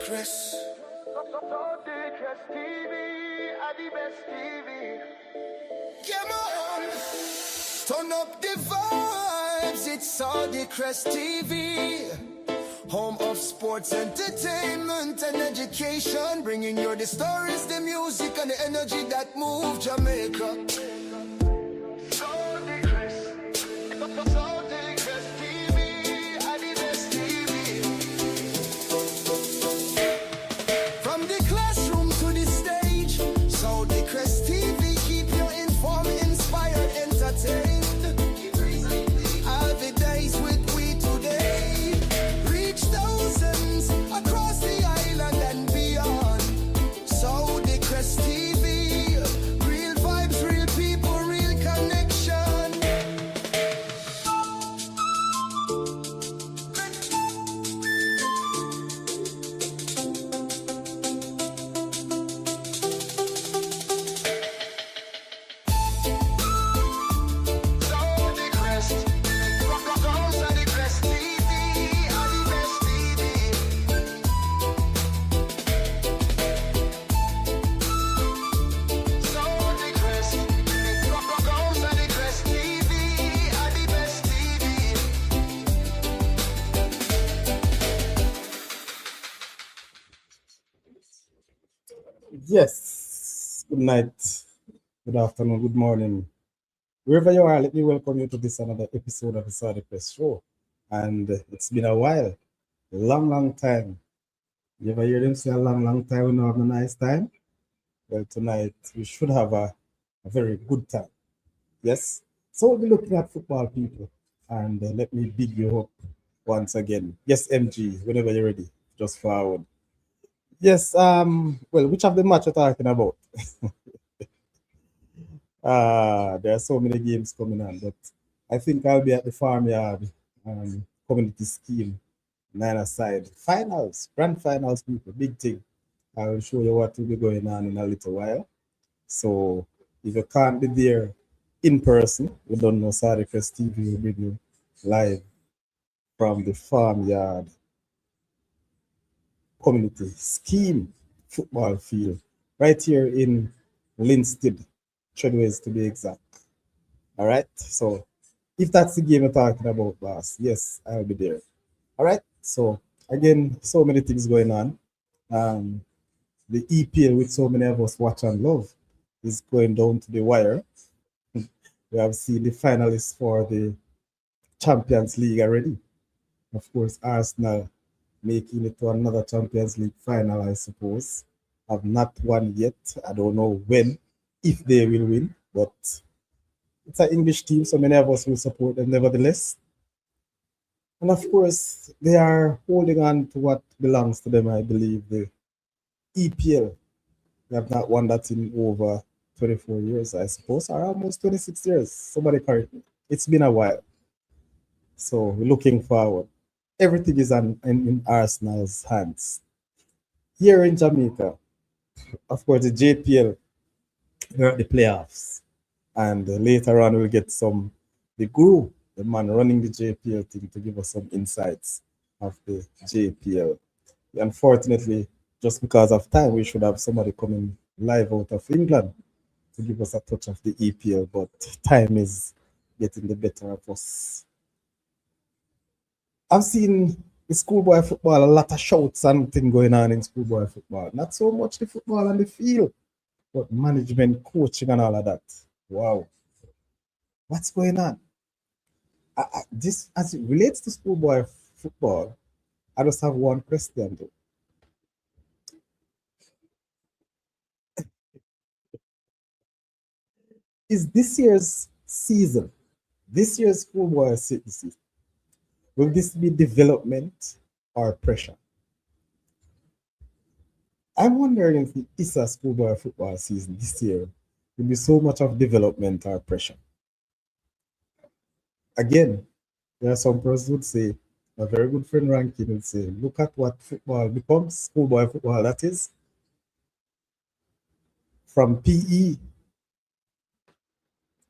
Chris. Saudi Crest TV, are the best TV. Come on, turn up the vibes. It's Saudi Crest TV, home of sports, entertainment, and education, bringing you the stories, the music, and the energy that move Jamaica. Saudi Crest, Saudi Crest TV, are the best TV. From the classroom to the stage, Saudi Crest TV keep you informed, inspired, entertained. All the days with we today reach thousands across the island and beyond. Saudi Crest TV, real vibes, real people, real connection. Saudi Crest, Saudi Crest TV, are the best TV. Saudi Crest, Saudi Crest TV, are the best TV. Yes, good night, good afternoon, good morning. Wherever you are, let me welcome you to this another episode of the Saudi Press Show. And it's been a while, a long time. You ever hear them say a long time we don't have a nice time? Well, tonight we should have a very good time. Yes? So we'll be looking at football, people. And let me big you up once again. Yes, MG, whenever you're ready, just forward. Yes, well, which of the match you're talking about? There are so many games coming on, but I think I'll be at the farmyard community scheme, nine aside. Finals, grand finals, people, big thing. I will show you what will be going on in a little while. So if you can't be there in person, we don't know Saudi Crest TV will bring you live from the farmyard community scheme football field right here in Linstead, Treadways to be exact. All right. So if that's the game you're talking about, boss, yes, I'll be there. All right. So again, so many things going on. The EPL, with so many of us watch and love, is going down to the wire. We have seen the finalists for the Champions League already. Of course, Arsenal making it to another Champions League final, I suppose. Have not won yet. I don't know when, if they will win, but it's an English team, so many of us will support them nevertheless. And of course, they are holding on to what belongs to them, I believe, the EPL. They have not won that in over 24 years, I suppose, or almost 26 years. Somebody correct me. It's been a while. So we're looking forward. Everything is in Arsenal's hands. Here in Jamaica, of course, the JPL, we're at the playoffs. And later on, we'll get the guru, the man running the JPL thing, to give us some insights of the JPL. Unfortunately, just because of time, we should have somebody coming live out of England to give us a touch of the EPL, but time is getting the better of us. I've seen the schoolboy football, a lot of shouts and things going on in schoolboy football. Not so much the football on the field, but management, coaching, and all of that. Wow. What's going on? This, as it relates to schoolboy football, I just have one question though. Is this year's season, this year's schoolboy season, will this be development or pressure? I'm wondering if it is a schoolboy football season this year will be so much of development or pressure. Again, there are some persons who would say, a very good friend Rankin would say, look at what football becomes, schoolboy football, that is, from PE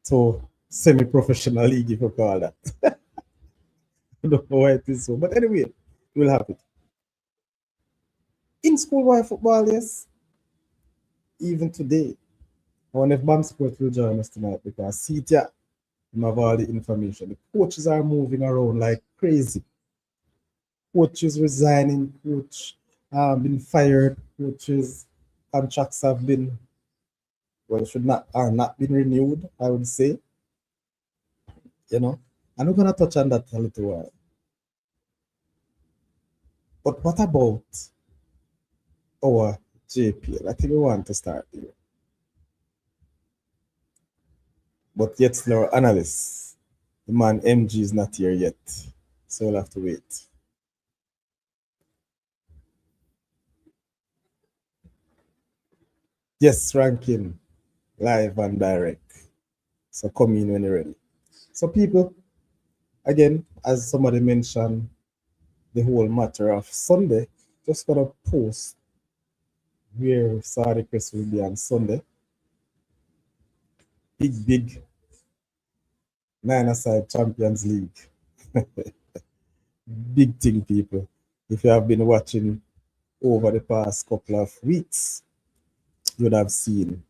to semi-professional league, if you call that. I don't know why it is so, but anyway, we'll have it. In schoolboy football, yes, even today. I wonder if BAM Sport will join us tonight because see it, yeah, we have all the information. The coaches are moving around like crazy. Coaches resigning, coach been fired, coaches contracts have been well should not are not been renewed, I would say, you know. And we're gonna touch on that a little while. But what about our JPL? I think we want to start here. But yet still our analyst, the man MG is not here yet. So we'll have to wait. Yes, ranking live and direct. So come in when you're ready. So people, again, as somebody mentioned, the whole matter of Sunday, just gonna post where Saudi Chris will be on Sunday. Big nine-a-side Champions League. Big thing, people. If you have been watching over the past couple of weeks, you would have seen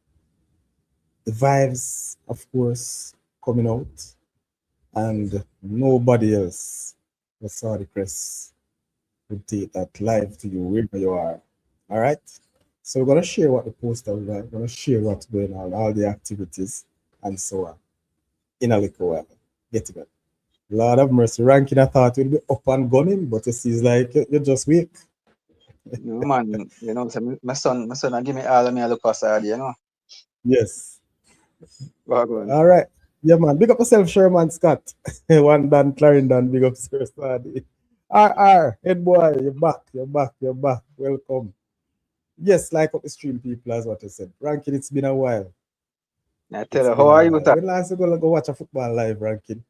the vibes, of course, coming out, and nobody else but Saudi Chris would take that live to you wherever you are. All right. So we're gonna share what the poster was like. We're gonna share what's going on, all the activities, and so on. In a little while. Get it. Lord of mercy, ranking I thought we'd be up and gunning, but it seems like you just wait. No man, so my son I give me all of me a look outside, Yes. Well, go on. All right. Yeah, man. Big up yourself, Sherman Scott. One Dan Clarendon, big up Sir Sadi. head boy, you're back, you're back. Welcome. Yes, like up the stream, people, as what I said. Ranking, it's been a while. I tell It's her, how been a are you, while. sir? When last you gonna go watch a football live, Ranking?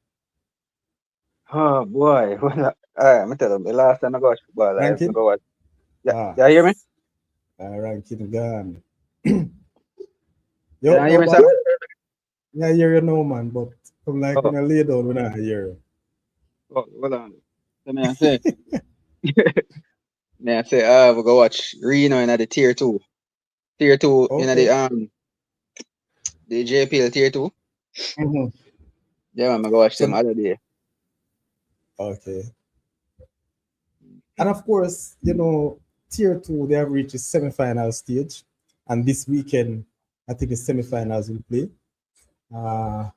Oh boy. Alright, I'm tell them the last time I go watch football live, I Ranking? go watch. Yeah, Ah, you hear me? Ranking gone. Can Yo, you hear no, me, but sir? yeah, hear you now, man. But come like when Oh, I lay down when I hear you. hold on. So me I say, we go watch Reno in the tier two in Okay. the JPL tier two. Mhm. Yeah, man, I go watch them So, other day. okay. And of course, tier two, they have reached the semi-final stage. And this weekend, I think the semi-finals will play. Uh,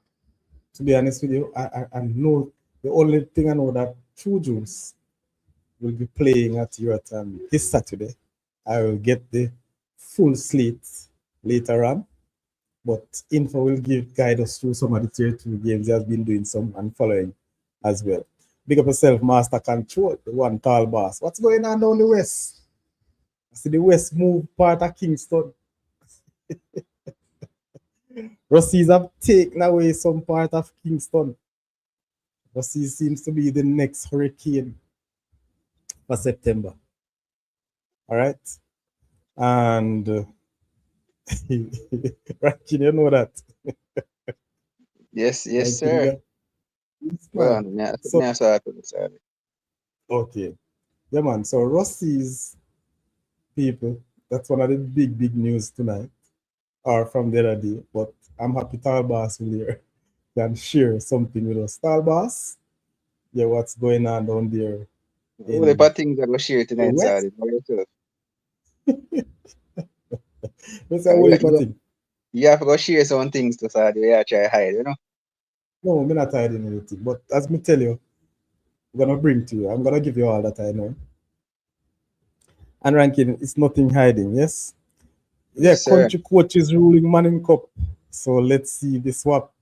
to be honest with you, I know the only thing I know that True Juice will be playing at Euroton this Saturday. I will get the full slate later on, but Info will guide us through some of the tier two games he has been doing some and following as well. Big up yourself, Master Control, the one tall boss. What's going on down the west? I see the west move part of Kingston. Russies have taken away some part of Kingston. Russie seems to be the next hurricane for September. All right. And Rankin, you know that. Yes, Rankin, sir. yes, Well, man. me So, I saw it, sorry. okay. Yeah, man. So, Russie's people, that's one of the big news tonight, or from the other day. But I'm happy Talbas will here can share something with us. Talbas, yeah, what's going on down there All the in bad things I go share the tonight, West? sorry. By yourself. What's that way for You, thing? you have to go share some things to sorry. Yeah, try hide. No, I'm not hiding anything. But as me tell you, I'm gonna bring to you. I'm gonna give you all that I know. And ranking, it's nothing hiding, yes? Yeah, Yes, sir. country coach is ruling Manning Cup. So let's see the swap.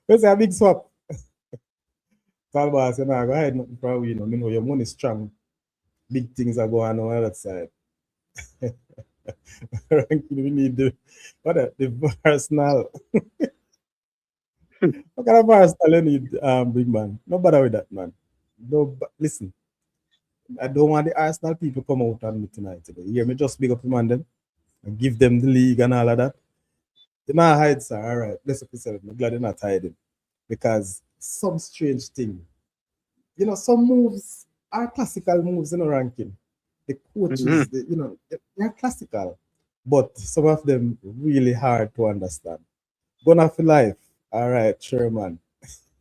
Let's say a big swap. Talbas, you're not gonna hide nothing from we, you know your money is strong. Big things are going on that side. Ranking, we need the Arsenal. What kind of Arsenal you need, big man? No bother with that, man. No, listen, I don't want the Arsenal people come out on me tonight. Today. You hear me? Just big up them and them and give them the league and all of that. You're not hide, sir. All right. Let's up yourself. I'm glad you're not hiding. Because some strange thing. Some moves are classical moves in a ranking. the coaches, Mm-hmm. they're classical, but some of them really hard to understand. Gonna for life. All right, Sherman.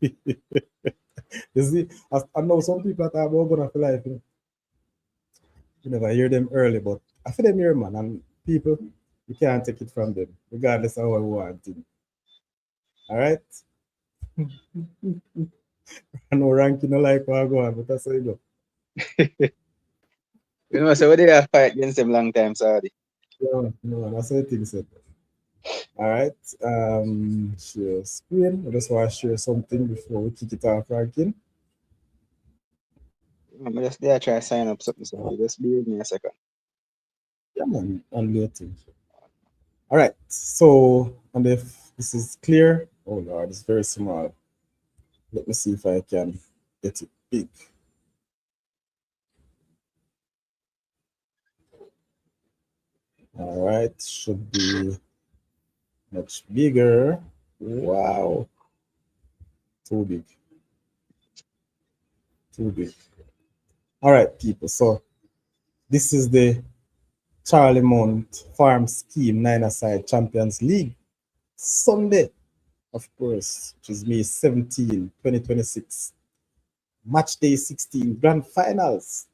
You see, I know some people that are about gonna for life. You never hear them early, but I feel them here, man. And people, you can't take it from them, regardless of how we want it. All right? I know ranking no like what I go on, but that's how you go. You know, so we did a fight against them long time, sorry. Yeah, no, that's how things said. All right. Share screen. I just want to share something before we kick it off, ranking. I'm just there try to sign up something, so just be with me a second. Yeah, man, on the thing. All right. So, and if this is clear, oh Lord, it's very small. Let me see if I can get it big. All right, should be much bigger. Wow, too big, too big. All right, people. So this is the Charlie Mount Farm Scheme Nine-a-Side Champions League Sunday, of course, which is May 17, 2026. Match day 16, grand finals.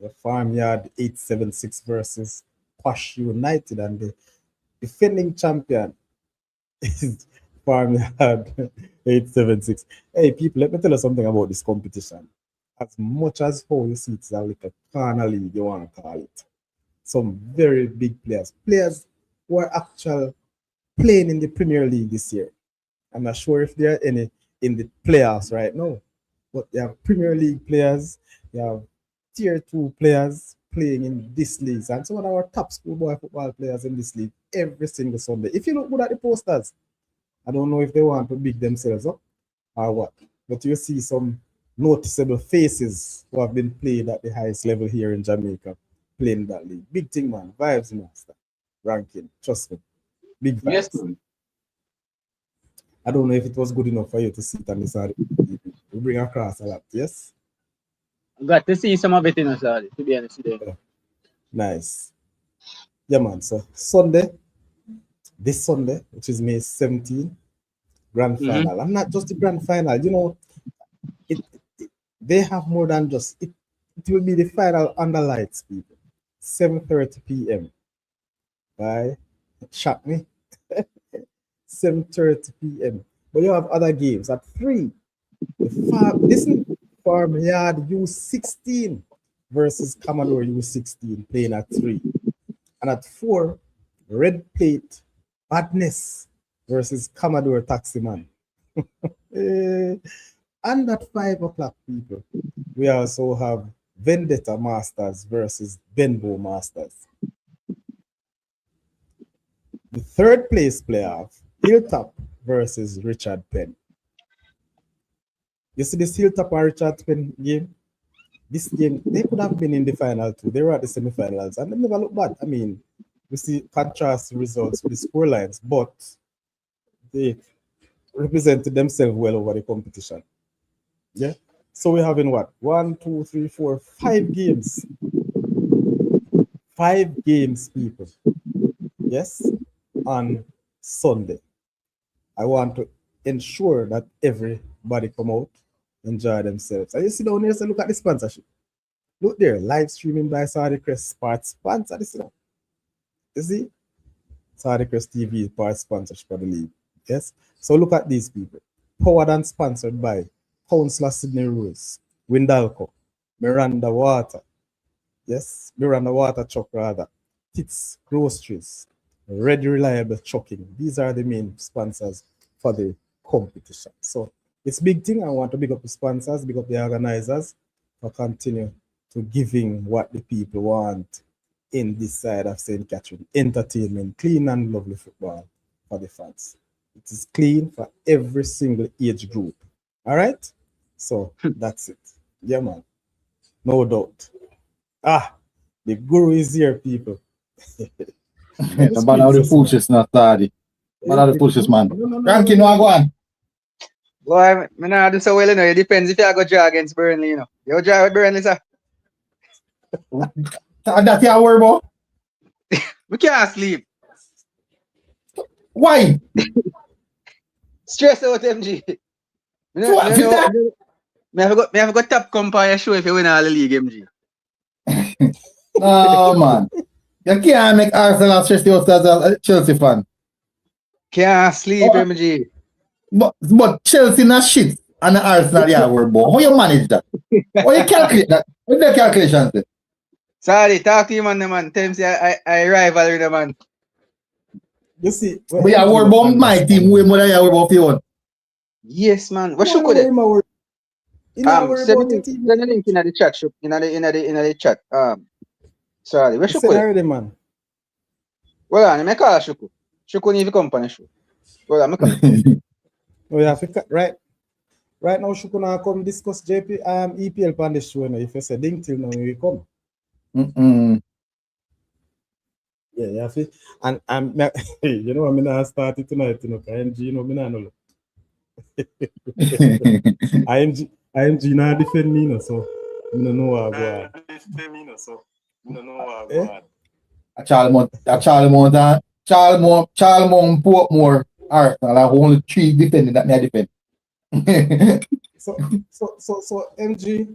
The Farmyard 876 versus Posh United, and the defending champion is Farmyard 876. Hey, people, let me tell you something about this competition. As much as how you see it's like a corner league, you want to call it. Some very big players who are actually playing in the Premier League this year. I'm not sure if there are any in the playoffs right now, but they have Premier League players, they have Tier 2 players playing in this league, and some of our top schoolboy football players in this league every single Sunday. If you look good at the posters, I don't know if they want to big themselves up or what, but you see some noticeable faces who have been played at the highest level here in Jamaica playing that league. Big thing, man. Vibes master. Ranking. Trust me. Big Yes, vibes. man. I don't know if it was good enough for you to sit and listen. We bring across a lot. Yes? I got to see some of it in us, sorry, to be honest with you. Yeah. Nice. Yeah, man. So Sunday, this Sunday, which is May 17, grand Mm-hmm. final. And not just the grand final, they have more than just it. It will be the final under lights, people. 7:30 p.m. Right? Shock me. 7:30 p.m. But you have other games at 3. Listen, Farmyard U16 versus Commodore U16 playing at 3. And at 4, Red Plate Badness versus Commodore Taximan. And at 5 o'clock, people, we also have Vendetta Masters versus Benbow Masters. The third place playoff, Hilltop versus Richard Penn. You see this Hilltop and Richard Penn game? This game, they could have been in the final too. They were at the semifinals and they never look bad. I mean, we see contrast results with the score lines, but they represented themselves well over the competition. Yeah. So we're having what? 1, 2, 3, 4, 5 games. 5 games, people. Yes. On Sunday. I want to ensure that everybody come out, enjoy themselves. And you see down here, so look at the sponsorship. Look there, live streaming by Saudi Crest Sports sponsor this. You see? Saudi Crest TV is part sponsorship of the league. Yes. So look at these people. Powered and sponsored by Councillor Sydney Rose, Windalco, Miranda Water. Yes, Miranda Water Truck rather. Tits Groceries, Ready Reliable Trucking. These are the main sponsors for the competition. So it's a big thing. I want to big up the sponsors, big up the organizers for continue to giving what the people want in this side of St. Catherine. Entertainment, clean and lovely football for the fans. It is clean for every single age group. All right? So that's it. Yeah, man. No doubt. The guru is here, people. The man of the foolishness, not Saudi. Man of the foolishness, man. Ranking, no, go on. Boy, I not do so well, you know. It depends if you go draw against Burnley, you know. You draw with Burnley, sir. That's your word, bro. We can't sleep. Why? Stress out, MG. Me So what? Fit that? me have got top company show if you win all the league, MG. No, man. You can't make Arsenal stress you out as a Chelsea fan. Can't sleep, Oh, MG. but Chelsea not shit and the Arsenal yeah word, bro. How you manage that? How you calculate that? What's the calculation say? Sorry, talk to him on the man. Tell him say I rivalry the man. You see, But yeah, worry about my team way more than you worry about your own. Yes, man. What should You it? worry Send about me your team. send the link in the chat, Shook. In the chat. Sorry, where should Send it? already, man. Well, I make call Shuku. Shuku need to come on the show. Well, I'm coming. Oh, yeah, right now, she gonna come discuss EPL on the show. If you say ding till now, we come. Yeah, yeah. And you know, I'm gonna start it tonight. You know, IMG, you know, me nah know. IMG now defend me, no, so I don't know what I go. Charlemont, Portmore, Arsenal are only 3 defending that may defend. So MG,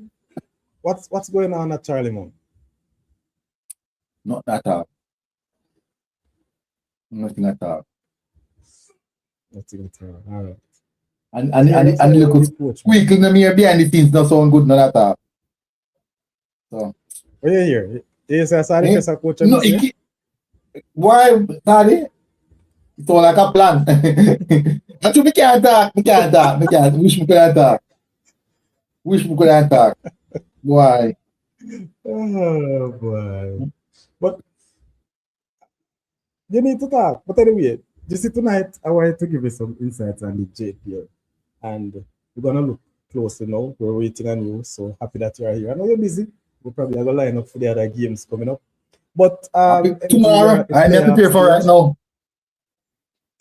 what's going on at Charlemont? Not at all. Nothing at all. Nothing at all. All right. And look, squeaking them here behind the scenes not sound good, not at all. So. Oh, yeah, here. Yes, I saw the first coach. No, why, Daddy? It's all like a plan. Actually, we can't talk. Wish we couldn't talk. Why? Oh, boy. But you need to talk. But anyway, you see, tonight, I wanted to give you some insights on the JPL. And we're going to look closely now. We're waiting on you. So happy that you are here. I know you're busy. We'll probably have a line up for the other games coming up. But tomorrow, I need to prepare for right now.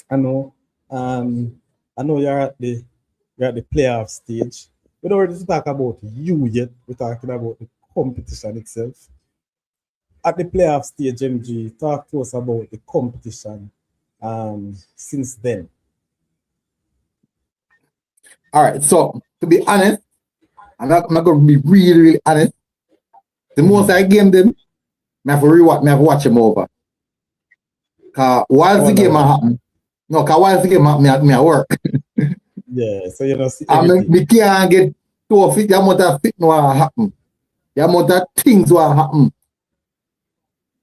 I know. I know you're at the playoff stage. We don't really talk about you yet. We're talking about the competition itself. At the playoff stage, MG, talk to us about the competition since then. All right. So to be honest, I'm not going to be really, really honest. The most I game them, I have to watch them over. While the game happen, while the game happen, I work. Yeah, so you know, see me can't get to fit the amount of fit no happen. The amount of things will happen.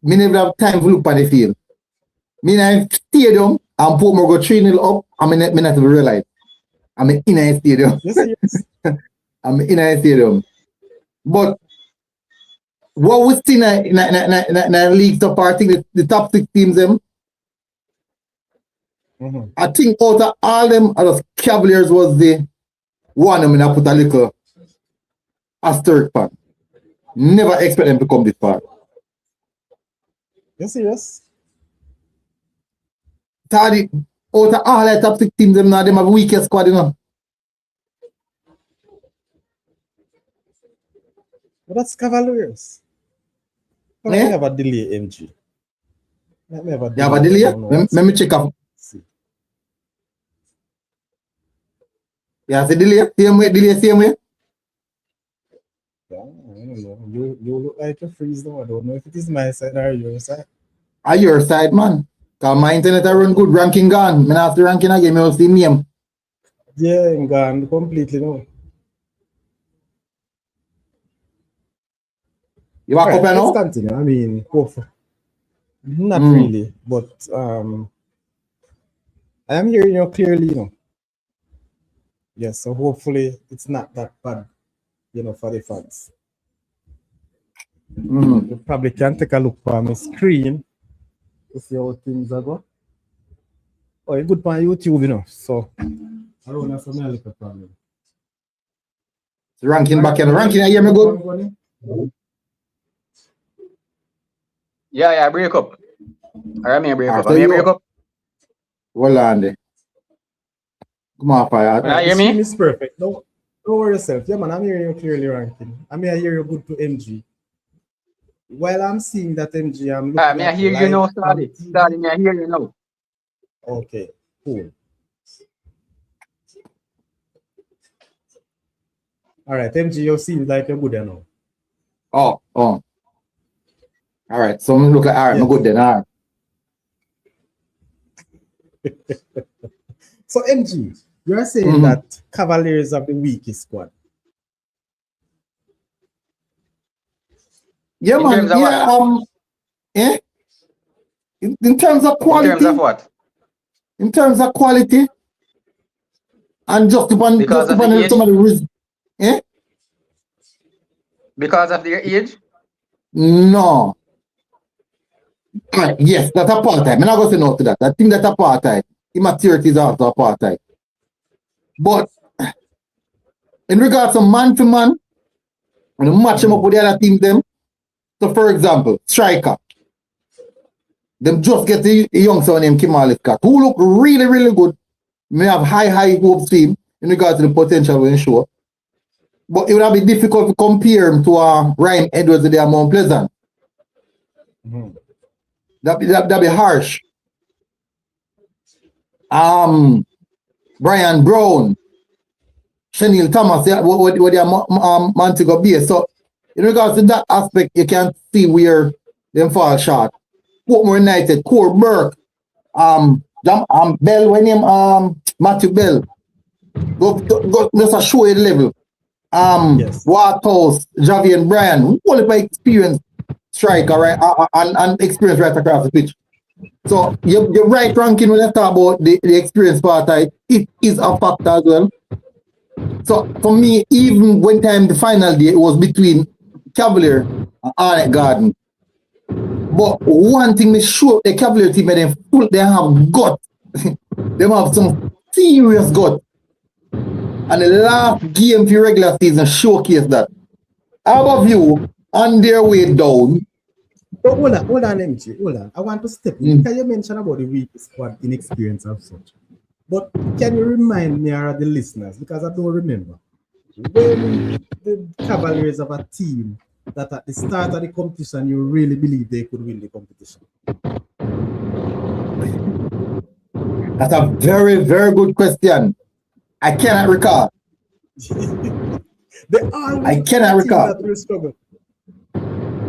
Me never have time to look at the field. Me in a stadium and put more go 3-0 up, and me not even realize. I'm in a stadium. Yes. I'm in a stadium. But what we see in the league top party, the top 6 teams them. I think out of all them, Cavaliers was the one I put a little asterisk part. Never expect them to come this far. You serious? Tardy, out of all the top 6 teams, them now them have weakest squad, you know. But that's Cavaliers. Let me have a delay, MG. Let me have a delay. You have a delay? Let me check out. Yeah, the delay, same way. Yeah, I don't know. You look like a freeze though. I don't know if it is my side or your side. Your side, man. Because my internet I run good, ranking gone. I have to ranking again, I will see name. Yeah, I'm gone completely no. You walk up now? Let's continue. I mean, not really, but I am hearing you clearly, you know. Yes, so hopefully it's not that bad, you know, for the fans. You probably can take a look on my screen to see how things are going. Oh, it's good on YouTube, you know. So I don't have some little problem. Ranking back and ranking, I hear me good. Yeah, break up. I break up. Hold on there. Come on, fire. Can you hear me? It's perfect. Don't worry yourself. Yeah, man, I'm hearing you clearly ranking. I mean, I hear you good to MG. while I'm seeing that MG, I'm looking Me I at hear you live now, on Stardy. TV. Stardy, me I hear you now. Okay, cool. All right, MG, you seem like you're good now. Oh. All right. So me look like, all right, Yes. I'm good then. All right. So MG, you're saying that Cavaliers have the weakest squad. Yeah, In man. terms of Yeah. what? In terms of In quality. terms of what? In terms of quality. And just upon Because of the age? some of the reason. Because of their age? No. Yes, that's apartheid. I'm not going to say no to that. I think that's apartheid. Immaturity is also apartheid. But in regards to man to man, when you match them up with the other team, them. So for example, striker. Them just get the young son named Kimali Scott, who look really, really good. May have high hopes for him in regards to the potential when show. But it would have been difficult to compare him to Ryan Edwards and Mount Pleasant. That'd be harsh. Brian Brown, Chenille Thomas, what they are Montego Bay. So in regards to that aspect, you can see where them fall short. Portmore United, Core Burke, Bell, when name Matthew Bell. Go just a show you the level. Yes. Wathouse, Javi and Brian, all of my experience striker, right? And experience right across the pitch. So your right ranking when you talk about the experience part, it is a factor as well. So for me, even when time the final day, it was between Cavalier and Arnett Garden. But one thing is sure, the Cavalier team, they have gut. They have some serious gut. And the last game for regular season showcased that. How about you on their way down? But hold on, MG, hold on. I want to step in. Can you mention about the weakest squad inexperience of such? But can you remind me or the listeners, because I don't remember, when the Cavaliers have a team that at the start of the competition you really believe they could win the competition? That's a very, very good question. I cannot recall. I cannot recall. That will struggle.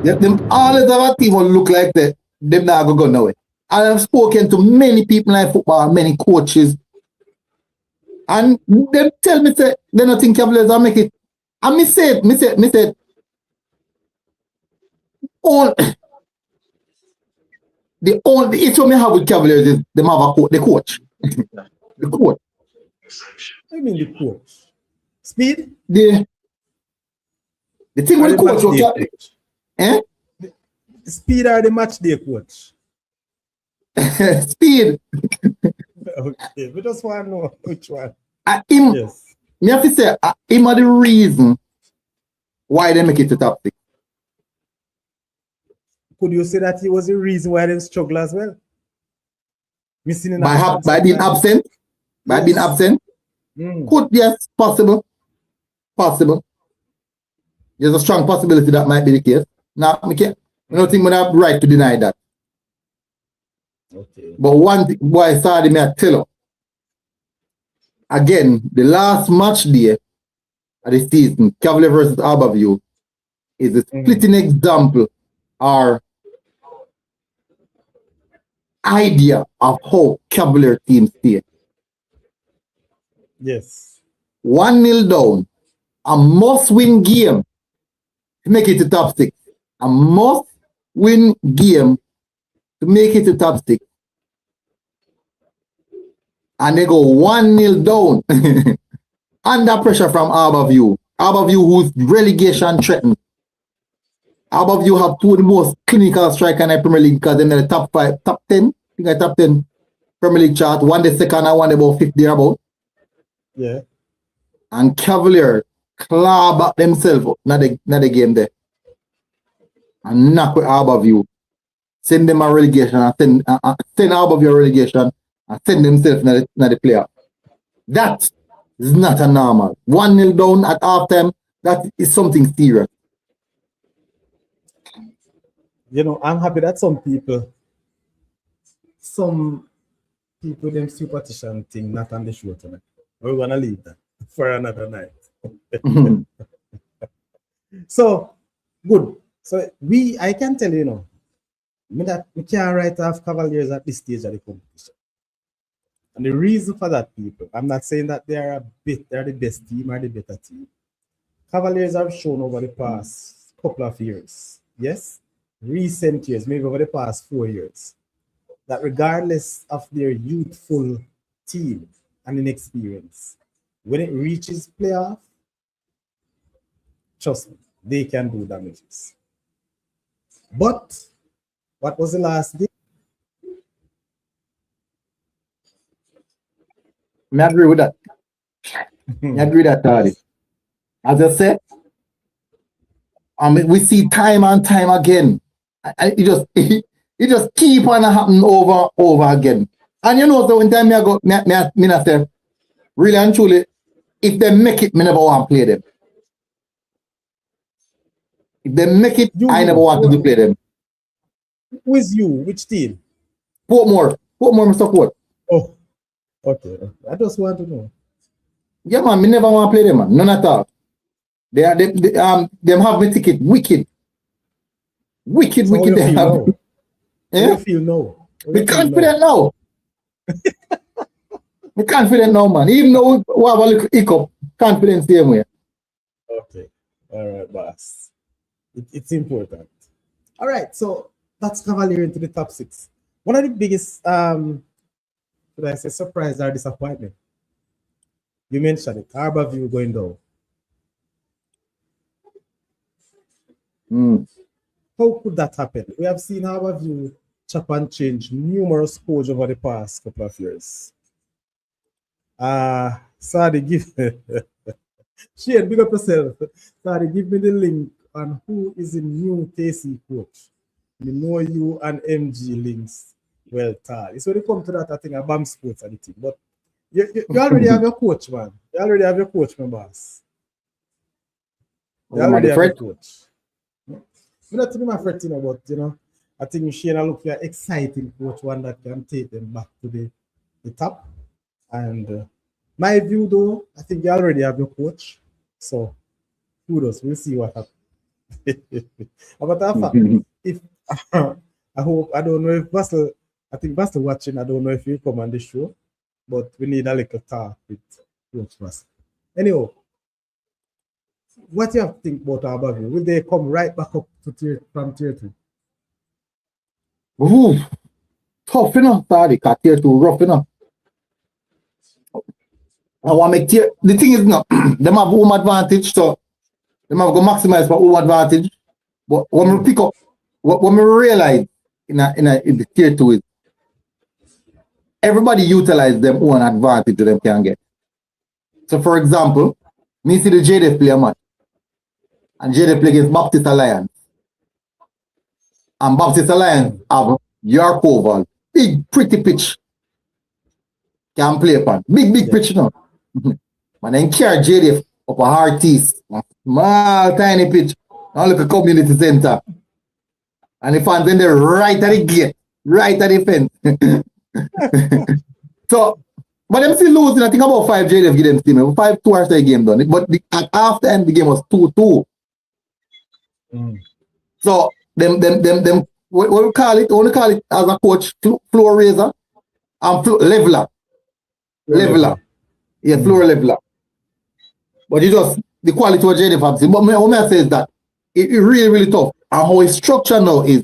Yeah, them always have a team will look like that. Them not go nowhere. And I've spoken to many people in football, many coaches, and they tell me say they don't think Cavaliers will make it. And me said, the only issue me have with Cavaliers is them have the coach. The coach. I mean the coach. Speed? The thing with the coach. The Speed or the match day coach? Speed. Okay, we just want to know which one. Yes. Me have to say, him are the reason why they make it to top 6. Could you say that he was the reason why they struggle as well? Missing by being absent? By being absent? Could, yes, possible. Possible. There's a strong possibility that might be the case. Now, I don't think we have right to deny that. Okay. But one thing, boy, sorry, me I tell you. Again, the last match day of the season, Cavalier versus Harborview, is a splitting example or idea of how Cavalier teams play. Yes. 1-0 down, a must-win game to make it to top 6. A must-win game to make it to top 6. And they go 1-0 down under pressure from Harborview. Harborview, whose relegation threatened. Harborview have two of the most clinical strikers in the Premier League because they're in the top 5, top 10. I think I top 10 Premier League chart. One the second and one about 5th there about. Yeah. And Cavalier claw back themselves not the game there. And knock with Harborview. Send them a relegation and send Harborview a relegation and send themselves not the player. That is not a normal. 1-0 down at halftime, that is something serious. You know, I'm happy that some people them superstition thing not on the show tonight. We're gonna leave that for another night. So good. So I can tell you, me that we can't write off Cavaliers at this stage of the competition. And the reason for that, people, I'm not saying that they're the best team or the better team. Cavaliers have shown over the past couple of years, yes, recent years, maybe over the past 4 years, that regardless of their youthful team and inexperience, when it reaches playoff, trust me, they can do damages. But what was the last day? I agree with that. I agree with that, Toddy. As I said, we see time and time again. It just keep on happening over again. And you know, so when time I go, me say, really and truly, if they make it, me never want to play them. If they make it, I never want to play them. Who is you? Which team? Portmore, me support. Oh, okay. I just want to know. Yeah, man, me never want to play them, man. None at all. They have me ticket wicked. Wicked, So wicked. They have. Yeah? How you feel now? We confident now. We confident now, man. Even though we have a little hiccup, confidence same way. Okay. All right, boss. It's important. All right, so that's Cavalier into the top 6. One of the biggest, should I say, surprise or disappointment? You mentioned it. Harborview going down. How could that happen? We have seen Harborview chop and change numerous coaches over the past couple of years. Sorry, Shane, big up yourself. Sorry, give me the link on who is the new KC coach. We know you and MG links well, Tal. It's when it comes to that, I think, a BAM Sports and the thing. But you already have your coach, man. You already have your coach, my boss. You already have your coach. I'm not to be my friend, but, I think Shane look for an exciting coach, one that can take them back to the top. And my view, though, I think you already have your coach. So, kudos. We'll see what happens. But if I don't know if Basel, I think Basel watching, I don't know if you come on the show, but we need a little talk with Coach Basel. Anyhow, what do you have to think about Harborview? Will they come right back up to from tier 2? Ooh, tough enough, Tariq. Tier 2 rough enough. I want to make the thing is not them have home advantage, so them have to maximize for home advantage. But when we pick up, when we realize in the tier 2 is everybody utilize them own advantage that them can get. So for example, me see the JDF play a match. And JDF play against Baptist Alliance. And Baptist Alliance have York Oval. Big pretty pitch. Can play upon. Big pitch now. Man, then carry JDF up a Hearties. Small tiny pitch. Now look at community center. And the fans in there right at the gate. Right at the fence. So, but them still losing. I think about 5 JDF give them team. 5-2 after the game done. But after the end the game was 2-2. So them what we call it? Only call it as a coach floor raiser and leveler. Leveler. Yeah, floor leveler. But you just the quality of JDF have seen. But what I say is that it really, really tough. And how it's structured now is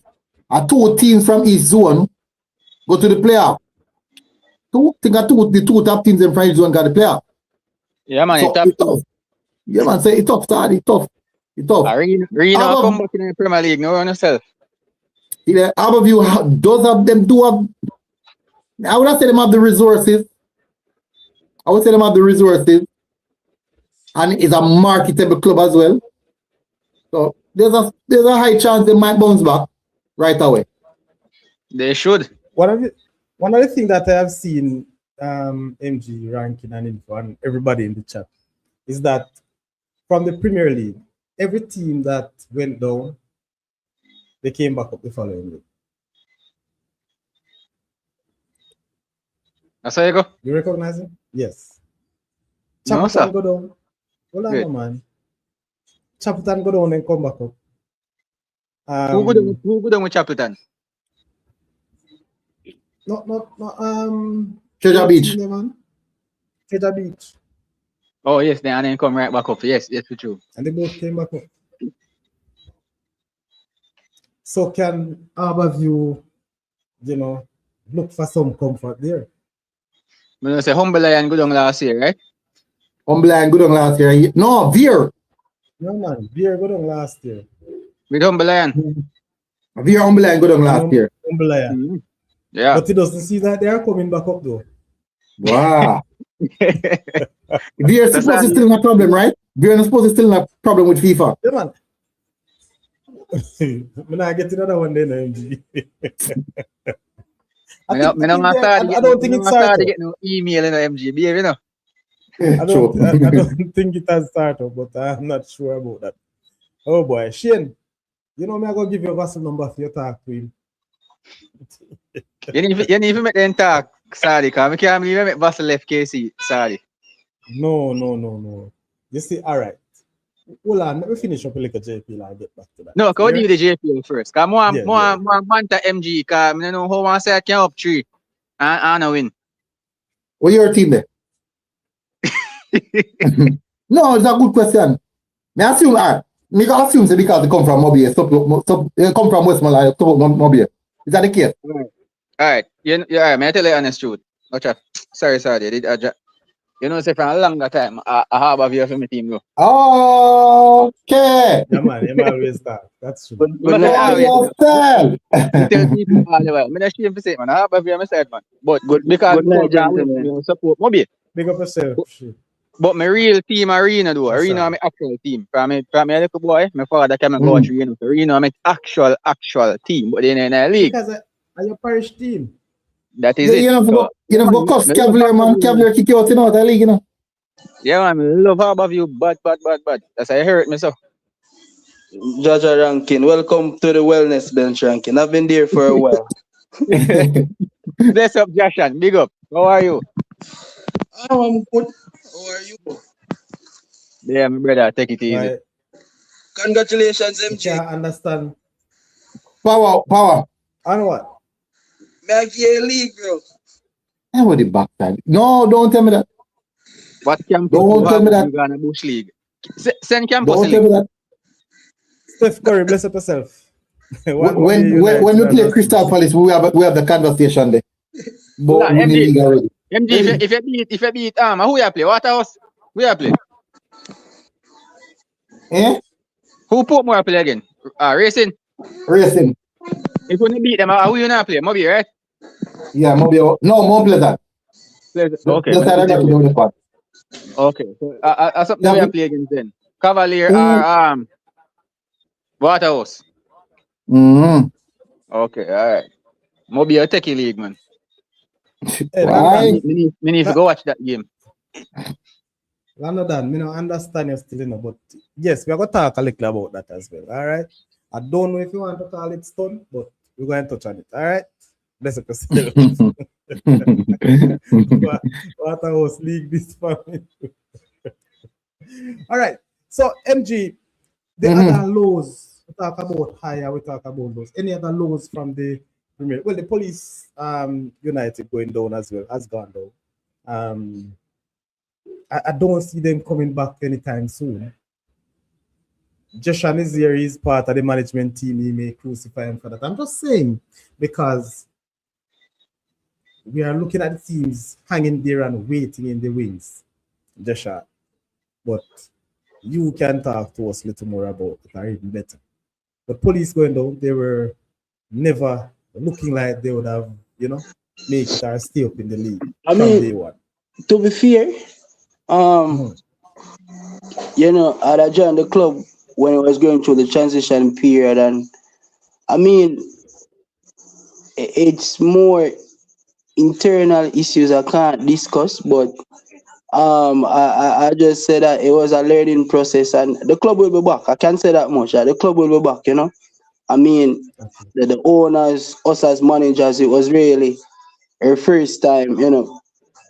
2 teams from each zone go to the playoff. The 2 top teams in from each zone got the playoff. Yeah, man, so it's tough. Yeah, man, say it's tough, Tadi. It's tough. It's tough. Reno come back in the Premier League, no on yourself. Yeah, Harborview does have them do have. I would not say them have the resources. I would say them have the resources. And it's a marketable club as well. So there's a high chance they might bounce back right away. They should. One of the things that I have seen MG ranking and info and everybody in the chat is that from the Premier League, every team that went down, They came back up the following week. That's how you go? You recognize him? Yes. No, sir. Chaputan go down. Hold on, Great. no, man. Chaputan go down and come back up. Who go down with Chaputan? No, Treasure Beach. Man. Treasure Beach. Oh, yes, then come right back up. Yes, for true. And they both came back up. So can Harborview, look for some comfort there? I'm going to say Humble Lion go down last year, right? Humble Lion go down last year. No, Veer. No, man. Beer go down last year. With Humble Lion. Veer Humble Lion go down last year. Humble Lion. Mm-hmm. Yeah. But it doesn't see that they are coming back up though. Wow. Veer supposed to still have a problem, right? Veer not supposed to still have a problem with FIFA. Yeah, man. When I get another one then, MG. I don't think it's started. To get no email in the MG, you know. I don't think it has started, but I'm not sure about that. Oh boy, Shane, me I'm gonna give you a Vassal number for your talk to him. you need to make them talk, sorry, because I can't believe I make Vassal FKC, sorry. No. You see, all right. Hold on, let me finish up a little JPL and get back to that. No, go do the JPL first. Because more Manta MG, because I don't know how I say I can up 3 and I win. What your team there? No, it's a good question. I assume say because they come from Mobile, they come from Westmoreland, Mobile. Is that the case? All right. Yeah, may I tell you the honest truth? Sorry. You know, say from a longer time, I have a view for my team. Okay. Yeah, man, you always start. That's true. But I tell people all the while. I'm not ashamed to say, man, I have a view on my side, man. But because I support Mobile. Big up yourself. But my real team, Arena, though. Yes, Arena, my actual team. From a little boy, my father came and go to Arena. Arena, my actual team. But then in the league. Because are your parish team. That is it. You know, go cost Cavalier, man. Cavalier kick you out in the league, you know. Yeah, man. I love Harborview. Bad. That's how I heard me, so. Jaja Rankin, welcome to the wellness bench, Rankin. I've been there for a while. Bless up, Jashan. Big up. How are you? Oh, I'm good. How are you? Yeah, my brother. Take it easy. Right. Congratulations, MJ. I can't understand. Power. And what? Make your league, bro. I want the backside. No, don't tell me that. What campus Don't tell me that. You gonna Bush League? Send campus Don't tell me that. Steph Curry, bless up yourself. when we play Crystal Palace, we have the conversation there. But we need already. MG, if you beat who you play? Waterhouse? Who you play? Who put more play again? Racing. If you beat them, who you not play? Moby, right? Yeah, Moby. No, more Pleasant. Okay. Okay. So something we play against then. Cavalier or Waterhouse. Okay, all right. Moby a techie league, man. Hey, me need to go watch that game. London, I don't understand you still, but yes, we are going to talk a little about that as well, all right? I don't know if you want to call it stone, but we're going to touch on it, all right? Bless up yourself. Waterhouse League this family. All right, so MG, the other laws, we talk about higher, we talk about those. Any other laws from the Premier? Well, the Police United going down as well, has gone down. I don't see them coming back anytime soon. Jeshan is here, he's part of the management team, he may crucify him for that. I'm just saying, because we are looking at the teams hanging there and waiting in the wings, Jeshan. But you can talk to us a little more about it, or even better. The Police going down, they were never looking like they would have, make it or stay up in the league from day one. To be fair, I had joined the club when I was going through the transition period, and I mean, it's more internal issues I can't discuss, but I just said that it was a learning process, and the club will be back. I can't say that much. The club will be back, I mean, the owners, us as managers, it was really our first time,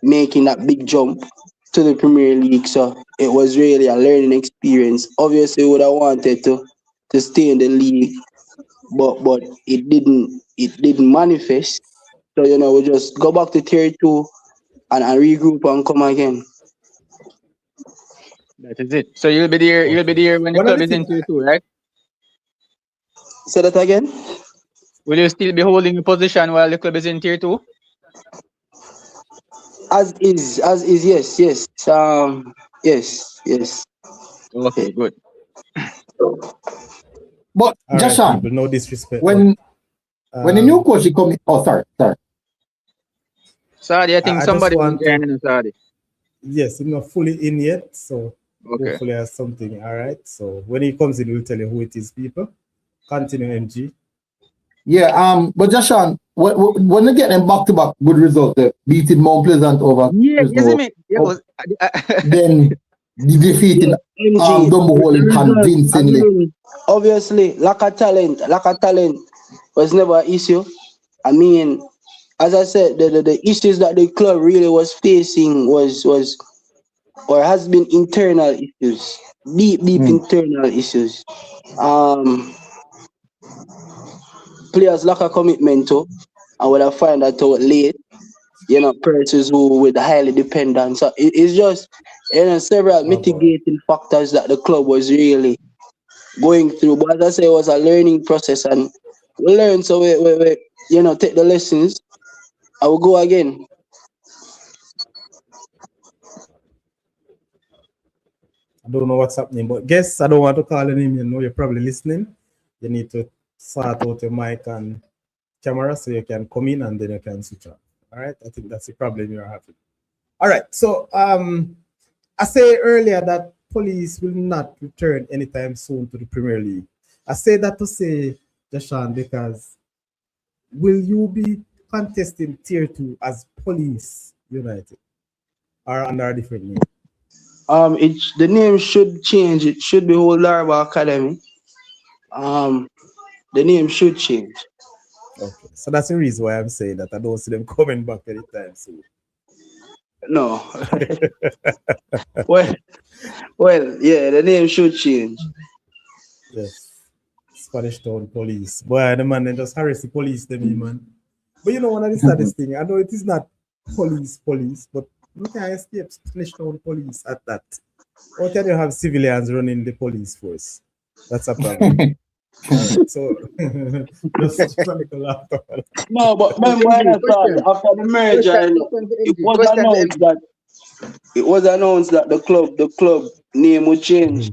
making that big jump to the Premier League. So it was really a learning experience. Obviously, we would have wanted to stay in the league, but it didn't manifest. So we just go back to tier 2 and regroup and come again. That is it. So you'll be there. You'll be there when the One of club the is in thing, tier 2, right? Say that again. Will you still be holding a position while the club is in tier 2? As is, yes, yes. Yes. Okay, good. But all right, Joshua, people, no disrespect. when the new um, coach is coming, oh sorry. Sorry, I think I just somebody was want there to, in Saudi. yes, he's not fully in yet, so Okay. hopefully has something. All right. So when he comes in, we'll tell you who it is, people. Continue, MG. Yeah, but Joshua, when they get them back to back good results, they beating Mount Pleasant over Yeah, you see Christopher, me? Yeah, was, then defeating MG, Dumbo Hole the result, convincingly. again, obviously, lack of talent was never an issue. I mean, as I said, the issues that the club really was facing was or has been internal issues, deep internal issues. Players lack of commitment to, and would have find that out late. Persons who with highly dependent. So it's just several boy. mitigating factors that the club was really going through. But as I say, it was a learning process, and we learn. So we take the lessons. I will go again. I don't know what's happening, but guess I don't want to call your name. You know, you're probably listening. You need to sort out your mic and camera so you can come in and then you can switch on. All right. I think that's the problem you're having. All right. So I said earlier that police will not return anytime soon to the Premier League. I say that to say, Jashan, because will you be contesting tier 2 as Police United or under a different name? The name should change. It should be Old Larva Academy. The name should change. Okay, so that's the reason why I'm saying that I don't see them coming back anytime soon. No. well, yeah, the name should change. Yes. Spanish Town Police. Boy, the man, they just harass the police, them, man. But you know, one of the saddest thing, I know it is not police, but you can escape Spanish Town Police at that. Or can you have civilians running the police force? That's a problem. Right, so just a little laughter. No, but remember after the merger, it was announced that the club name would change.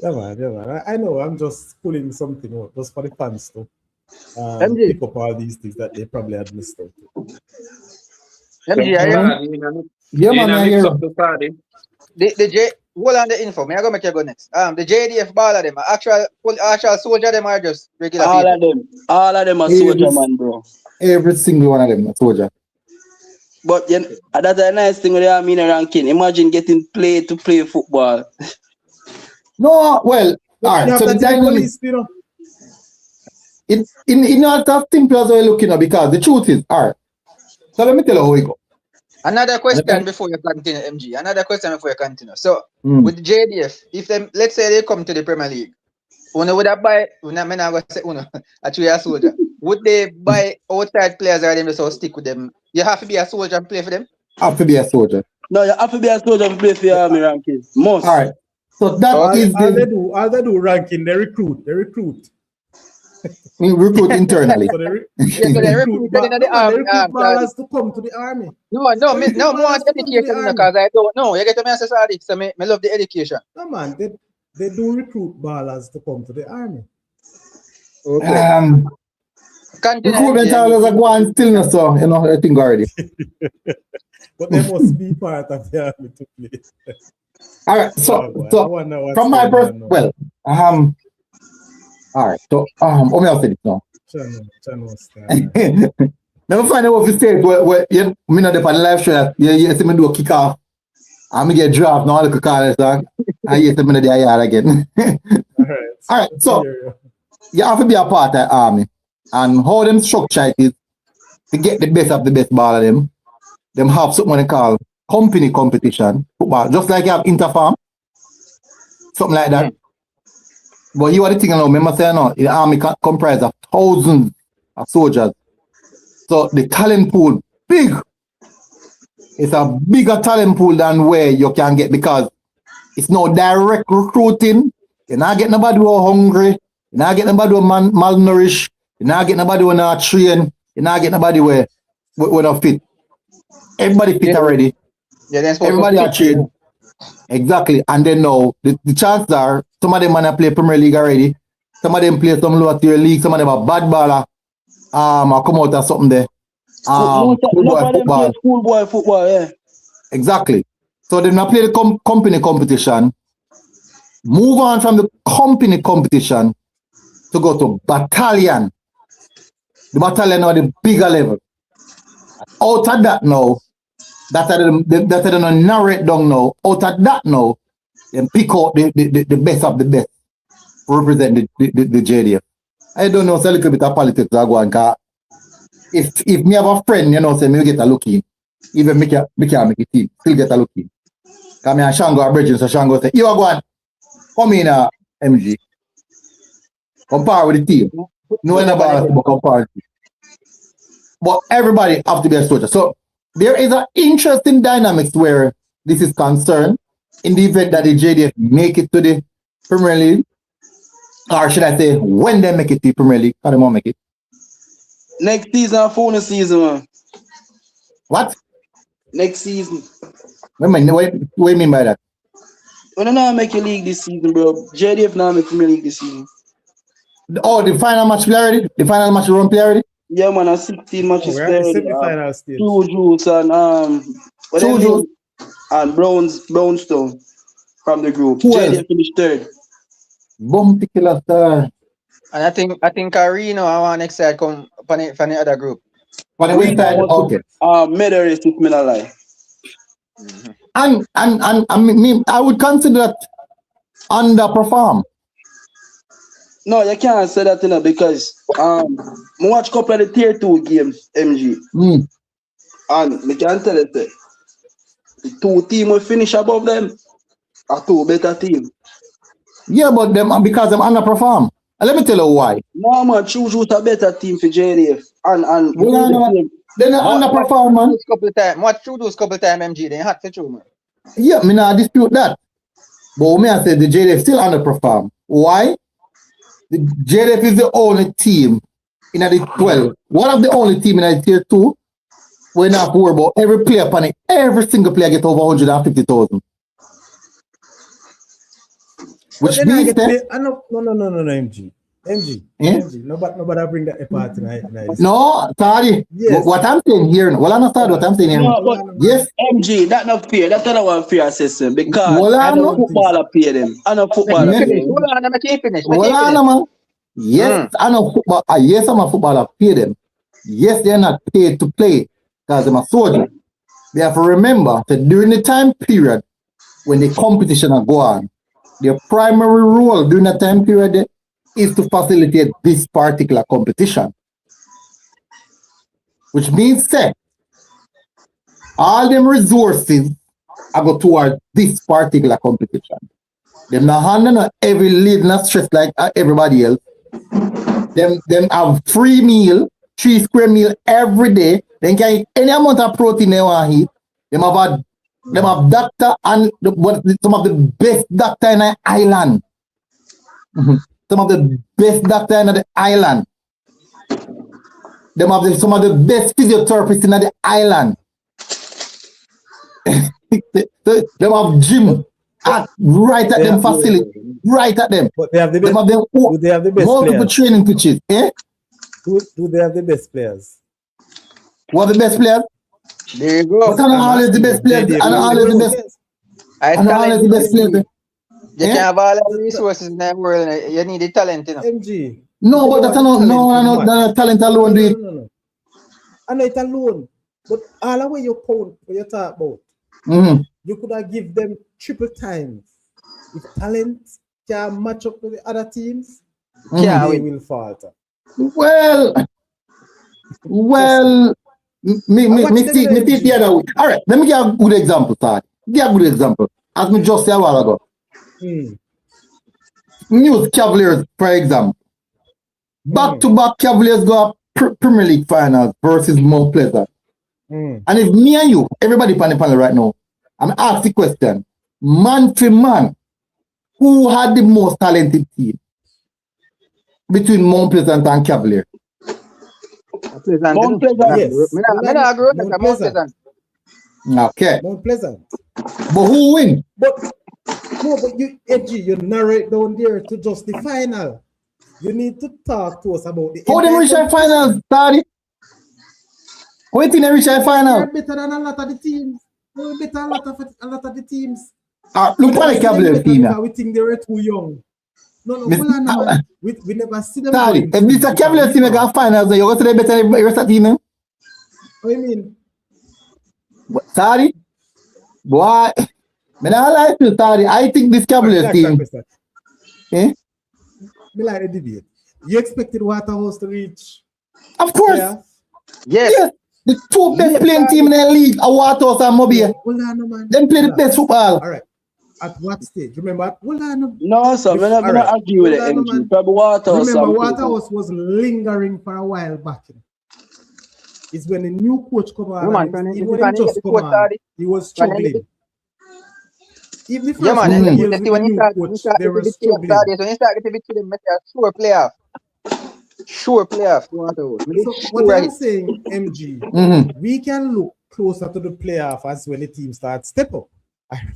Yeah, man. I know. I'm just pulling something out just for the fans to MG. pick up all these things that they probably had missed out. MG, Yeah, man, I hear you. hold on the info. Me I go make you go next. The JDF ball of them, actual soldier them are just regular people. All of them are soldier, man, bro. Every single one of them are soldier. But that's a nice thing with the army ranking. Imagine getting paid to play football. No, well, all right. So the dynamic, in not as simple as we're looking at, because the truth is, all right. So let me tell you how we go. Another question before you continue, MG. Another question before you continue. So with JDF, if them, let's say they come to the Premier League, would I buy? Actually a soldier. Would they buy outside players or them just stick with them? You have to be a soldier and play for them. Have to be a soldier. No, you have to be a soldier to play for your army ranking. Most. All right. So that is all they do ranking. They recruit. We recruit internally. So they recruit ballers to come to the army. No, more education because I don't know. You get me answer sorry. So me love the education. No man, they do recruit ballers to come to the army. Okay. Recruitment are going still not so, I think already. But they must be part of the army to play. All right, so from my perspective, well, all right, so let me say this now. Never find out what you say. Well, you know the live show. You see me do a kick off. I'm gonna get draft now. Look at call it, and you see me the IR again. All right. So you have to be a part of the army. And how them structure it is to get the best of the best ball of them. Them have something they call company competition, football, just like you have interfarm, something like that. But you are the thing now, remember saying now, the army comprised of thousands of soldiers. So the talent pool, big. It's a bigger talent pool than where you can get because it's no direct recruiting. You're not getting nobody who are hungry. You're not getting nobody who are malnourished. You're not getting nobody who are not trained. You're not getting nobody who are not fit. Everybody fit already. Yeah, Everybody are trained. Exactly. And then now, the chances are, some of them man play Premier League already. Some of them play some lower tier league. Some of them are bad baller. Or come out of something there. Schoolboy football, yeah. Exactly. So they now play the company competition. Move on from the company competition to go to battalion. The battalion are the bigger level. Out of that now, that are the narrate down now. Out of that now, then pick out the best of the best to represent the JDF. I don't know, it's a little bit of politics that go on. If me have a friend, you know, say me get a look in, even me can make a team, still get a look in. Because me and Shango are bridging, so Shango say, you are going, come in MG. Compare with the team. No one about but compare with the team. But everybody have to be a soldier. So there is an interesting dynamics where this is concerned in the event that the JDF make it to the Premier League. Or should I say, when they make it to the Premier League, how they won't make it? Next season, phone season, man. What? Next season. What do you mean by that? We don't make a league this season, bro. JDF now make Premier League this season. Oh, the final match play already? The final match run play already? Yeah, man, 16 matches We're at the played. semi-final stage. Two Jules and and Brownstone from the group. JDF finished third. Bumpy killer star. And I think Reno I want next side come from the other group. For the west side, okay. Medalist if me not lie. And I would consider that underperform. No, you can't say that, you know, because I watch a couple of the tier 2 games, MG. And me can tell you that the two teams will finish above them are two better teams. Yeah, but them because them underperform. And let me tell you why. No man, choose a better team for JDF. And they're not underperform, man. What through those couple time MG, they had to true, man. Yeah, me not dispute that. But me I said the JDF still underperform. Why? The JDF is the only team in the 12. One of the only team in the tier 2. We're not worried about every player upon it. Every single player get over 150,000. Which means that no, MG. Yeah? MG. Nobody bring that apart tonight. No, sorry. Yes. What I'm saying here, well, I understand what I'm saying here. No, but yes. MG, that's not fair. That's not one fair assessment because well, I know footballer pay them. I know footballer pay them. Man. Yes, I know football. Yes, I'm a footballer pay them. Yes, they're not paid to play because I'm a soldier. They have to remember that during the time period when the competition are go on, their primary role during that time period is to facilitate this particular competition. Which means that all them resources are go toward this particular competition. They're not handling every lead, not stress like everybody else. Them have free meal, 3 square meal every day. They can eat any amount of protein they want to eat. Them have doctor and some of the best doctor in the island. Some of the best doctor in the island. Them have some of the best physiotherapists in the island. Them have gym right at them facility. Right at them. But they have the best. Do they have the best multiple players? Training pitches. Eh? Do they have the best players? What the best players? There you go. But I know always the best players. I know always the best. I know always the best players. You can have all the resources in the world. You need the talent, you know. MG. No, but that's not talent alone. No. I know it alone. But all the way you count, what you talk about, you could have give them triple times. If talent can match up with the other teams, Can't they win. will falter. Well, me see it the other way. All right, let me give a good example, sir. Give a good example. As me just said a while ago. News Cavaliers, for example. Back-to-back Cavaliers go up Premier League finals versus Mount Pleasant. And if me and you, everybody on the panel right now, I'm asking the question, man for man, who had the most talented team between Mount Pleasant and Cavaliers? Mount Pleasant. Yes. I don't agree with that. Mount Pleasant. Okay. Mount Pleasant. But who win? But you, Edgy, you narrow it down there to just the final. You need to talk to us about the. How they reach the finals, Tari? How they reach the final? They're better than a lot of the teams. They're better than a lot of the teams. Look at the Cavaliers team now. We think they were too young. No, we never see them. Sorry, if this is a Cavaliers team that got finals, then you're going to say they better than the rest of the team now? What do you mean? Sorry? Boy, I don't like you, sorry. I think this Cavaliers team. Eh? Me like the debate. You expected Waterhouse to reach? Of course. Yeah. Yes. The two best playing team in the league are Waterhouse and Mobile. Hold on, man. Them play the best football. All right. At what stage? Remember? Hold on. No, sir. I'm not argue with the MG. Probably Waterhouse. Remember, Waterhouse was lingering for a while back. It's when the new coach come on. He was struggling. Even the first they were struggling. When you start getting to them, sure playoff. Sure playoff. So what I'm saying, MG, we can look closer to the playoff as when the team starts step up.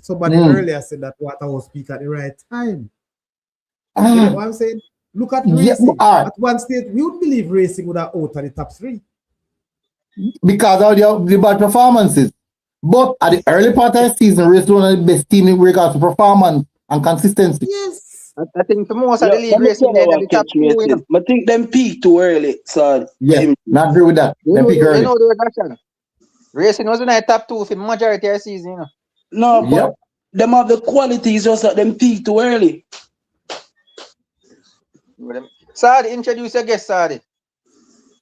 Somebody earlier said that Waterhouse peak at the right time. You know what I'm saying? Look at Racing. At one stage, we would believe Racing would have out of the top 3. Because of the bad performances. But at the early part of the season, Racing was one of the best teams in regards to performance and consistency. Yes. I think for most of the league, Racing they the top 2. I think them peak too early. So yeah, not agree with that. Them peak early. You know the reduction. Racing was in the top 2 for the majority of the season, you know. No, but them have the qualities just that them peak too early. Sadi, introduce your guest, Sadi.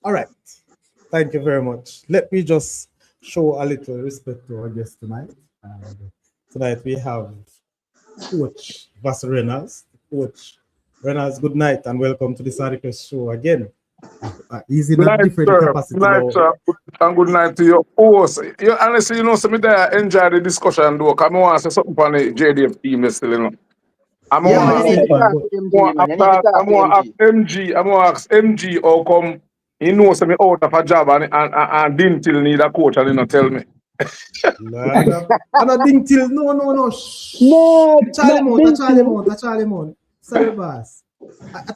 All right. Thank you very much. Let me just show a little respect to our guest tonight. Tonight we have Coach Vassar Reynolds. Coach Reynolds, good night and welcome to the Sadicus show again. He's in a different capacity. Good night, sir. And good night to your host. Honestly, you know, some I enjoy the discussion though. I want to say something on the JDF team, you know. I'm going to ask MG how come he knows me out of a job and didn't till need a coach and he not tell me. I didn't till no. Charlie Mount. Sorry, boss.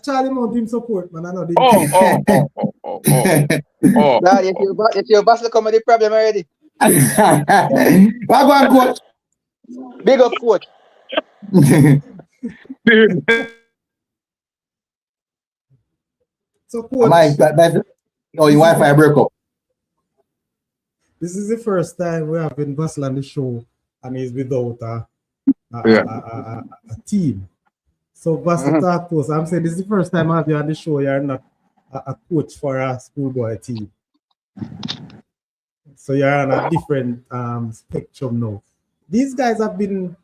Charlie Mount him support, man. I know. If your boss come with the problem already. What going, coach? Big up, coach. So, coach. Your Wi-Fi broke up. This is the first time we have been Vassal on the show, and he's without a team. So, Vassal talk to us. I'm saying this is the first time I have you on the show. You're not a coach for a schoolboy team. So, you're on a different spectrum now. These guys have been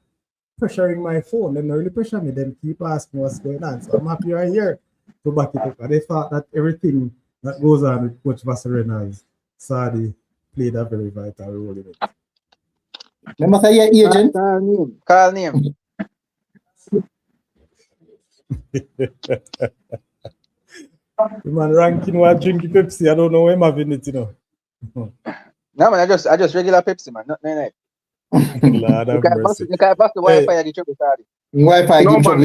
pressuring my phone. They don't really pressure me. They keep asking what's going on. So, I'm happy you're here to back it up. And they thought that everything that goes on with Coach Vassal Reynolds, Sadi, played a very vital role in it. Remember say your agent? Call name. The man ranking while drinking Pepsi. I don't know where I'm having it, you know. No, man, I just regular Pepsi, man. Not night. Lord have mercy. You can't pass the Wi-Fi and get trouble started. Wi-Fi no, man.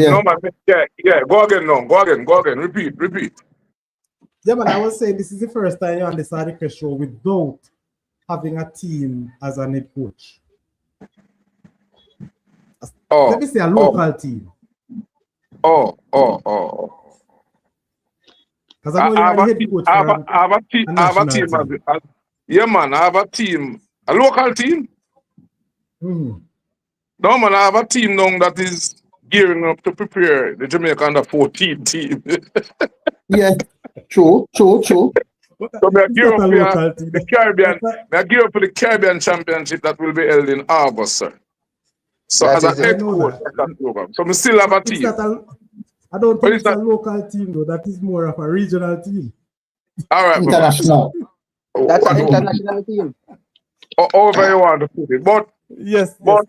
Yeah. Go again. Repeat. Yeah, man, I was saying this is the first time you're on the Sadicus show without having a team as a head coach. Let me say a local team. Because I know you're a head coach. I have a team. Yeah, man, I have a team. A local team? No, man, I have a team now that is gearing up to prepare the Jamaica under 14 team. Yeah, true. So we are It's gearing not up a for local team. the Caribbean. That's a- We are gearing up for the Caribbean Championship that will be held in August, sir. So That as is a it. I head know coach that. of that program, so we still have a It's team. not a. I don't But think it's it's a not local team though. That is more of a regional team. all right, brother. International. That's an international team. However you want to put it, Yes. but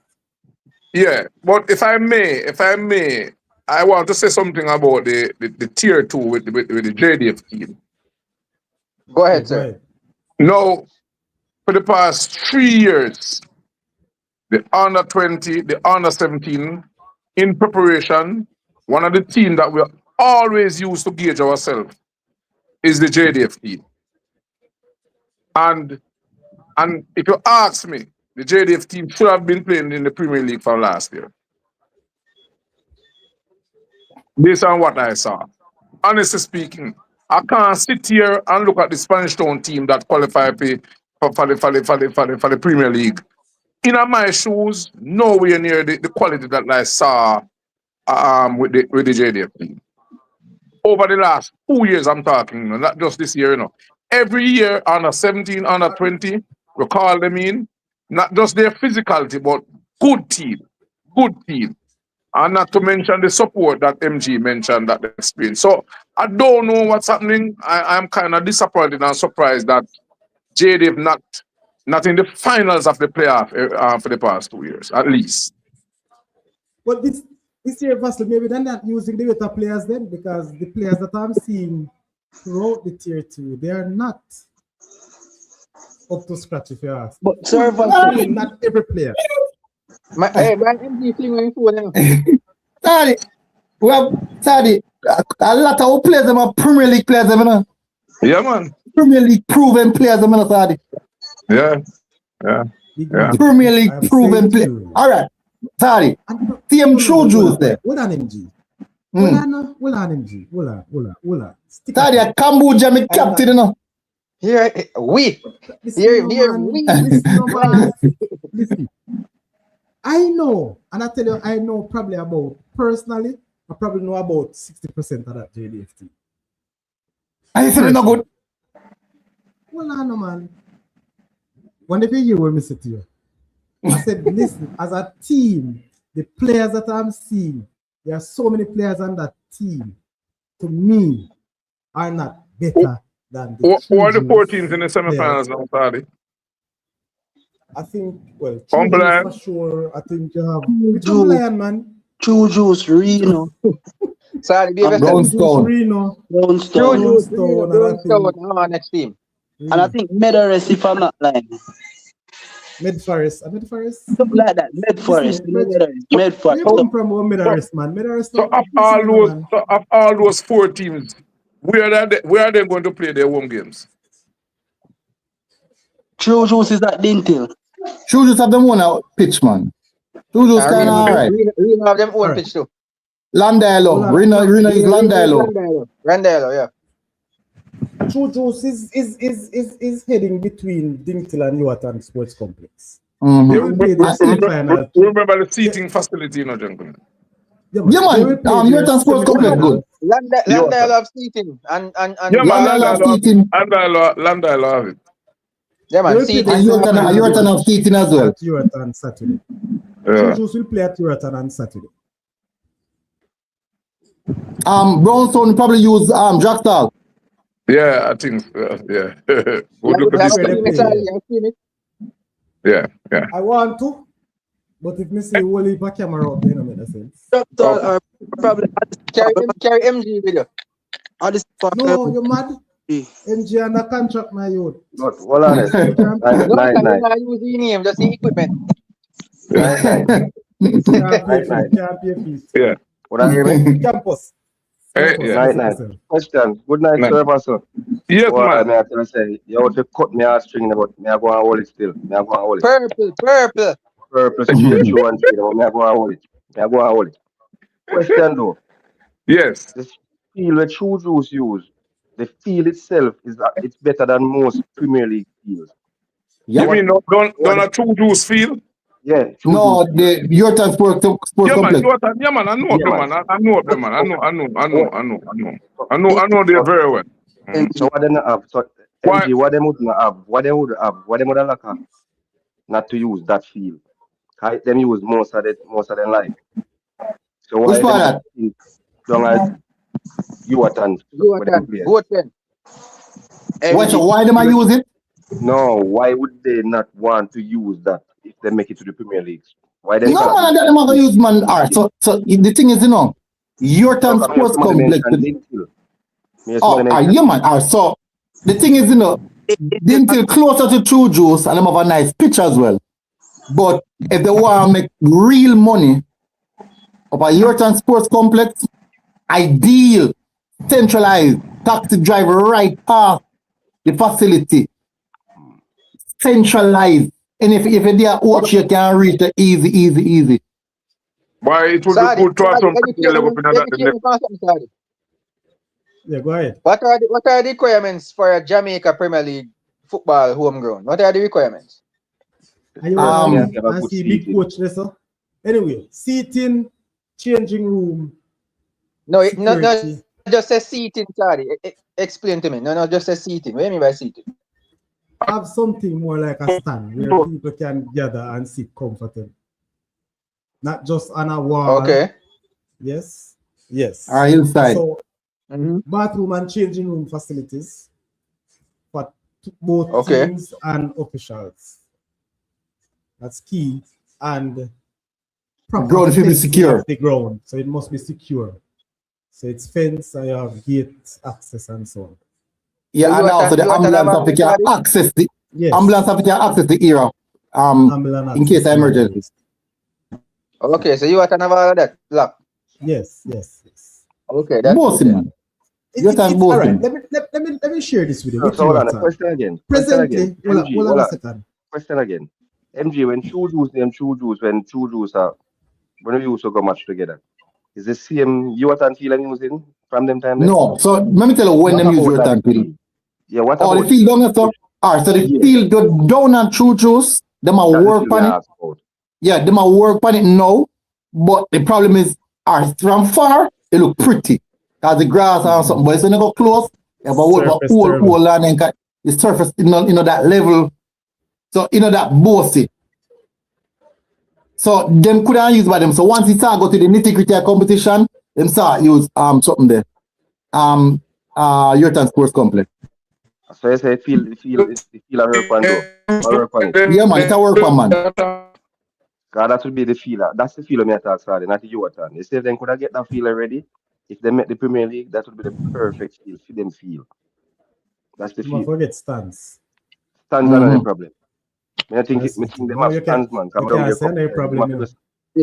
yeah, but if I may, I want to say something about the tier 2 with the JDF team. Go Yeah, ahead, go sir. ahead. Now, for the past 3 years, the under 20, the under 17, in preparation, one of the teams that we always use to gauge ourselves is the JDF team. And if you ask me, the JDF team should have been playing in the Premier League from last year. Based on what I saw. Honestly speaking, I can't sit here and look at the Spanish Town team that qualified for the Premier League. In my shoes, nowhere near the quality that I saw with the JDF team. Over the last 2 years, I'm talking, not just this year, Every year, under 17, under 20, we call them in. Not just their physicality, but good team. Good team. And not to mention the support that MG mentioned, that experience. So I don't know what's happening. I'm kind of disappointed and surprised that JDF not in the finals of the playoff for the past 2 years, at least. But this year, Vassal, maybe they're not using the better players then, because the players that I'm seeing throughout the tier 2, they are not up to scratch, if you ask. But sir, Not every player. Hey, man, MG fling on your phone. Sorry. Well, sorry. A lot of players are Premier League players, you know. Yeah, man. Premier League proven players, you know, sorry. Yeah. Big man. Premier League I'm proven saying to players. you. All right. Sorry. TM True Juice there. Hold on, MG. Hold on, MG. Hold on. Stick Sorry, up. a Cambodia me captain, you know. Here, we. Listen, Here, man. we. Listen, man. Listen. I know, and I tell you, I know probably about, personally, I probably know about 60% of that JDF team. I say no good. Well, I know, man. When you hear what I said to you, I said, listen, as a team, the players that I'm seeing, there are so many players on that team, to me, are not better than the Who are the 4 True teams in the Juice semifinals players. now, Sadi? I think, well, True Juice Cumberland. for sure. I think you have with Cumberland, man. True Juice, Reno. Sorry, be Brownstone. Reno, Brownstone. Brownstone, next team. And I think Meadowrest, if I'm not lying. Medforest. Something like that. Medforest. Where you come from, Medforest, man? Medforest. So of all those 4 teams, where are they going to play their home games? True Juice is at Dintil. True Juice have them one pitch, man. True Juice kind of alright. Reno have them own pitch too. Landalo. Reno is Landalo. Randalo, yeah. True Juice is heading between Dintil and Newarton Sports Complex. Mm-hmm. They will play the semi-final. Remember the seating facility, gentlemen. Yeah, man. Newarton Sports Complex good. Landale have seating and yeah, man. Landalo have it. Yeah, man. Seating. And Newarton have seating as well. At Newarton Saturday. Yeah. True Juice will play at Newarton on Saturday. Brownstone probably use Jackstall. Yeah, I think yeah. We'll look at this. Yeah. I want to, but if me see a whole heap of camera up, you know, make sense. Probably carry MG video. No, you're mad. MG under contract, my youth. But hold on. Not use the name, just the equipment. Can't pay fees. Yeah. What I hear me? Campus. Yeah. Night. Question. Good night, sir, Pastor. Yes, man. I tell you, say, you want to cut me a string, but me I go and hold it still. Me I go and hold it. Purple. Purple, straight through and straight, but me I go and hold it. Me I go and hold it. Question though. Yes. The feel that True Juice use, the feel itself it's better than most Premier League fields. You mean don't a True Juice feel? Yeah. No, the Yorton Sports Yeah, man, Complex. yeah, man, I know them, man. I know them, man. I know they very well. So what they not have? So Why? MG, what they would not have? What they would have? What they would have like not to use that field? Them use most of their life. So Which why part them of that? put don't like you attend where them play? Go then. Why them I use it? No, why would they not want to use that if they make it to the Premier League? Why them No, cannot man, use that them are gonna use man. Alright, so the thing is, Yorton come here, Sports somebody Complex. mentioned Linfield. Yeah, man. Alright, so the thing is, Dintil closer to True Juice and them have a nice pitch as well. But if they want to make real money of a Yorton Sports Complex, ideal, centralized, taxi driver right past the facility, centralized. And if they are watch, you can reach it easy. Why it would be good to have some level up in that. Yeah, go ahead. What are the requirements for a Jamaica Premier League football home ground? What are the requirements? And you want to see big coach there, so? Anyway, seating, changing room. No, not just a seating, sorry. Explain to me. No, just a seating. What do you mean by seating? Have something more like a stand where people can gather and sit comfortably. Not just on a wall. Okay. Yes. Inside. So, bathroom and changing room facilities for both teams and officials. That's key. And ground should be secure. The ground, so it must be secure. So it's fence, and you have gate access and so on. Yeah, and also the ambulance officer can access the ambulance officer can access the area in case of emergency. Okay, so you want to have all of that lock? Yes. Okay, that's man. It's all right. Let me share this with you. So hold on, question again. Presently, hold on a second. Question again. MG, when True Juice are when we used to go match together, is the same Yorton field I'm using from them time? No, so let me tell you when them use Yorton field. Yeah, what about the field down there? Alright, so the field go down and True Juice, them a work on it. Yeah, them a work on it now, but the problem is, from far, it look pretty. Cause the grass or something, but it's when you go close, you have a whole land and the surface, that level. So, that bossy. So, them couldn't use by them. So, once it start go to the nitty-gritty competition, them start use something there. Yorton Sports Complex. So, you say feel a work on it. Yeah, man, it's a work on, man. God, that would be the feeler. That's the feeler me attack, sorry, not the Yorton. You say if they could get that feeler ready, if they make the Premier League, that would be the perfect feel for them feel. That's the feel. Don't forget stands. Stands are not a problem. I think they have stands, man. You can't say no problem.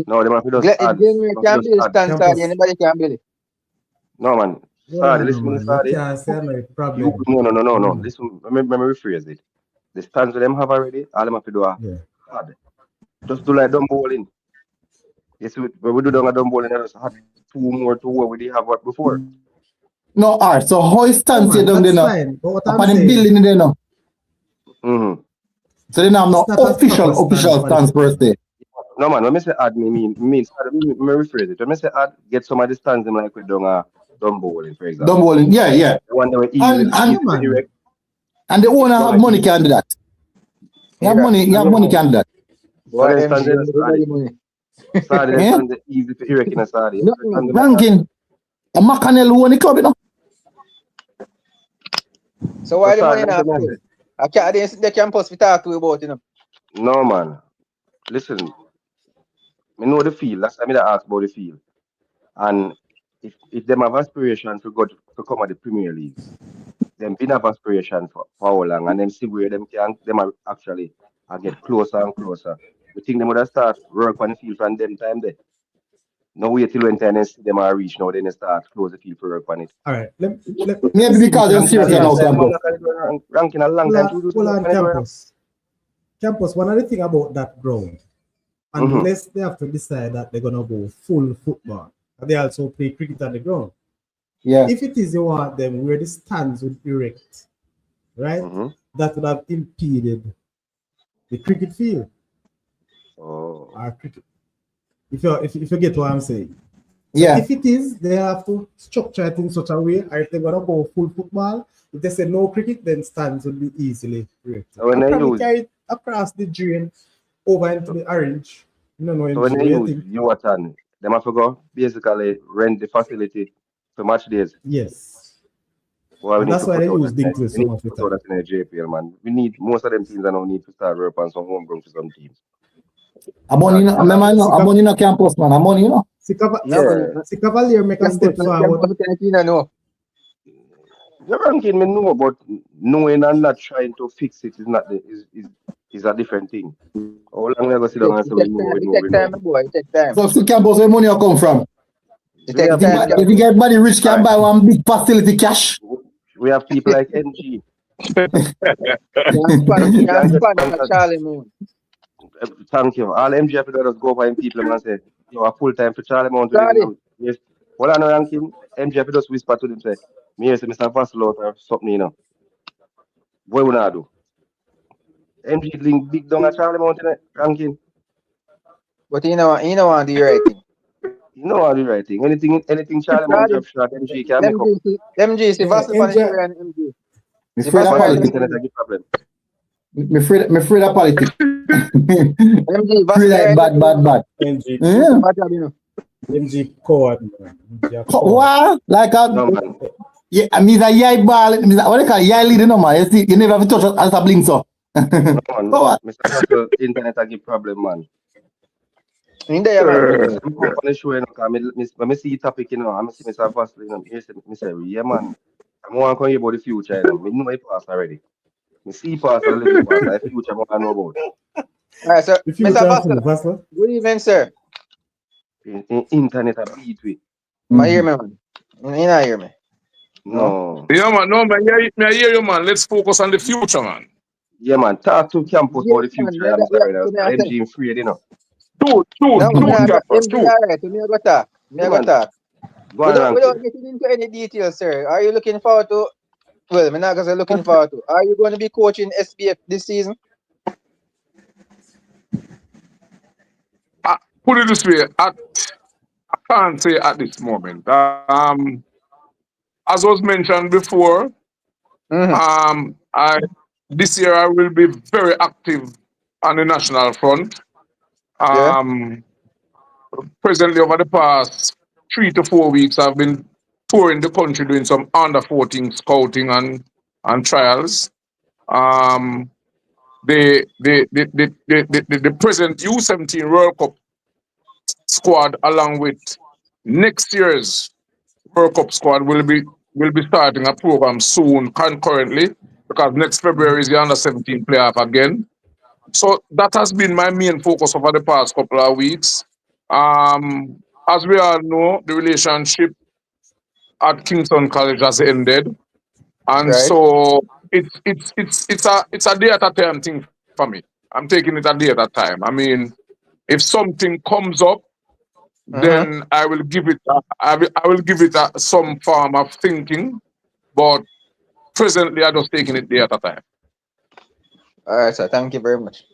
No, they must just add. Anybody can build it. No, man. Sorry, listen, sorry. You can't say no problem. No. Listen, let me rephrase it. The stands that them have already, all them have to do are hard. Just do like dumb bowling. Yes, when we do dumb bowling, I just had two more to what we did have what before. No, alright. So how is stands here down there now? Upon the building there now. So they have no official stands per se. No, man. When I say add, me rephrase it. When I say add, get some of the stands them like with dumb bowling, for example. Dumb bowling, yeah. One that were easy direct. And the owner have money can do that. You have money can do that. Sorry, the easy to erect in a Saudi. Ranking. A Macanel won the club, you know. So why the money not pay? I can't the campus we talk to about, you know. No, man. Listen, I know the field. Last time I asked about the field. And if them have aspiration to come at the Premier League, them been have aspiration for how long, and them see where them are actually get closer and closer. We think them would have start work on the field from them time there. No wait till when time see them are reach now, then they start close the field for work on it. All right. Maybe because they're serious now. Ranking a long time. Campus, one other thing about that ground, unless they have to decide that they're gonna go full football, they also play cricket on the ground. Yeah. If it is you want them where the stands would erect, right? That would have impeded the cricket field. Oh. or cricket. If you get what I'm saying. So Yeah. if it is, they have to structure it in such a way, or if they're gonna go full football, if they say no cricket, then stands would be easily created. So when I'll they probably use carry it across the drain over into the orange. No, so when MG, they what do you use think? Yuatan, them have to go basically rent the facility for match days. Yes. Well, we And need that's to why put they out use that we Dinklage so need to much of put the out time. that in the JPL, man. We need most of them teams that now need to start work on some homegrown for some teams. I'm on, you know, remember, no, I'm on, you know, campus, man. I'm on, you know. Yeah. See Cavalier make a step forward. The ranking me know, but knowing and not trying to fix it is not the is a different thing. How long we go sit down and say we know. boy. It take time. So, see campus, where money will come from? It We take have, time. You think everybody rich can Alright. buy one big facility cash? We have people like NG. Can't NG can get sponsor sponsored. Charlie Moon. Thank you. All MG have to do is go for him people and say, you are full time for Charlie Mount. Charlie. Yes. Well, I know ranking. MG have to just whisper to them say, me here say Mr. Vassalo or something, you know. What would I do? MG link big down at Charlie Mount ranking. But you know want the right thing. You know how to do right thing. Anything Charlie Mount Charlie, drop shot, MG can make up. MG, see Yeah, Vassal on the MJ. show and MG. Me See afraid of Vassal Why the politics. internet a give problem? Me afraid of politics. MG, Vassal Free like bad. MG, Yeah. MG coward. Man. MG a coward. What? Like a, No man. yeah, I mean, a yai ball, what they call it? Yai leader, no man. You see, you never have to touch it as a blink, so. No man. What? Mr. Vassal, internet a give problem, man. In there, man. I'm come on the show, you know, because I see the topic, you know, I see Mr. Vassal, you know, me say, yeah, man. I want to hear about the future, you know. Me know it past already. Me see past a little past. The future, I want to know about. All right, so The Mr. future of Vassal, who, Vassal? good evening, sir. Internet a beat with. I hear me, man. You not hear me. No. Yeah, man. No, man. Yeah, I hear you, man. Let's focus on the future, man. Yeah, man. Talk to campus Yeah, about the man. future, I'm sorry. That's Yeah, MG free, you know. Shoot, no, campus, MG, shoot. all right. Me I go talk. Yeah, man. Go on, Without ranking. getting into any details, sir, are you looking forward to? Well, I'm not gonna say looking forward to. Are you going to be coaching SBF this season? Put it this way, I can't say at this moment. As was mentioned before, this year I will be very active on the national front. Yeah. Presently, over the past 3 to 4 weeks, I've been touring the country doing some under 14 scouting and trials. The present U17 World Cup squad, along with next year's World Cup squad, will be starting a program soon, concurrently, because next February is the under 17 playoff again. So that has been my main focus over the past couple of weeks. As we all know, the relationship at Kingston College has ended, and Right. so it's a day at a time thing for me. I'm taking it a day at a time. I mean, if something comes up, then I will give it some form of thinking, but presently I'm just taking it day at a time. All right, sir. Thank you very much.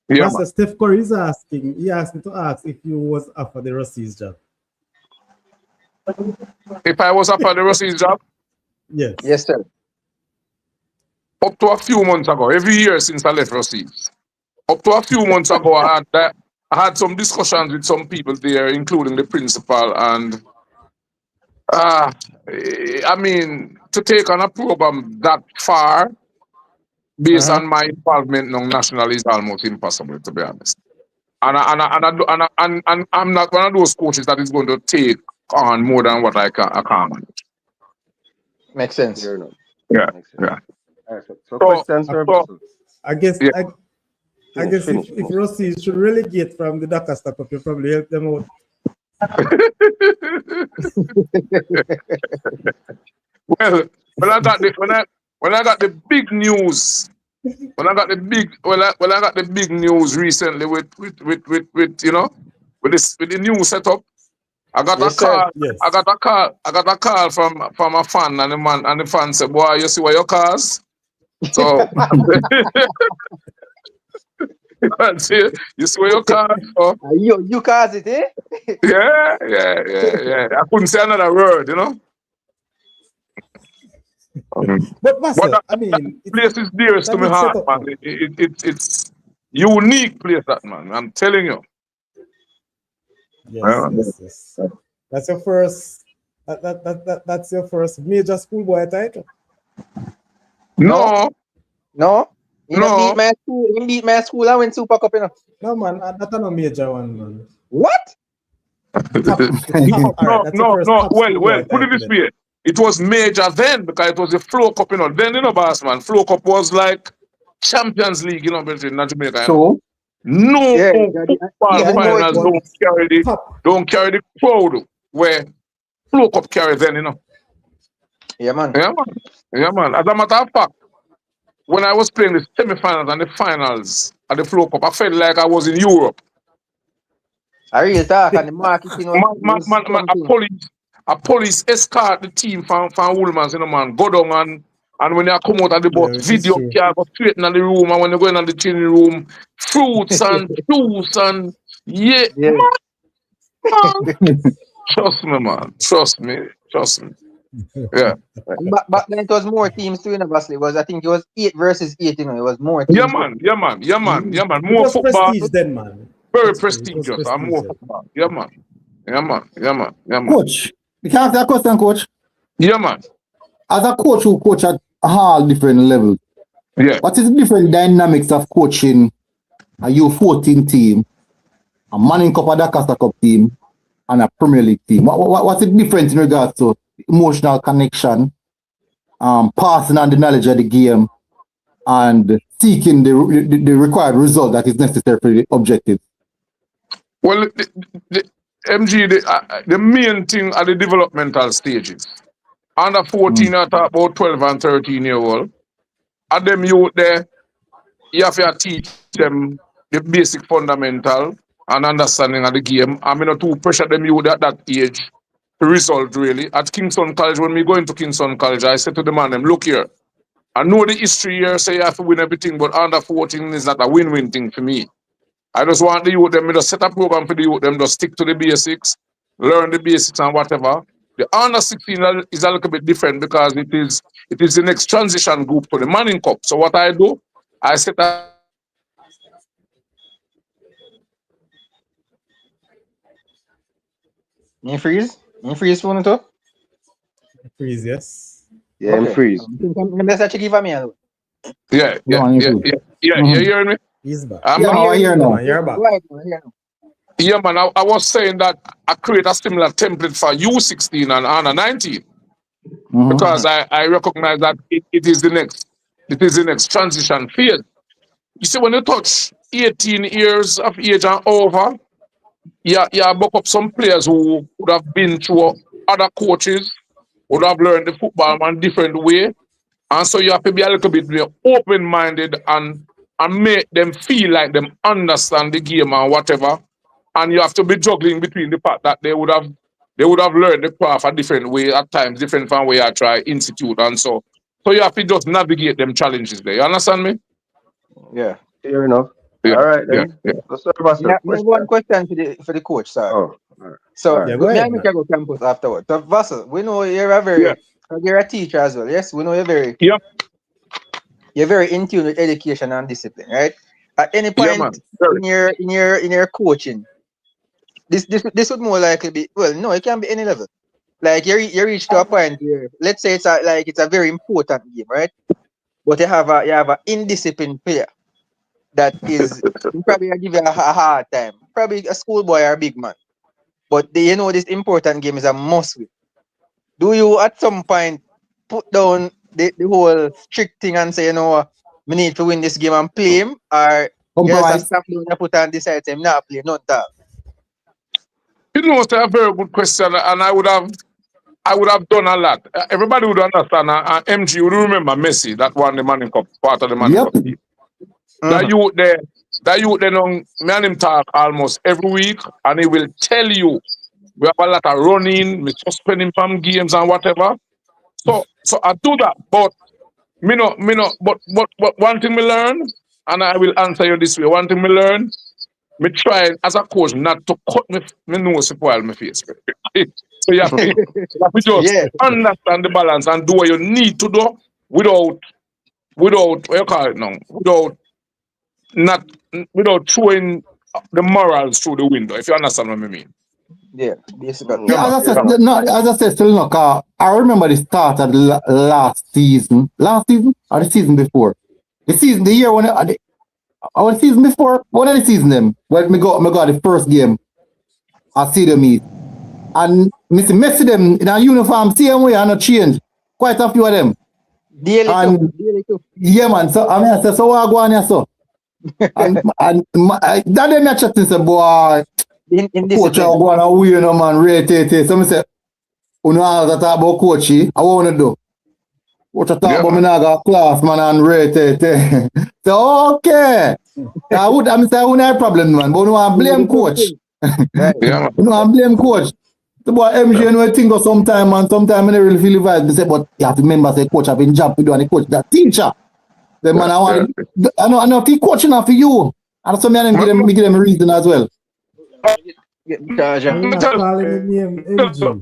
Yeah, Master Steph Curry is asking. He asked me to ask if you was offered the Rusty's job. if I was offered the Russell's job, Yes. Yes, sir. up to a few months ago, every year since I left Russell's, up to a few months ago, I had some discussions with some people there, including the principal, and I mean, to take on a program that far, based on my involvement in national, is almost impossible, to be honest. And I'm not one of those coaches that is going to take on more than what I can manage. Makes sense. Fair enough. Yeah, Makes sense. yeah. All right, so questions, sir. I guess Yeah. I guess Finish. if Rossi should relegate from the Dakar Stack Cup, you probably help them out. Well, when I got the big news, when I got the big news recently with you know, with the new setup, I got Yes, a sir. call. Yes. I got a call from a fan, and the fan said, "Boy, you see what your cars?" So See, you swear your card. Oh, You cause it, eh? yeah. I couldn't say another word, you know. But But Master, I mean, that place is dearest to that my did set heart, up man. now. It's unique place, that man. I'm telling you. Yes, Yeah. yes. That's your first. That's your first major schoolboy title. No, No, no. You know beat no. my school. You beat my school. I win Super Cup, you know. No man, that's not a major one, man. What? Top, it's top. All right, that's your first top Well, schoolboy put it title this then. way. It was major then because it was the Flow Cup, you know. Then, you know, boss man, Flow Cup was like Champions League, you know, in Jamaica, you know. So, No Yeah, football Yeah, I even though know, it finals but top. don't carry the crowd where Flow Cup carry then, you know. yeah, man. Yeah, man. Yeah, man. As a matter of fact, when I was playing the semi-finals and the finals at the Flow Cup, I felt like I was in Europe. I real talk and the marketing was Man, something. a police escort the team from Woolman's, you know, man. Go down and when they come out of the bus, Yeah, which is video true. car go straight in the room, and when they go in the changing room, fruits and juice and yeah, Yeah. man. Trust me, man. Trust me. Trust me. Yeah. And back then it was more teams too, you know, obviously. It was I think it was 8 versus 8, you know, it was more Yeah, teams too. man. Yeah, man. Yeah, man. Yeah, man. It More was football, prestige then, man. very That's true. It was prestigious, and prestige more then. football. Yeah, man. Yeah, man. Yeah, man. Yeah, man. coach, you can ask that question, coach. Yeah, man. As a coach who coach at all different levels, Yeah. what is the different dynamics of coaching a U14 team, a Manning Cup or Dakar Cup team, and a Premier League team? What's the difference in regards to emotional connection, passing on the knowledge of the game, and seeking the required result that is necessary for the objective? Well, the MG, the main thing are the developmental stages. Under 14, I talk about 12 and 13-year-old. At them youth there, you have to teach them the basic fundamental and understanding of the game. I'm not too pressure them youth at that age to result really. At Kingston College, when we go into Kingston College, I said to the man, look here, I know the history here say you have to win everything, but under 14 is not a win-win thing for me. I just want the youth them to set a program for the youth them to stick to the basics, learn the basics and whatever. The under 16 is a little bit different because it is the next transition group to the Manning Cup. So what I do, I set a You freeze? You freeze phone too? Freeze, yes. Yeah, I'm Okay. freeze. Let's actually give me a yeah. You hearing me? He's back. I'm Yeah, not I hear Yeah, now. man, you're back. Go ahead, go ahead. Yeah, man. I was saying that I create a similar template for U16 and under 19 because I recognize that it is the next transition phase. You see, when you touch 18 years of age and over, you buck up some players who would have been through other coaches, would have learned the football in a different way. And so you have to be a little bit more open-minded and make them feel like them understand the game and whatever. And you have to be juggling between the fact that they would have learned the craft a different way at times, different from way I try institute and so. So you have to just navigate them challenges there. You understand me? Yeah. Fair enough. Yeah, All right yeah, then. yeah. Let's serve us a Me have one question. question for the coach, sir. Oh, all right. So Yeah, go me ahead, and you man. can go campus afterwards. So Vassal, we know you're a Yeah. you're a teacher as well. Yes, we know Yep. you're very in tune with education and discipline, right? At any Yeah, point man. Very. in your coaching, this would more likely be no, it can be any level. Like you reach to a point where let's say it's a very important game, right? But you have a indisciplined player that is probably gonna give you a hard time. Probably a schoolboy or a big man. But this important game is a must win. Do you at some point put down the whole strict thing and say, we need to win this game and play him? Or you just Compromise. stop doing and put and decide him not play, not that? You know, it's a very good question, and I would have done a lot. Everybody would understand. MG would remember Messi that won the Manning Cup, part of the Manning Yep. Cup team. That youth there, me and him talk almost every week, and he will tell you we have a lot of running, we suspend him from games and whatever. So I do that, but but one thing we learn, and I will answer you this way. One thing me learn, me try as a coach not to cut me nose while my face. So you have to just Yeah. understand the balance and do what you need to do without what you call it now, without throwing the morals through the window. If you understand what I mean. Yeah. Basically. Yeah, Yeah, man. as I said, still not. I remember the start of the last season or the season before. The year when our season before, one of the season them when me got the first game. I see them meet and Messi them in a uniform same way and not change. Quite a few of them. Daily And too. yeah, man. So I mean, I said, so what go on here, so? and that day me chatting say, boy, In coach I go on a way, you know, man, rate it. So me say, you know, I talk about coachy. I want to do. What I talk about me now got class, man, and rate it. So okay. I mean, say I wouldn't have problem, man, but you want blame coach. Right. Yeah, man. You know, I blame coach. The boy MJ, you know, I think of sometime, man, sometime I don't really feel the vibe. They say, but you have to remember, say, coach, I've been job to do, and the coach, that teacher. The man, I know if he coaching for you. And so me and them give them a reason as well. Get in charge. I'm not calling the name MG.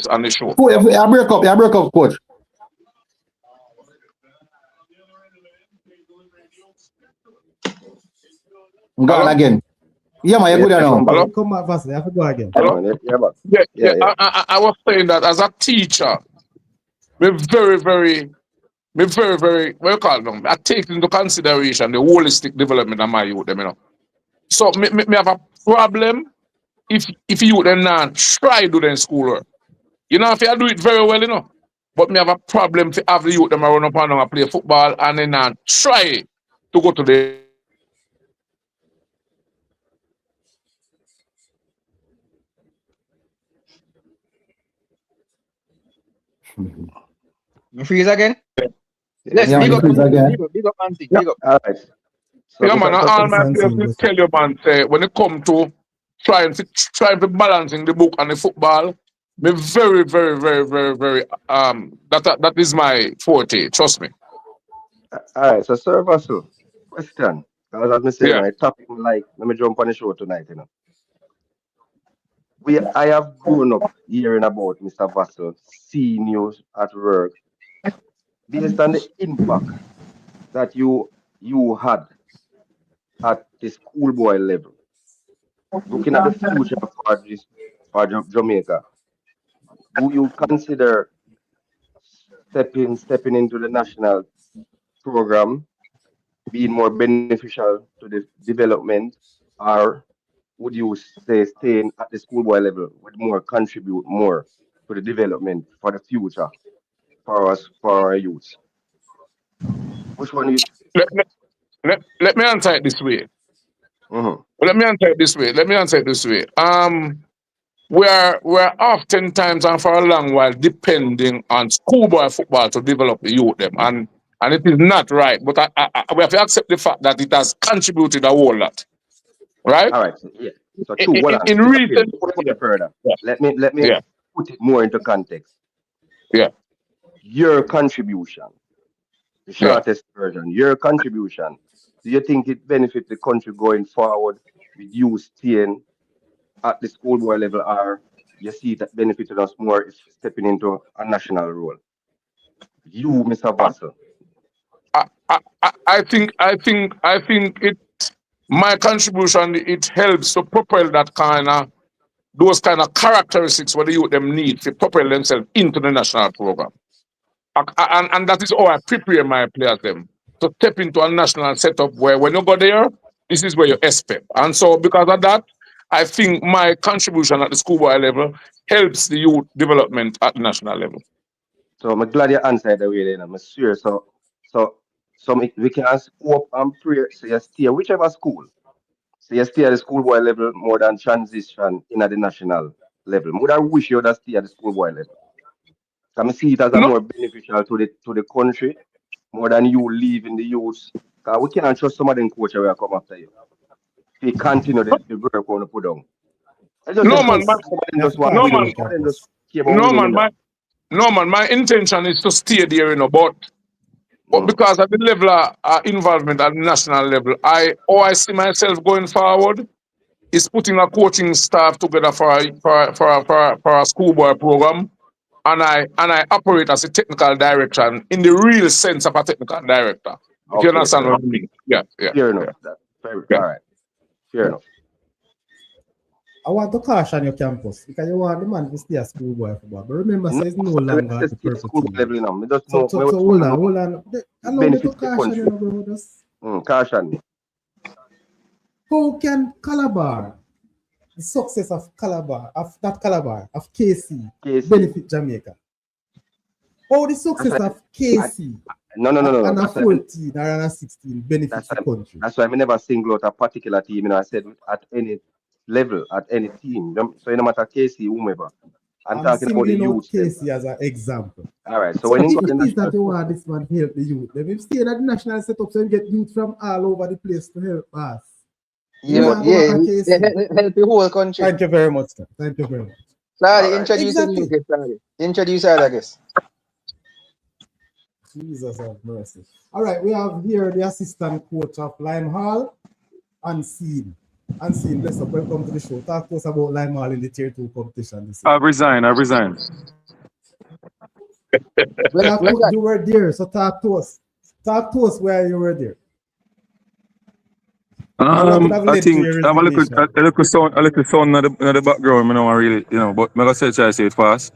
On the show. Oh, I break up, coach. I'm gone again. Yeah, man, you're good now. Hello? Come back fast. I have to go again. Hello? Yeah. I was saying that as a teacher, me very, very, what you call them? I take into consideration the holistic development of my youth, them, you know. So me have a problem if you them not try do their schoolwork. You know, if you do it very well, you know. But me have a problem if have the youth them run up and down and play football and then not try to go to the You freeze again? Let's big up Anthony. Big up. All right. So yeah, man, all my Something players will good. tell you, man, say, when it come to trying to balancing the book and the football, me very, very, very, very, very, that is my forte, trust me. All right. So, Sir Vassal, question. Because as I say, Yeah. my topic, like, let me jump on the show tonight, you know. I have grown up hearing about Mr. Vassal, seeing you at work, based on the impact that you had at the schoolboy level, looking at the future for Jamaica. Do you consider stepping into the national program being more beneficial to the development, or would you say staying at the schoolboy level would more contribute more to the development for the future for us, for our youth? Which one you? Let me answer it this way. Mm-hmm. Let me answer it this way. We're oftentimes and for a long while depending on schoolboy football to develop the youth them, and it is not right. But we have to accept the fact that it has contributed a whole lot, right? All right. So, yeah. So true. Hold on. In recent, Before we yeah, go further, yeah, let me yeah, put it more into context. yeah, Your contribution, the yeah. shortest version, your contribution. Do you think it benefits the country going forward with you staying at the schoolboy level, or you see that benefiting us more if stepping into a national role? You, Mr. Vassal. I think it my contribution it helps to propel that those kind of characteristics what the youth them need to propel themselves into the national program. And that is how I prepare my players them to step into a national setup where when you go there, this is where you expect. And so because of that, I think my contribution at the schoolboy level helps the youth development at the national level. So I'm glad you answered the way then. I'm sure. We can hope and pray. So you stay whichever school. So you stay at the schoolboy level more than transition in at the national level. More than wish you would stay at the schoolboy level. So I see it as a No, more beneficial to the country more than you leaving the youth. Because we can't trust some of them coaches will come after you. If you continue the work on the put down. I just no say man, some of them just want no winning. man, Some of them just care about winning, you know. my intention is to stay there, you know, but But because of the level of involvement at the national level, I see myself going forward is putting a coaching staff together for a schoolboy program, and I operate as a technical director in the real sense of a technical director. If you Okay, understand fair, what I mean? Yeah. fair enough. That fair, Yeah. all right, fair enough. I want to caution your campus because you want the man to stay a schoolboy football. But remember, No, so it's no sir, let's longer at the just keep school perpetuity. level, you know. Me just So, know, so, me so just want hold to on, know hold on. it Allow me to benefits the caution country. you, know, bro. Just, Caution me. how can Calabar, the success of Calabar, of not Calabar, of KC, KC. benefit Jamaica? How the That's success why, of KC no. and a That's why, 14 or and a 16 benefits that's the why, country? that's why I never single out a particular team. You know, I said at any level, at any team. So no matter KC, whomever. I'm I'm talking about the singling out youths then. KC as an example. All right. So So when you if got the it is national that you squad, want this man to help the youth, then if stay at the national setup so you get youth from all over the place to help us. You Yeah, want to go back yeah, at KC. help the whole country. Thank you very much, sir. Thank you very much. Sorry, all right. introducing you, Exactly. sorry. Introduce her, I guess. Jesus have mercy. All right, we have here the assistant coach of Lime Hall, Unseen. Unseen, bless up. Welcome to the show. Talk to us about Lime Hall in the Tier 2 competition this year. I've resigned. You were there, so talk to us. Talk to us where you were there. And what would have I led to think your I have resignation. a little sound in the background. I don't really, but I'm gonna try to say it fast.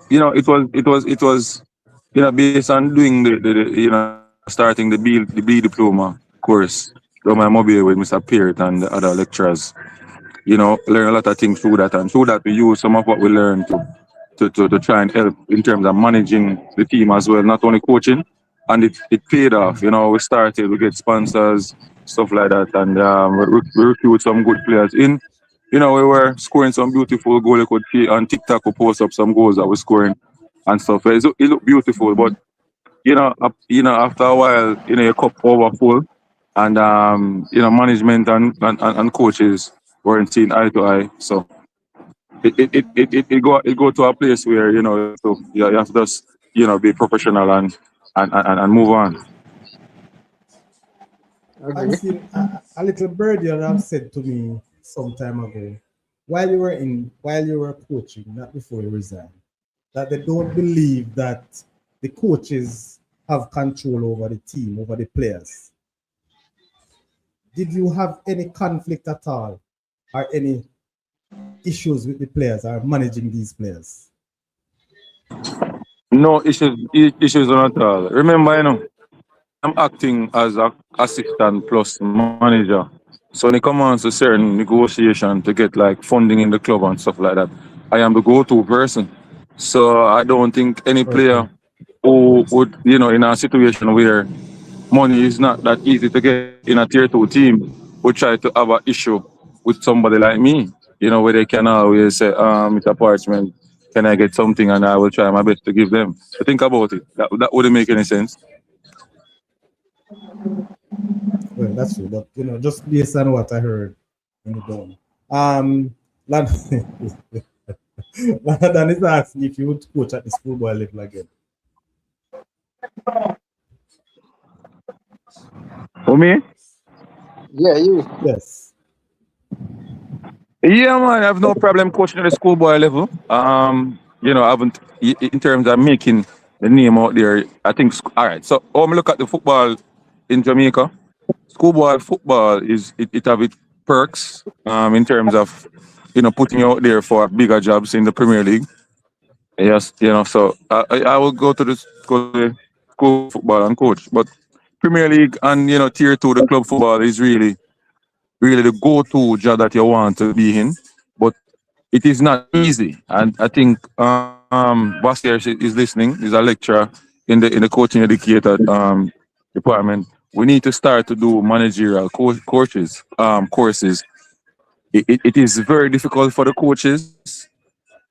It was, based on doing starting the B diploma course. So my mobile with Mr. Peart and the other lecturers. Learn a lot of things through that, and through that we use some of what we learned to try and help in terms of managing the team as well, not only coaching. And it paid off. We started, we get sponsors, stuff like that, and we recruit some good players in. We were scoring some beautiful goals. You could see on TikTok, we post up some goals that we're scoring and stuff. It looked beautiful, but after a while, your cup overfull, and management and coaches weren't seeing eye to eye. So it go to a place where so you have to just be professional and move on. Unseen, a little birdie have said to me some time ago, while you were coaching, not before you resigned, that they don't believe that the coaches have control over the team, over the players. Did you have any conflict at all or any issues with the players or managing these players? No issues at all. Remember, I'm acting as an assistant plus manager. So when it comes to certain negotiation to get like funding in the club and stuff like that, I am the go-to person. So I don't think any Okay. player who would, in a situation where money is not that easy to get in a tier 2 team would try to have an issue with somebody like me, where they can always say, Mr. Parchment, can I get something? And I will try my best to give them. So think about it. That wouldn't make any sense. Well, that's true, but just based on what I heard in the dome. London is asking if you would coach at the schoolboy level again. For me? Yeah, you. Yes. Yeah, man, I have no problem coaching at the schoolboy level. I haven't, in terms of making the name out there, I think, all right. So, when we look at the football in Jamaica, schoolboy football it have its perks, in terms of, putting you out there for bigger jobs in the Premier League. Yes, so I will go to the school football and coach. But Premier League and, tier 2, the club football is really the go-to job that you want to be in. But it is not easy. And I think Bastier is listening. He's a lecturer in the coaching educator department. We need to start to do managerial courses. It is very difficult for the coaches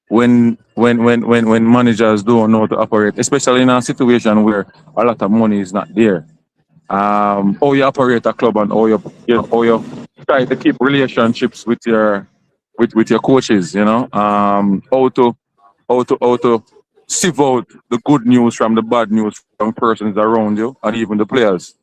when managers don't know to operate, especially in a situation where a lot of money is not there. How you operate a club and how you try to keep relationships with your coaches, how to sieve out the good news from the bad news from persons around you and even the players.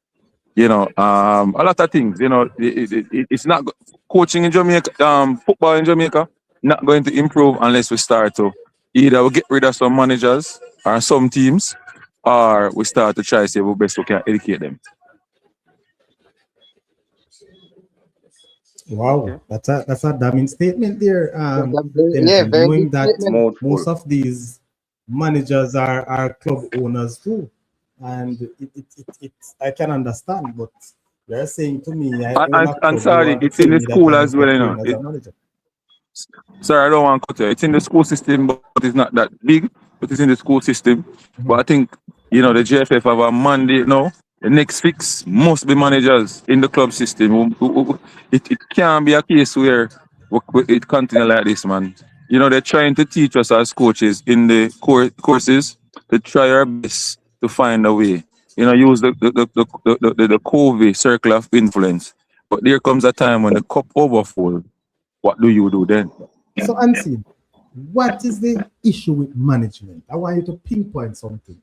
You know, a lot of things. You know, it's not coaching in Jamaica, football in Jamaica, not going to improve unless we start to either we get rid of some managers or some teams, or we start to try to see how best we can educate them. Wow, that's a damning statement there. Yeah, MG, very knowing good that statement. most of these managers are club owners too, and I can understand, but you're saying to me, I own a And club, you sorry, want to it's tell in the me that school I'm as well, you know. interfering as a manager? Sorry, I don't want to cut you. It's in the school system, but it's not that big. But it's in the school system. But I think, you know, the JFF have a mandate now. The next fix must be managers in the club system. It can't be a case where it continue like this, man. You know, they're trying to teach us as coaches in the courses to try our best to find a way. You know, use the COVID circle of influence. But there comes a time when the cup overflows. What do you do then? So, Unseen, what is the issue with management? I want you to pinpoint something.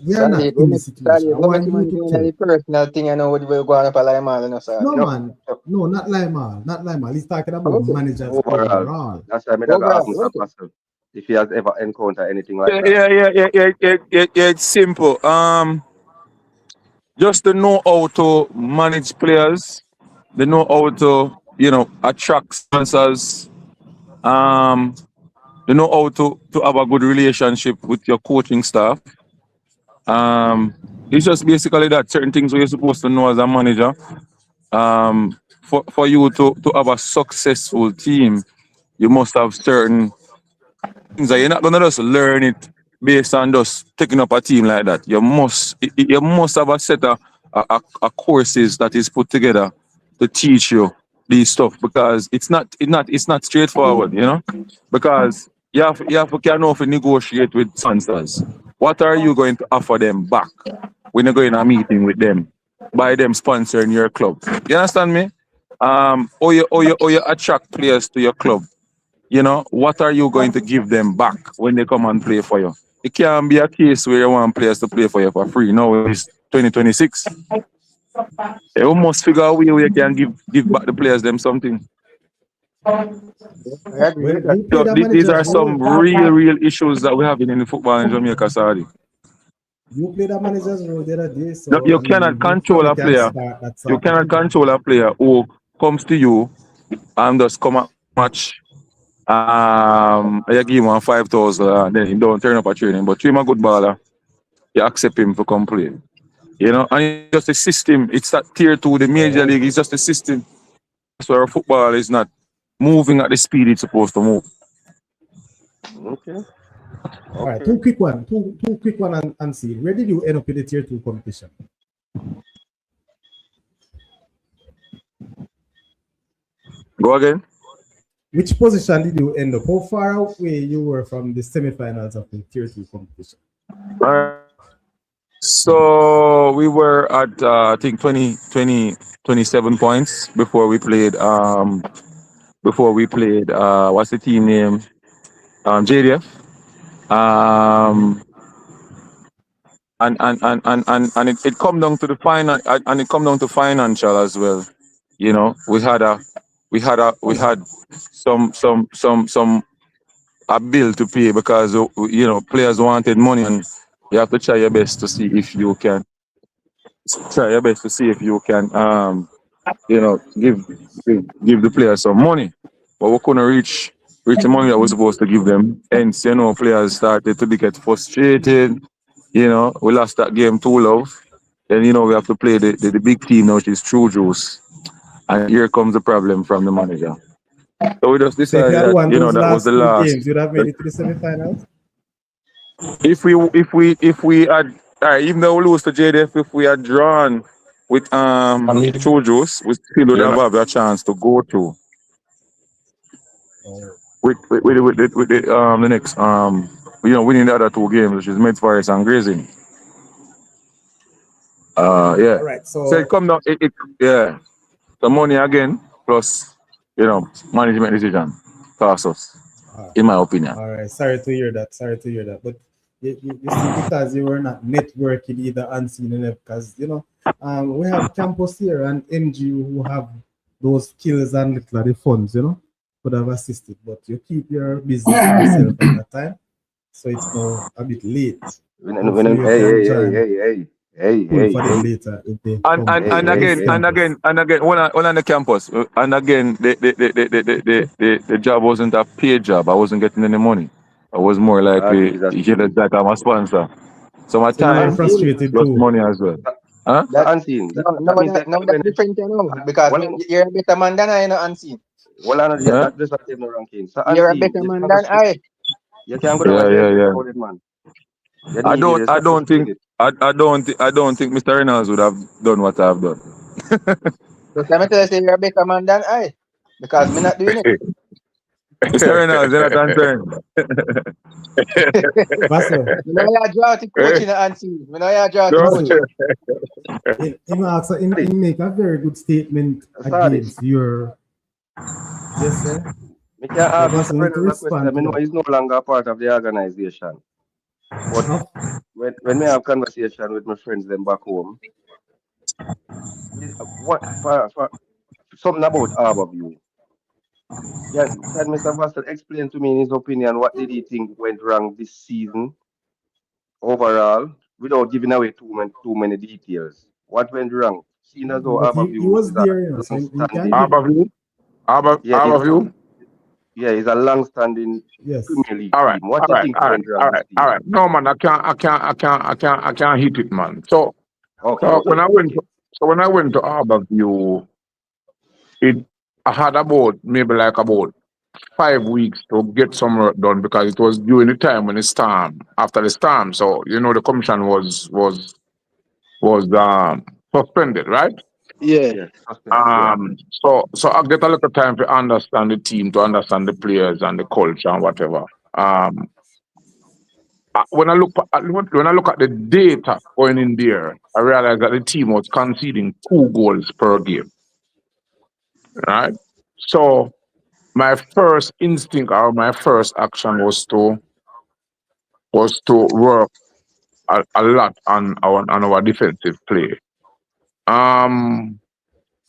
We are not in this situation. I want you to tell. The personal thing, I know what we're going up a line mall, no, sorry. No, man. No, not Lima. Not Lima. He's talking about Okay. managers Overall. overall. That's why I'm going to Overall, ask Mr. okay. Pascal if he has ever encountered anything like that. Yeah. It's simple. Just to know how to manage players, they know how to, you know, attract sponsors. They know how to have a good relationship with your coaching staff. It's just basically that certain things you're supposed to know as a manager. For you to have a successful team, you must have certain things that you're not gonna just learn it based on just taking up a team like that. You must have a set of a courses that is put together to teach you these stuff because it's not straightforward, you know. Because you have to can know if you negotiate with sponsors. What are you going to offer them back when you go in a meeting with them by them sponsoring your club? You understand me? Or you attract players to your club. You know, what are you going to give them back when they come and play for you? It can't be a case where you want players to play for you for free. No, it's 2026. You must figure out a way where you can give back the players them something. I agree Well, with that. you play So that these are manager's some role. real issues that we have in the football in Jamaica, Saudi. You play that manager's role the other day, so You I cannot mean, you control probably a can player. start that You sort of cannot thing. control a player who comes to you and just come a match. You give him 5,000 and then he don't turn up at training. But you him a good baller, you accept him to come play. You know, and it's just a system. It's that tier two, the major league is just a system. That's where football is not moving at the speed it's supposed to move. Okay. All right, Okay. two quick one and see. Where did you end up in the tier 2 competition? Go again. Which position did you end up? How far away you were from the semifinals of the tier 2 competition? So we were at I think 27 points before we played what's the team name? JDF. And it come down to the final and it come down to financial as well. You know, we had some a bill to pay because you know players wanted money and you have to try your best to see if you can you know give the players some money, but we couldn't reach the money that we're supposed to give them. Hence, you know, players started to get frustrated. You know, we lost that game 2-0. Then you know we have to play the big team now, which is True Juice, and here comes the problem from the manager. So we just So if you decided had that won you know those that was last the two last. games, you'd have made it to the semifinals? If we had even though we lose to JDF, if we had drawn with True Juice, we still would have had a chance to go through with the next you know winning the other two games, which is Mid Forest and Grazing. Yeah. All right, So it so come down yeah. The money again plus you know management decision cost us, in my opinion. all right, sorry to hear that. Sorry to hear that. But You see, because you were not networking either unseen enough, because we have campus here and NGO who have those skills and little of the funds, could have assisted, but you keep your business to yourself at that time, so it's now a bit late. Hopefully you can join, pull for them Hey, later if they And come and hey, and to hey, this again hey. and campus. again and again one on the campus and again the job wasn't a paid job. I wasn't getting any money. I was more Ah, likely Jesus, you know that I'm a sponsor. So my So you so were time unseen. frustrated plus too. money as well. So, Huh? so That unseen. no, no, That means that that no, when that's different, because well, you're a better man than I, unseen. well, I know Huh? that just a table ranking. So You're a unseen. better You man can go than straight. I. You can go down Yeah, and yeah, get yeah. promoted, man. You I need don't it. I So don't just need think it. I don't think Mr. Reynolds would have done what I've done. So let me tell you, say you're a better man than I, because me not doing it. Mr. Reynolds, you're not concerned. Vaso, Me know you draw to coaching, unseen. Me know you draw to Vaso, coaching. he make a very good statement Sardis. against your, yes, sir. Me can So ask Mr. Vaso need to Reynolds a question. respond I to know that. he's no longer a part of the organization. But Oh, when we have conversation with my friends them back home, what for something about Arbor View. Can Mr. Vassell explain to me in his opinion what did he think went wrong this season overall without giving away too many details? What went wrong? Seeing as though but Arbor he View was is a there, so he can long-standing, give it. Harborview, yeah, Harborview. is a long-standing Yes. Premier League All right, team. What all do you right, think all right, went wrong all this right, all right. season? No man, I can't hit it, man. So, Okay, so when okay, I went okay. to, so when I went to Harborview, it I had about maybe like about 5 weeks to get some work done because it was during the time when the storm, after the storm. So the commission was suspended, right? Yeah. Yeah, suspended, yeah. So I get a little time to understand the team, to understand the players and the culture and whatever. Um, when I look at the data going in there, I realized that the team was conceding 2 goals per game, right? So my first instinct or my first action was to work a lot on our defensive play. Um,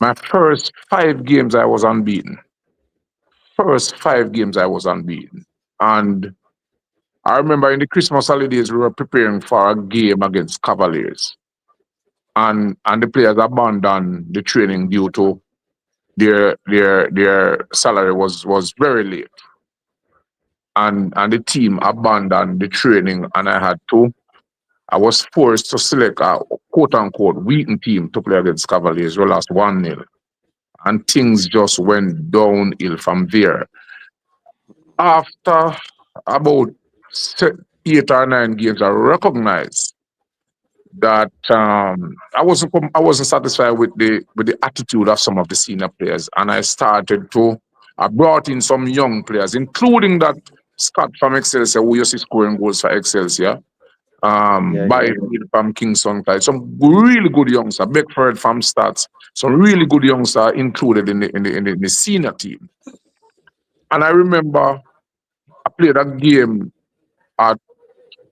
my first 5 games I was unbeaten. First 5 games I was unbeaten, and I remember in the Christmas holidays we were preparing for a game against Cavaliers, and the players abandoned the training due to their salary was very late, and the team abandoned the training, and I was forced to select a quote unquote weakened team to play against Cavaliers. We lost 1-0, and things just went downhill from there. After about 8 or 9 games, I recognized that I wasn't satisfied with the attitude of some of the senior players, and I brought in some young players, including that Scott from Excelsior, who used to scoring goals for Excelsior. Yeah, yeah. Byfield from Kingston Clyde, some really good youngsters. Beckford from Stats, some really good youngsters included in the senior team. And I remember I played a game at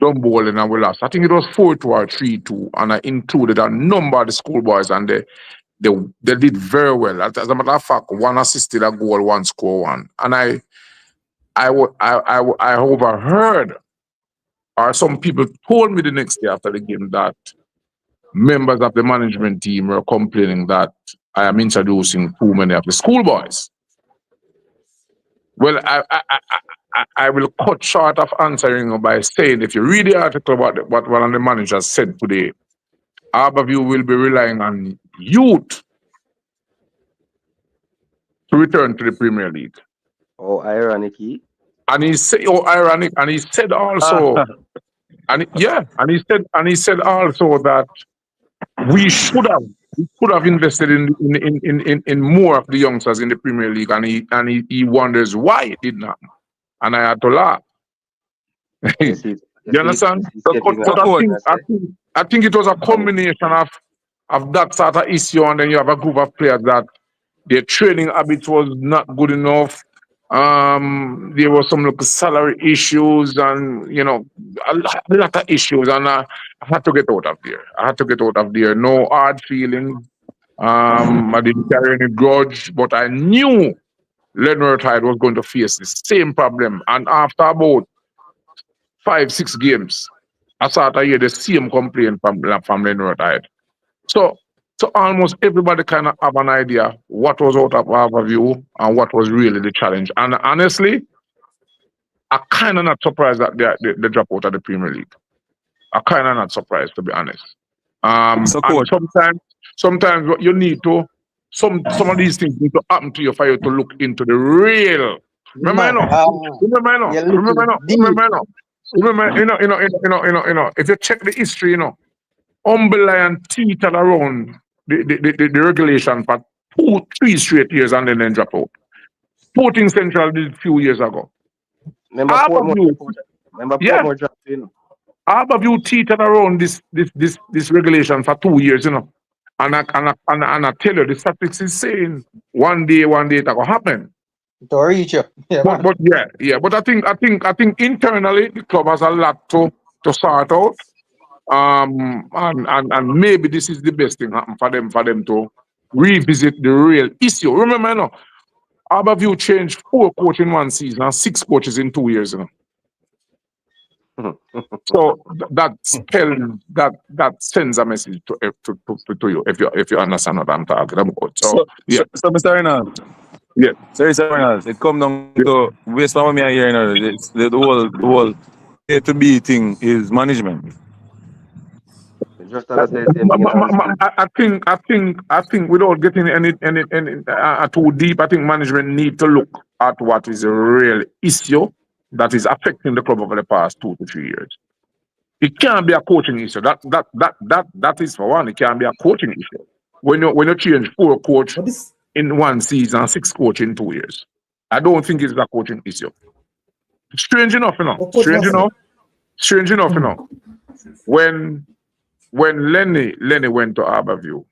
Dumbolin and we lost. I think it was 4-2 or 3-2, and I included a number of the schoolboys, and they did very well. As a matter of fact, one assisted a goal, one scored one, and I overheard, or some people told me the next day after the game, that members of the management team were complaining that I am introducing too many of the schoolboys. Well, I will cut short of answering by saying, if you read the article what one of the managers said today, Harborview will be relying on youth to return to the Premier League. Oh, ironic. And he said, oh, ironic, and he said also, and he said also that we should have invested in more of the youngsters in the Premier League, and he wonders why it did not. And I had to laugh. You see, you You see, you understand? see, But, Skeptic but, me but have I Support. something think I I say. think I think it was a Honest. combination of that sort of issue, and then you have a group of players that their training habits was not good enough. There was some local salary issues and a lot of issues, and I had to get out of there. No hard feelings. I didn't carry any grudge, but I knew Leonard Hyde was going to face the same problem. And after about 5-6 games, I started to hear the same complaint from Leonard Hyde. So almost everybody kind of have an idea what was out of our view and what was really the challenge. And honestly, I'm kind of not surprised that they drop out of the Premier League. I'm kind of not surprised, to be honest. And sometimes what you need to, some of these things need to happen to you for you to look into the real. Remember, if you check the history, Humble Lion teetered around the regulation for 2-3 straight years and then drop out. Sporting Central did a few years ago. Remember Portmore dropped, Harborview teetered around this regulation for 2 years, And I tell you, the statistics is saying one day it will happen. To reach you. Yeah, but I think internally the club has a lot to sort out. And maybe this is the best thing happen for them to revisit the real issue. Remember, Harborview changed 4 coaches in 1 season and 6 coaches in 2 years, So that sends a message to you if you understand what I'm talking about. So Mr. Reynolds. Yeah. Sorry, Mr. Reynolds. It comes down to waste my money here. It's the whole A to B thing is management. Just as I said, I think without getting any too deep, I think management need to look at what is a real issue that is affecting the club over the past 2 to 3 years. It can't be a coaching issue. That is for one. It can't be a coaching issue. When you change 4 coaches in 1 season and 6 coaches in 2 years, I don't think it's a coaching issue. Strange enough, When Lenny went to Harborview,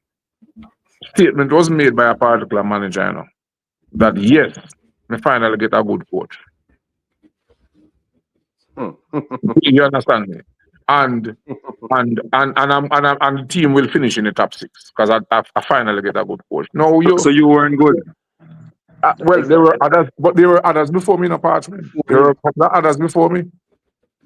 statement was made by a particular manager, that yes, we finally get a good coach. You understand me? And the team will finish in the top 6 because I finally get a good coach. No, so you weren't good. Well, there were others, but there were others before me in apartment. There were others before me.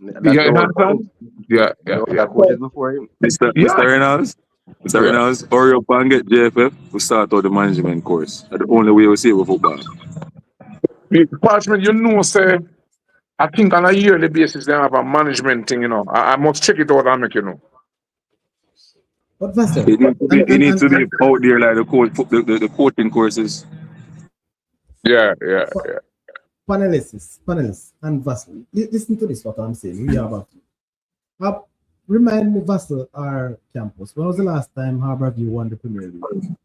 Yeah. Coaches before him. Mr. Reynolds. Mr. Reynolds, hurry up and get JFF to start out the management course. That's the only way we save football. Department, say, I think on a yearly basis they have a management thing, I must check it out and make But Vassal, it needs to be out there like the coaching courses. Yeah. Panelists, and Vassal, listen to this, what I'm saying. We have remind me, Vassal, our campus. When was the last time Harborview won the Premier League?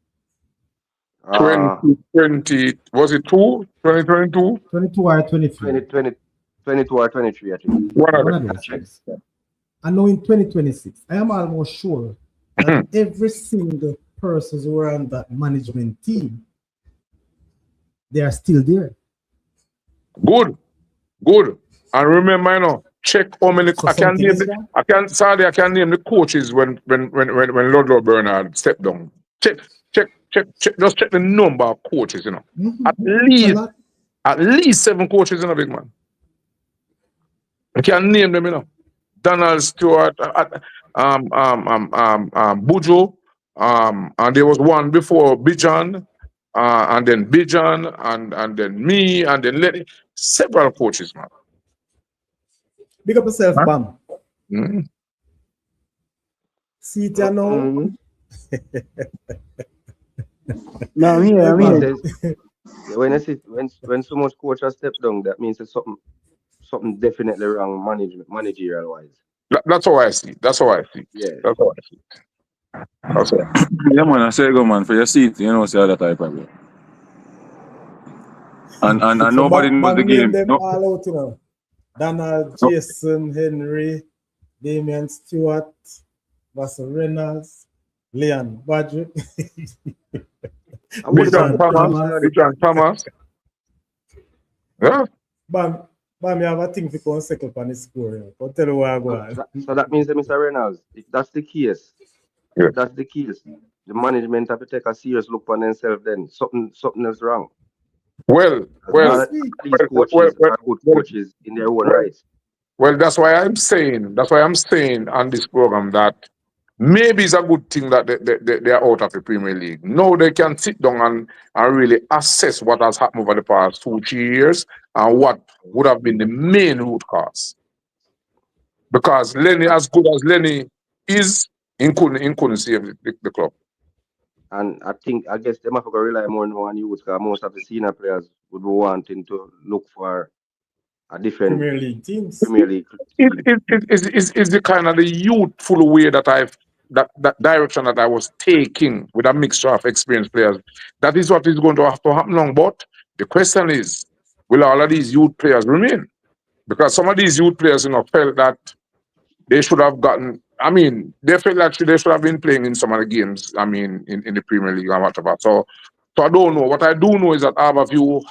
2020, was it 2022? 22 or 23? 22 or 23, I think. One of those. And now in 2026, I am almost sure that every single person who are on that management team, they are still there. Good. And remember, check how many. I can name the coaches when Lord Bernard stepped down. Check. Just check the number of coaches. At least 7 coaches, big man. I can name them. Donald Stewart, Bujo, and there was one before Bijan, and then Bijan, and then me, and then Lenny. Several coaches, man. Big up yourself, Bam. See it now. No, I'm here. When so much coaches step down, that means it's something definitely wrong managerial wise. That's how I see. Yeah. That's how I see. Yeah, man, I say go, man, for your seat, see that type of problem. And so nobody knows the game. Them all out, Donald, Jason, Henry, Damian Stewart, Vassal Reynolds, Leon Badger. Bijan Thomas. Yeah. Bam, you have a thing to go and settle upon the score. Go tell you what I go on. So that means that Mr. Reynolds, if that's the case, Yeah. the management have to take a serious look on themselves then. Something is wrong. Well, All these coaches are good coaches in their own rights. Well, that's why I'm saying on this program that maybe it's a good thing that they are out of the Premier League. Now they can sit down and really assess what has happened over the past 2-3 years and what would have been the main root cause. Because Lenny, as good as Lenny is, he couldn't save the club. And I guess they might have to rely more on youth because most of the senior players would be wanting to look for a different Premier League teams. Premier League It's the kind of the youthful way that that direction that I was taking with a mixture of experienced players. That is what is going to have to happen now. But the question is, will all of these youth players remain? Because some of these youth players, felt that they should have gotten. I mean, they felt like they should have been playing in some of the games. I mean, in the Premier League and whatever. So I don't know. What I do know is that Harborview,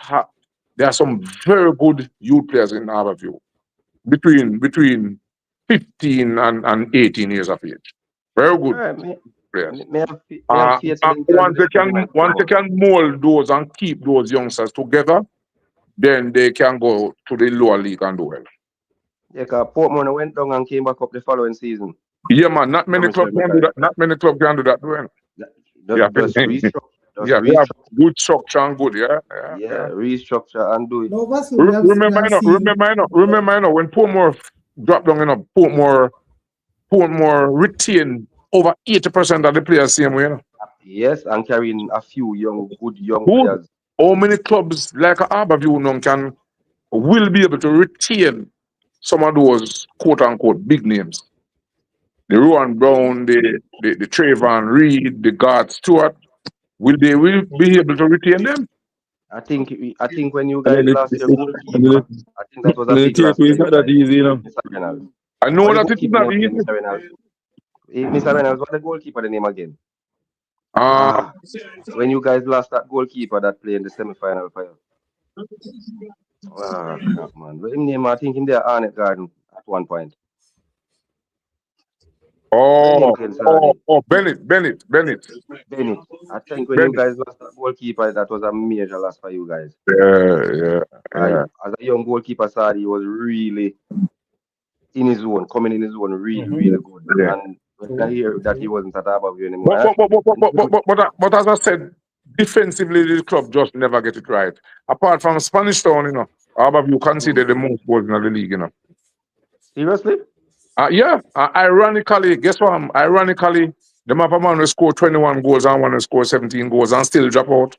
there are some very good youth players in Harborview between 15 and 18 years of age. Very good players. Once they can mold those and keep those youngsters together, then they can go to the lower league and do well. Yeah, because Portmore went down and came back up the following season. Yeah, man. Not many clubs can do that. Not many clubs can do that. Well. Just restructure. We have good structure and good. Yeah, restructure and do it. No, remember, when Portmore dropped down, Portmore retained over 80% of the players same way. Yes, and carrying a few good young players. How many clubs like Harborview now will be able to retain some of those quote unquote big names? The Rowan Brown, the Trayvon Reed, the Garth Stewart. Will they be able to retain them? I think when you guys lost your goalkeeper, I think that was a big loss. It's not that easy, I know that it's not easy. Mr. Reynolds, what's the goalkeeper the name again? When you guys lost that goalkeeper that played in the semi-final for you. Crap, man. What name? I think in there Arnett Garden at one point. Bennett. I think when you guys lost that goalkeeper, that was a major loss for you guys. Yeah. As a young goalkeeper, Sadi, he was really in his zone, coming in his zone, really good. Yeah. And when I hear that he wasn't at Harborview anymore. But as I said, defensively, the club just never get it right. Apart from Spanish Town, Harborview considered the most goals in the league, Seriously? Ironically, guess what? Ironically, the Mappa man will score 21 goals and one will score 17 goals and still drop out.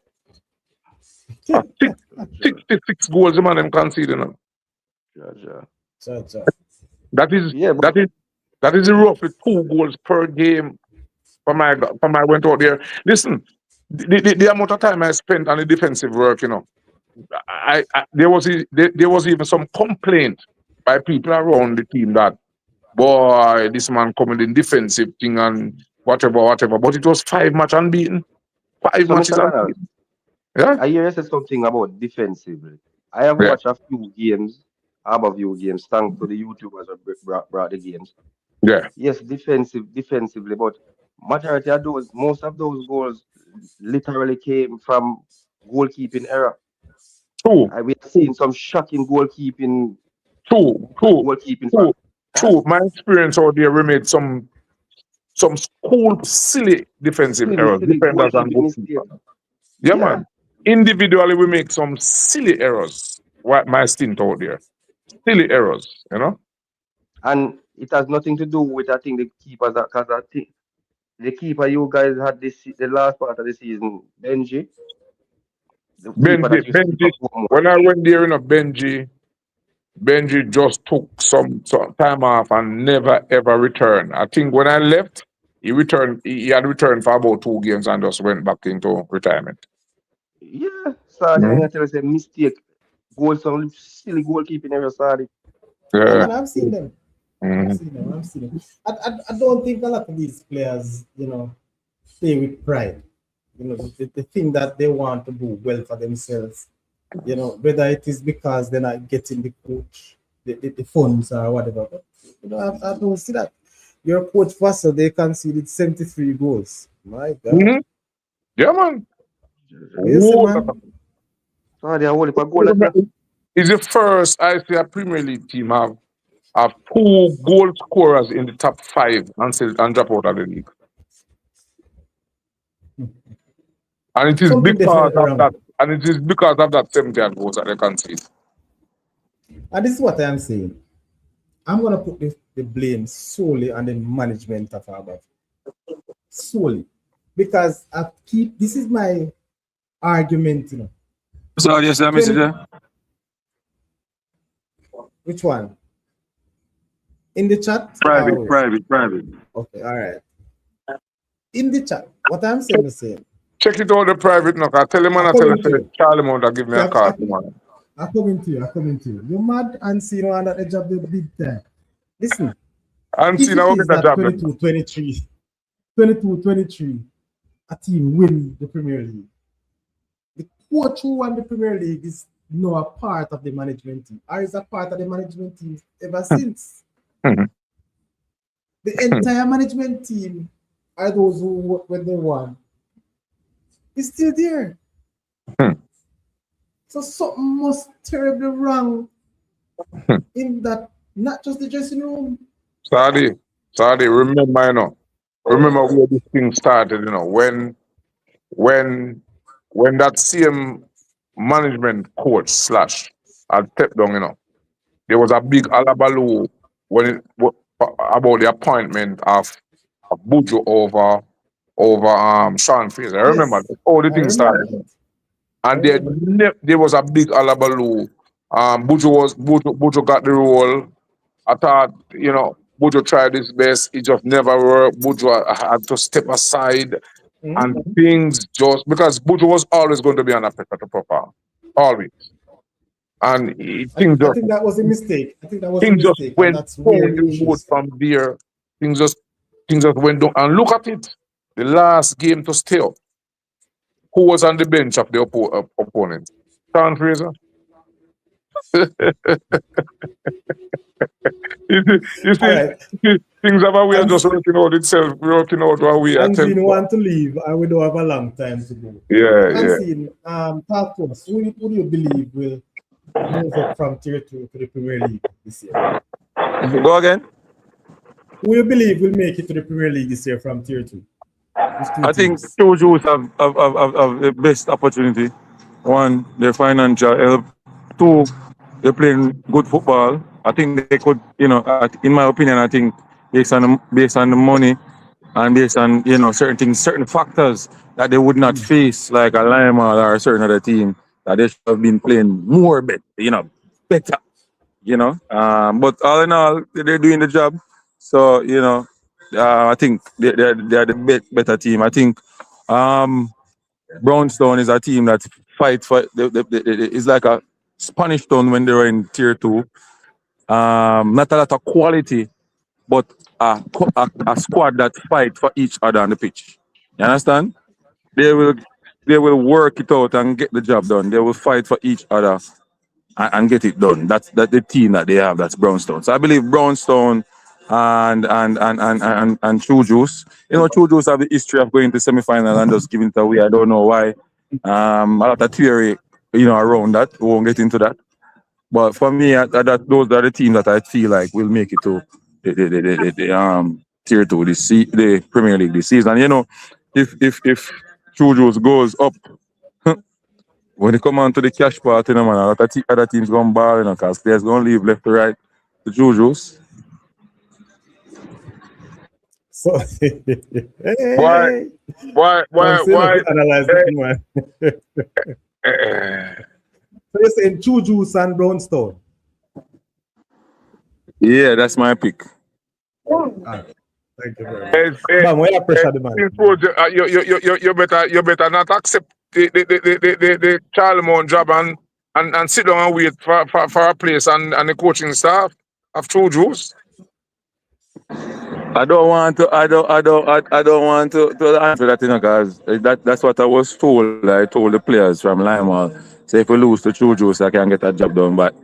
66 goals the man them conceding. That is roughly 2 goals per game from I went out there. Listen, the amount of time I spent on the defensive work, there was even some complaint by people around the team that, boy, this man coming in defensive thing and whatever. But it was 5 matches unbeaten. 5 matches unbeaten. Yeah. I hear you say something about defensively. I have watched a few games, Harborview games, thanks to the YouTubers who brought the games. Yeah. Yes, defensively, but most of those goals literally came from goalkeeping error. True. We have seen some shocking goalkeeping. True. My experience out there, we made some silly defensive errors. Defenders and goalkeepers. Yeah, man. Individually, we make some silly errors. My stint out there. Silly errors, And it has nothing to do with, I think, the keepers. Because I think the keeper you guys had the last part of the season, Benji. Benji. When I went there, Benji just took some time off and never ever returned. I think when I left, he had returned for about 2 games and just went back into retirement. Yeah, sorry, I tell you, it's a mistake. Some silly goalkeeping error, sorry. Yeah, I've seen them. I've seen them. I don't think a lot of these players, play with pride. The thing that they want to do well for themselves You know, whether it is because they're not getting the coach, the funds or whatever. But you know, I don't see that. Your coach Vassal, they conceded 73 goals. My God. Mm-hmm. Yeah, man. What you say, Whoa, man? So they are only for goal like that. it's the first I see a Premier League team have two goal scorers in the top five and drop out of the league. And it is Something because definitely of wrong. that. And it is because of that 70 goals that they concede. And this is what I am saying. I'm gonna put the blame solely on the management of our solely. Because I keep this is my argument, you know. So yes, I 20, message. which one? In the chat? Private. Okay, all right. In the chat, what I'm saying is saying. Check it out the private knock. I tell him and I tell him Charlie Mount give me a card tomorrow. I'm coming to you. You're mad and see you on that edge of the big time. Listen, And if see it now is get a that job. 22-23, a team win the Premier League. The coach who won the Premier League is now a part of the management team, or is a part of the management team ever since. The entire management team are those who, when they won, is still there. So something must terribly wrong in that, not just the dressing room. Sadi, remember, you know, remember where this thing started, you know, when that same management coach slash had stepped down, you know, there was a big alabaloo about the appointment of Bujo over Sean Fraser. I remember Yes, all the I things remember started. that. And there was a big alabaloo. Bujo got the role. I thought, you know, Bujo tried his best. It just never worked. Bujo had to step aside and things just because Bujo was always going to be on a pressure to proper. Always. And things I just think that was a mistake. things just And went that's where the downward issues. from there. Things just went down. And look at it. The last game to stay up. Who was on the bench of the opponent? Sean Fraser. you All see, right. things have a way of And just working out itself, working out our way. I and tell you Zine what. want to leave, and we don't have a long time to go. And Yeah. Zine, talk to us. Who do you believe will move up from tier 2 to the Premier League this year? Go again. Who you believe will make it to the Premier League this year from tier 2? I think two Jews have the best opportunity. One, their financial help. Two, they're playing good football. I think they could, you know, in my opinion, I think based on the money and based on, you know, certain things, certain factors that they would not face, like a Lima or a certain other team, that they should have been playing more better, you know. But all in all, they're doing the job. So, you know, I think they're the better team. I think Brownstone is a team that fight for it's like a Spanish town when they were in tier 2. Not a lot of quality, but a squad that fight for each other on the pitch. You understand? They will work it out and get the job done. They will fight for each other and get it done. That's the team that they have. That's Brownstone. So I believe Brownstone and True Juice. You know, True Juice have the history of going to semi-final and just giving it away. I don't know why. A lot of theory, you know, around that. We won't get into that. But for me, those are the teams that I feel like will make it to the tier 2, the Premier League this season. You know, if True Juice goes up. When they come on to the cash part, you know, man, a lot of other teams going ball, you know, because players going to leave left to right to Jujus. So, Why? hey, analyze it, man. So you're saying Juju and Brownstone? Yeah, that's my pick. Thank you very much. Man, why you pressure the man? You better not accept the Charlemont job and sit down and wait for a place and the coaching staff of True Juice. I don't want to answer that, you know, because that's what I was told. I told the players from Lima. So if we lose to True Juice, I can get a job done. But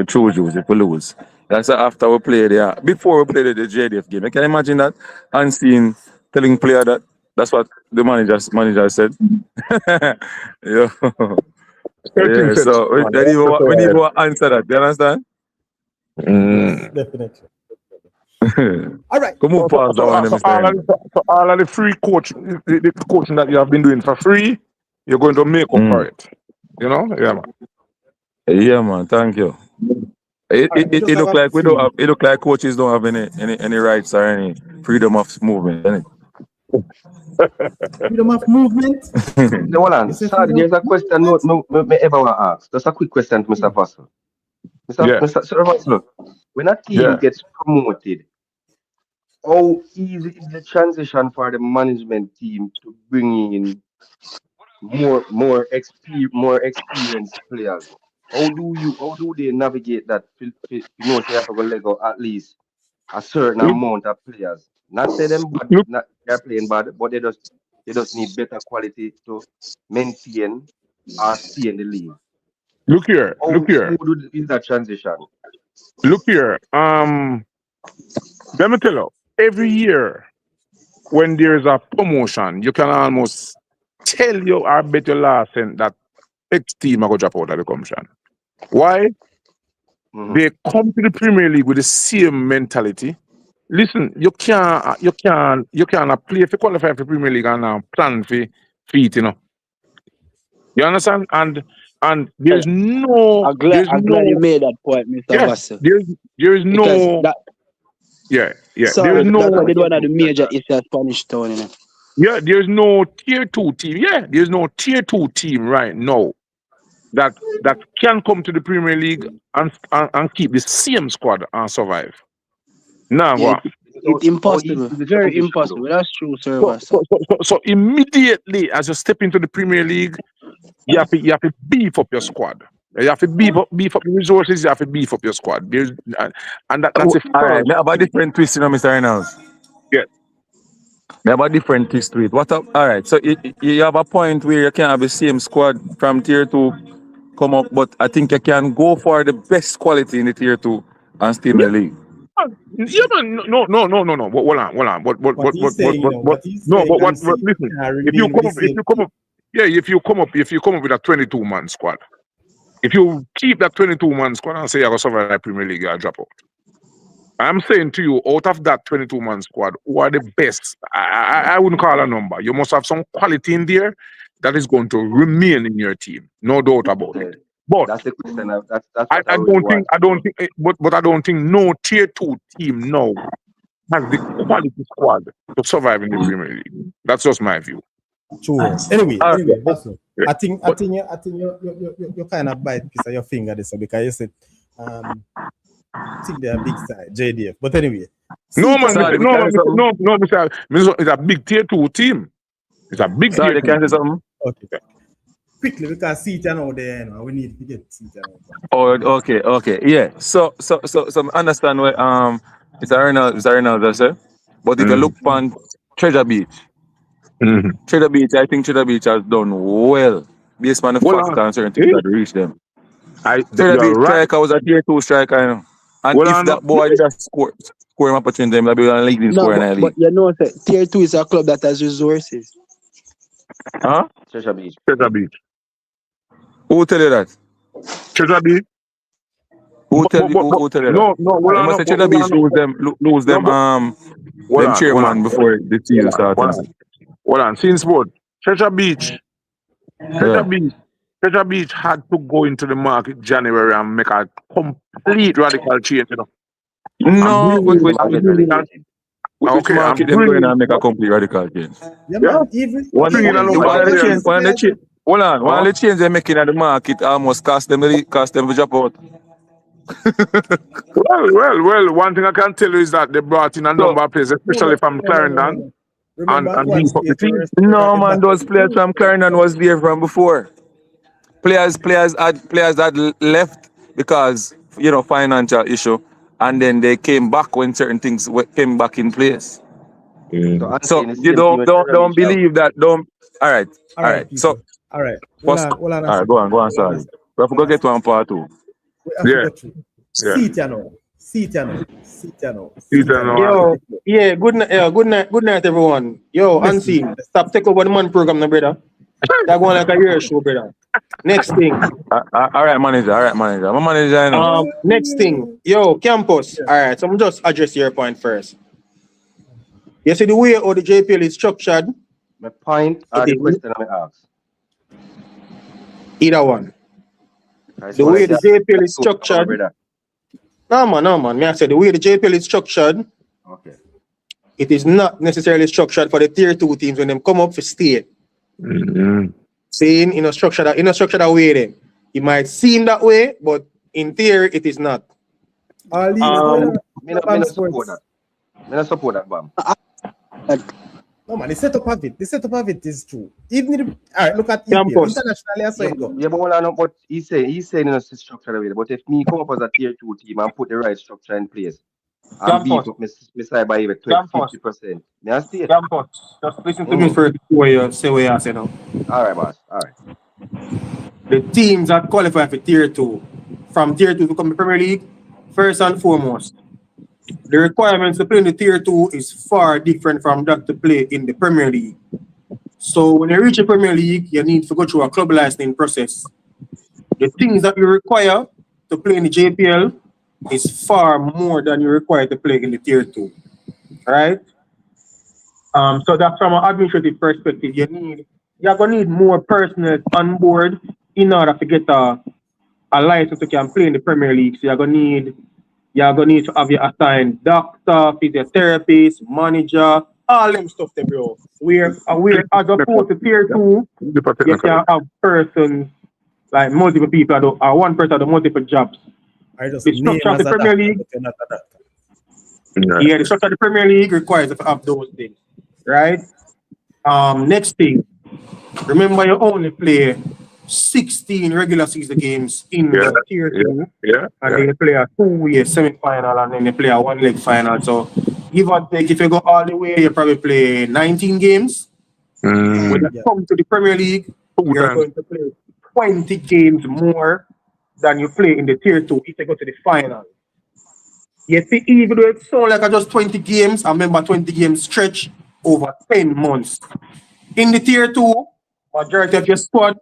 True Juice, if we lose, that's after we play there. Before we play the JDF game, you can imagine that unseen telling player that. That's what the manager said. Yeah. Yeah. So we need to answer that. You understand? Yes, definitely. All right. Come move past that one, Mr. So all of the free the coaching that you have been doing for free, you're going to make up for it. You know? Yeah, man. Yeah, man. Thank you. It look like we don't have. It look like coaches don't have any rights or any freedom of movement. Freedom of movement. No, hold on. Sorry, there's a question me ever want to ask. Just a quick question to Mr. Vassell. Mr. Vassell, when a team gets promoted, how easy is the transition for the management team to bring in more experienced players? How do they navigate that? You know, say you have to go Lego at least a certain amount of players. Not say them bad, they're playing bad, but they just need better quality to maintain or stay in the league. Look here. How is that transition? Look here. Let me tell you, every year when there's a promotion, you can almost tell you or bet your last cent that X team are going to drop out of the competition. Why? Mm-hmm. They come to the Premier League with the same mentality. Listen, you can't play if you qualify for the Premier League and plan for it, you know. You understand? And there's no. I'm glad you made that point, Mr. Vassell. There is no. Sorry, that's one of the major issues at Spanish Town, you know. Yeah, there's no tier 2 team. Yeah, there's no tier 2 team right now that can come to the Premier League and keep the same squad and survive. No, it's impossible. Very impossible. That's true, sir. So immediately as you step into the Premier League, you have to beef up your squad. You have to beef up the resources. You have to beef up your squad. That's a all right. We have a different twist, you know, Mr. Reynolds. Yeah. We have a different twist to it. What up? All right. So you have a point where you can have the same squad from tier 2 come up, but I think you can go for the best quality in the tier 2 and stay in the league. Yeah, man. No. Hold on. Listen, if you come up with a 22-man squad, if you keep that 22-man squad and say you're going to survive the Premier League, you'll drop out. I'm saying to you, out of that 22-man squad, who are the best? I wouldn't call a number. You must have some quality in there that is going to remain in your team. No doubt about it. But that's the question. I don't think no tier 2 team now has the quality squad to survive in the Premier League. That's just my view. True. Anyway, Vassell, I think you kind of bite piece of your finger this because you said I think they're a big side, JDF. But anyway. No, it's a big tier 2 team. It's a big tier 2 can say something? Okay. Quickly, because Seaton out there, you know, we need to get Seaton out there. Oh, okay. Yeah. So understand what Mr. Reynolds said. But if you look on Treasure Beach, Treasure Beach, I think Treasure Beach has done well based on the facts and certain things that reach them. Treasure Beach striker was a tier 2 striker, you know. And if that boy did score him opportunity, then maybe we'll league score in a league. But you know, tier 2 is a club that has resources. Huh? Treasure Beach. Who tell you that? Treasure Beach. Who tell you that? No. You must say Treasure Beach lose them chairman before the season starts. Hold on. Since what? Treasure Beach had to go into the market January and make a complete radical change, you know. No, which market them going and make a complete radical change? Yeah. Even one of the change they're making at the market almost cost them to drop out. Well, one thing I can tell you is that they brought in a number of players, especially from Clarendon. No, man, those players from Clarendon was there from before. Players had left because, you know, financial issue, and then they came back when certain things came back in place. So you don't believe that. All right. So all right. Go on. Sorry. We have to go get one part two. We have to Yeah. go through. Yeah. See it, you know. See it, you know. See it, you know. See it, you know. Yo, yeah, good night, everyone. Yo, Listen. Unseen, stop take over the man program, no brother. That going like a year show, brother. Next thing, All right, manager. My manager, I know. next thing, yo, campus. All right, so I'm just address your point first. You see the way how the JPL is structured, My point or the question I ask? either one. I The wanna way the say- JPL is structured, brother. no man. May I say the way the JPL is structured, Okay. it is not necessarily structured for the tier 2 teams when them come up for state. Mhm. Saying in a structure that way then. It might seem that way, but in theory it is not. All leagues Me not support that. Me not support that, Bam. No man, the setup of it. The setup of it is true. Even if, all right, look at Campus. EPL. Internationally, I saw Yeah, it go. yeah, but hold on, but he's saying in a structure way. But if me come up as a tier 2 team and put the right structure in place and beat up my side by even 50%, may I stay? Campus. Just listen to me first before you say what you say now. All right, boss. All right. The teams that qualify for tier 2, from tier 2 to come to Premier League, first and foremost, the requirements to play in the tier 2 is far different from that to play in the Premier League. So when you reach the Premier League, you need to go through a club licensing process. The things that you require to play in the JPL is far more than you require to play in the tier 2. Right? So that's from an administrative perspective. You're gonna need more personnel on board in order to get a license to can play in the Premier League. So you're gonna need to have your assigned doctor, physiotherapist, manager, all them stuff there, bro. Where as opposed to tier 2, you can have persons like multiple people or one person do multiple jobs. The structure of the Premier League, yeah, the structure of the Premier League requires you to have those things, right? Next thing, remember you only play 16 regular season games in the tier 2, and then you play a 2-way semi-final and then you play a 1-leg final. So give or take, if you go all the way, you probably play 19 games. When you come to the Premier League, you're going to play 20 games more than you play in the tier 2 if you go to the final. You see, even though it sounds like just 20 games, I remember 20 games stretch over 10 months. In the tier 2, majority of your squad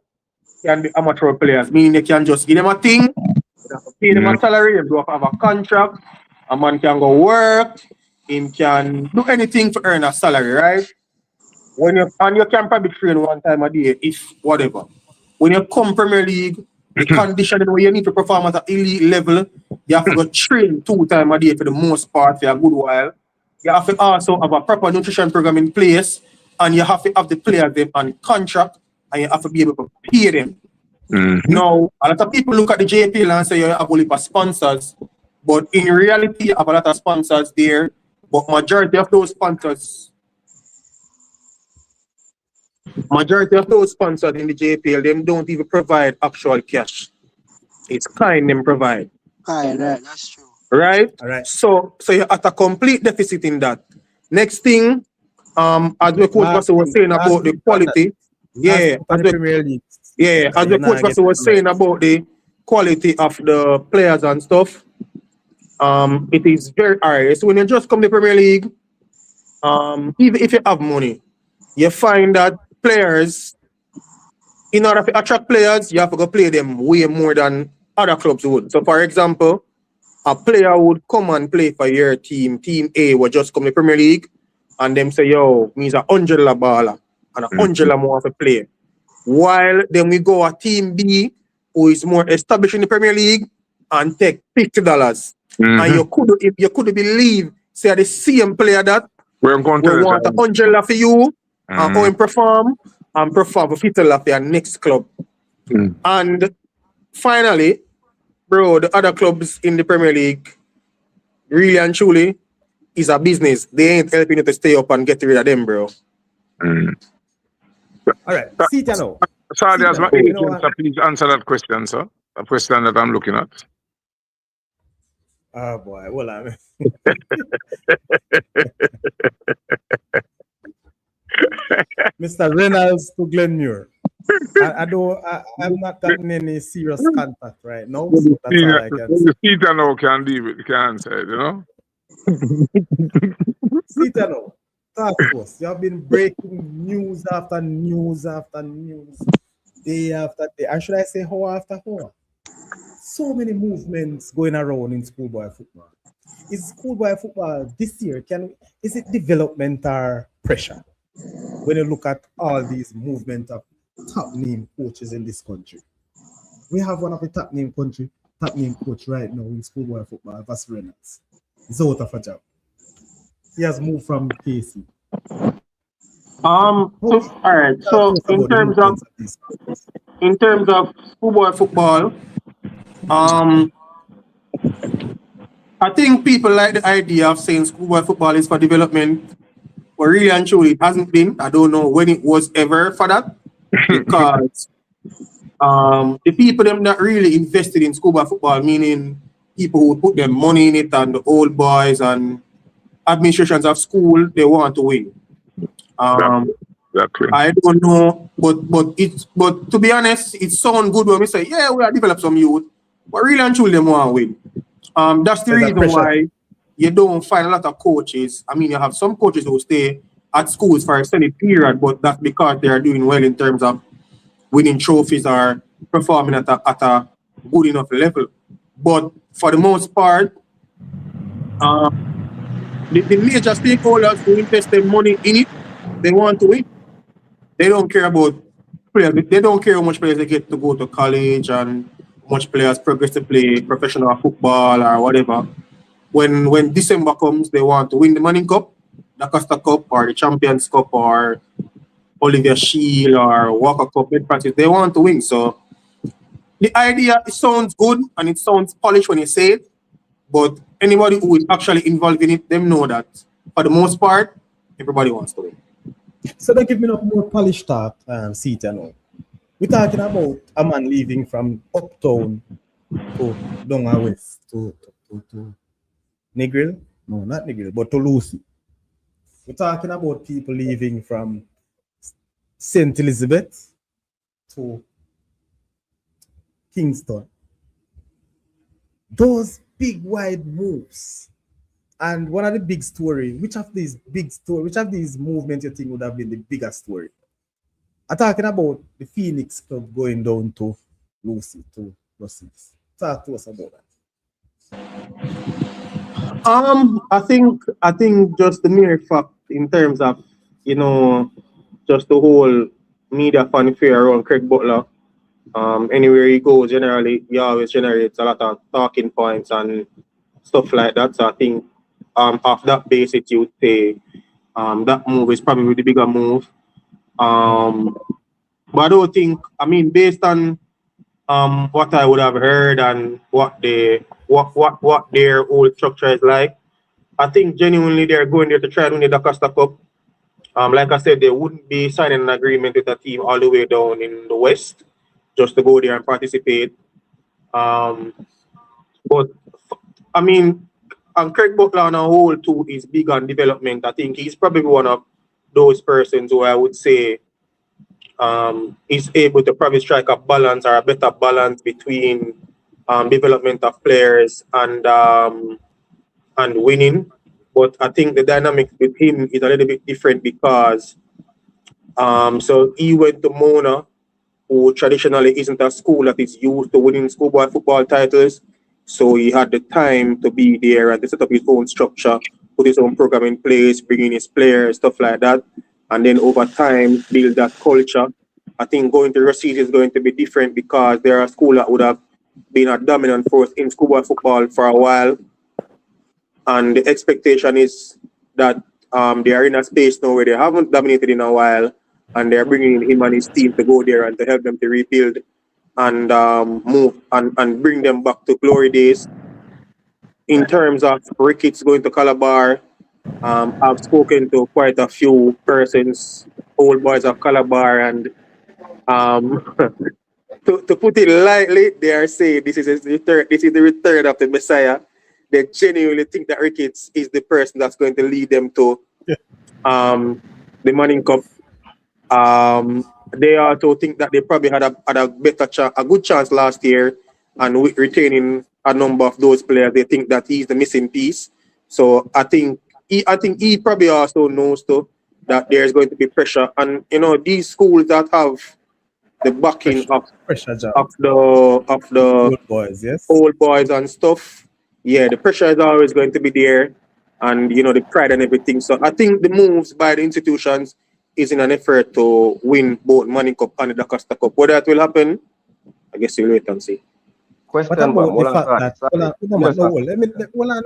can be amateur players, meaning they can just give them a thing, you have to pay them a salary, you have to have a contract, a man can go work, him can do anything to earn a salary, right? And you can probably train one time a day, if whatever. When you come Premier League, the conditioning where you need to perform at an elite level, you have to go train 2 times a day for the most part for a good while. You have to also have a proper nutrition program in place, and you have to have the players them on contract, and you have to be able to pay them. Now, a lot of people look at the JPL and say you have only for sponsors, but in reality, you have a lot of sponsors there, but majority of those sponsors in the JPL, them don't even provide actual cash. It's kind them provide. Right, that's true. Right? All right. So you're at a complete deficit in that. Next thing, as the coach Pastor was saying about the quality, as the coach Pastor was saying about the quality of the players and stuff, it is very hard. So when you just come to the Premier League, even if you have money, you find that players, in order to attract players, you have to go play them way more than other clubs would. So for example, a player would come and play for your team. Team A would just come to the Premier League and them say, yo, means $100 baller and $100 more to play. While then we go a team B who is more established in the Premier League and take $50. And you could believe, say the same player that we want $100 for you and how him perform for $50 for your next club. And finally, bro, the other clubs in the Premier League, really and truly, is a business. They ain't helping you to stay up and get rid of them, bro. All right. See it now. Sorry, as my agent, so please answer that question, sir. A question that I'm looking at. Oh boy, well, I mean. Mr. Reynolds to Glenmuir. I'm not gotten any serious contact right now, so that's all I can say. The Sita now can deal with, can say, you know? Sita now, talk to us. You have been breaking news after news after news, day after day. Or should I say hour after hour? So many movements going around in schoolboy football. Is schoolboy football this year? Is it development or pressure? When you look at all these movement of top name coaches in this country, we have one of the top name coach right now in schoolboy football, Vas Reynolds. He's out of a job. He has moved from KC. All right. So in terms of schoolboy football, I think people like the idea of saying schoolboy football is for development, but really and truly it hasn't been. I don't know when it was ever for that, because the people them that really invested in schoolboy football, meaning people who put their money in it, and the old boys and administrations of school, they want to win. Exactly. I don't know, but to be honest, it sounds good when we say, yeah, we have developed some youth, but really and truly, they want to win. That's the reason why you don't find a lot of coaches. I mean, you have some coaches who stay at schools for a extended period, but that's because they are doing well in terms of winning trophies or performing at a good enough level. But for the most part, the major stakeholders who invest their money in it, they want to win. They don't care about players. They don't care how much players they get to go to college and how much players progress to play professional football or whatever. When December comes, they want to win the Manning Cup, the Costa Cup, or the Champions Cup, or Olivier Shield, or Walker Cup, mid practice. They want to win. So the idea, it sounds good and it sounds polished when you say it, but anybody who is actually involved in it, them know that for the most part, everybody wants to win. So they give me no more polished talk, Sita now. We're talking about a man leaving from uptown to Donga West to Negril. No, not Negril, but to Lucy. We're talking about people leaving from St. Elizabeth to Kingston. Those big wide moves. And one of the big story, which of these movements you think would have been the biggest story? I'm talking about the Phoenix Club going down to Lucy, to Russell's. Talk to us about that. I think just the mere fact in terms of, just the whole media fanfare around Craig Butler. Anywhere he goes, generally, he always generates a lot of talking points and stuff like that. So I think off that basis, you would say that move is probably the bigger move. But I don't think, based on what I would have heard and what their whole structure is like, I think genuinely they're going there to try to win the Costa Cup. Like I said, they wouldn't be signing an agreement with a team all the way down in the West just to go there and participate. But and Craig Butler on a whole too is big on development. I think he's probably one of those persons who I would say is able to probably strike a balance or a better balance between development of players and winning. But I think the dynamic with him is a little bit different because so he went to Mona, who traditionally isn't a school that is used to winning schoolboy football titles. So he had the time to be there and to set up his own structure, put his own program in place, bring in his players, stuff like that. And then over time, build that culture. I think going to Rashid is going to be different because they're a school that would have been a dominant force in schoolboy football for a while. And the expectation is that they are in a space now where they haven't dominated in a while, and they're bringing in him and his team to go there and to help them to rebuild and move and bring them back to glory days. In terms of Ricketts going to Calabar, I've spoken to quite a few persons, old boys of Calabar, and to put it lightly, they are saying this is the return of the Messiah. They genuinely think that Ricketts is the person that's going to lead them to the Manning Cup. they also think that they probably had a better a good chance last year, and with retaining a number of those players, they think that he's the missing piece. So I think he probably also knows too that there's going to be pressure, and these schools that have the backing Pressure job. of the Old boys, yes. old boys and stuff. Yeah, the pressure is always going to be there, and the pride and everything. So I think the moves by the institutions is in an effort to win both Manning Cup and the Da Costa Cup. Whether that will happen, I guess you'll wait and see. What Question, about Bam. the fact that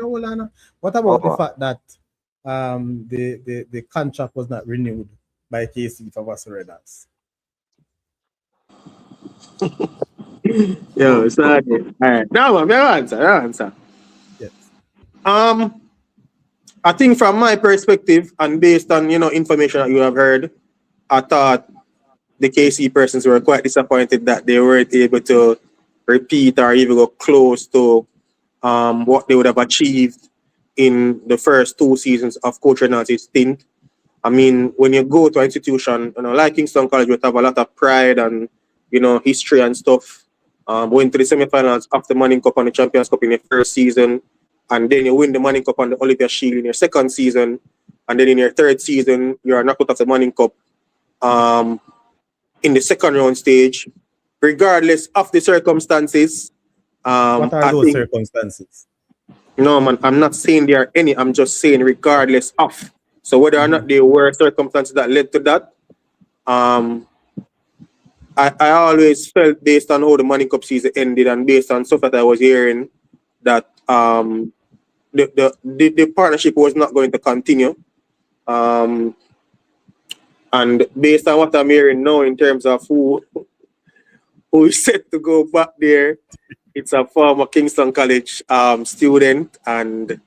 hold on. What about the Oh. fact that the contract was not renewed by KC for Vassal Raiders? Yeah, it's all right. Now, your answer. Yes. I think from my perspective and based on information that you have heard, I thought the KC persons were quite disappointed that they weren't able to repeat or even go close to what they would have achieved in the first 2 seasons of Coach Renati's stint. I mean, when you go to an institution, like Kingston College, you have a lot of pride and history and stuff. Went to the semi-finals of the Manning Cup and the Champions Cup in your first season, and then you win the Manning Cup and the Olympia Shield in your second season, and then in your third season, you are knocked out of the Manning Cup in the second round stage, regardless of the circumstances. What are those circumstances? No, man, I'm not saying there are any. I'm just saying regardless of. So whether or not there were circumstances that led to that, I always felt based on how the Manning Cup season ended and based on stuff that I was hearing that the partnership was not going to continue. And based on what I'm hearing now in terms of who is set to go back there, it's a former Kingston College student, and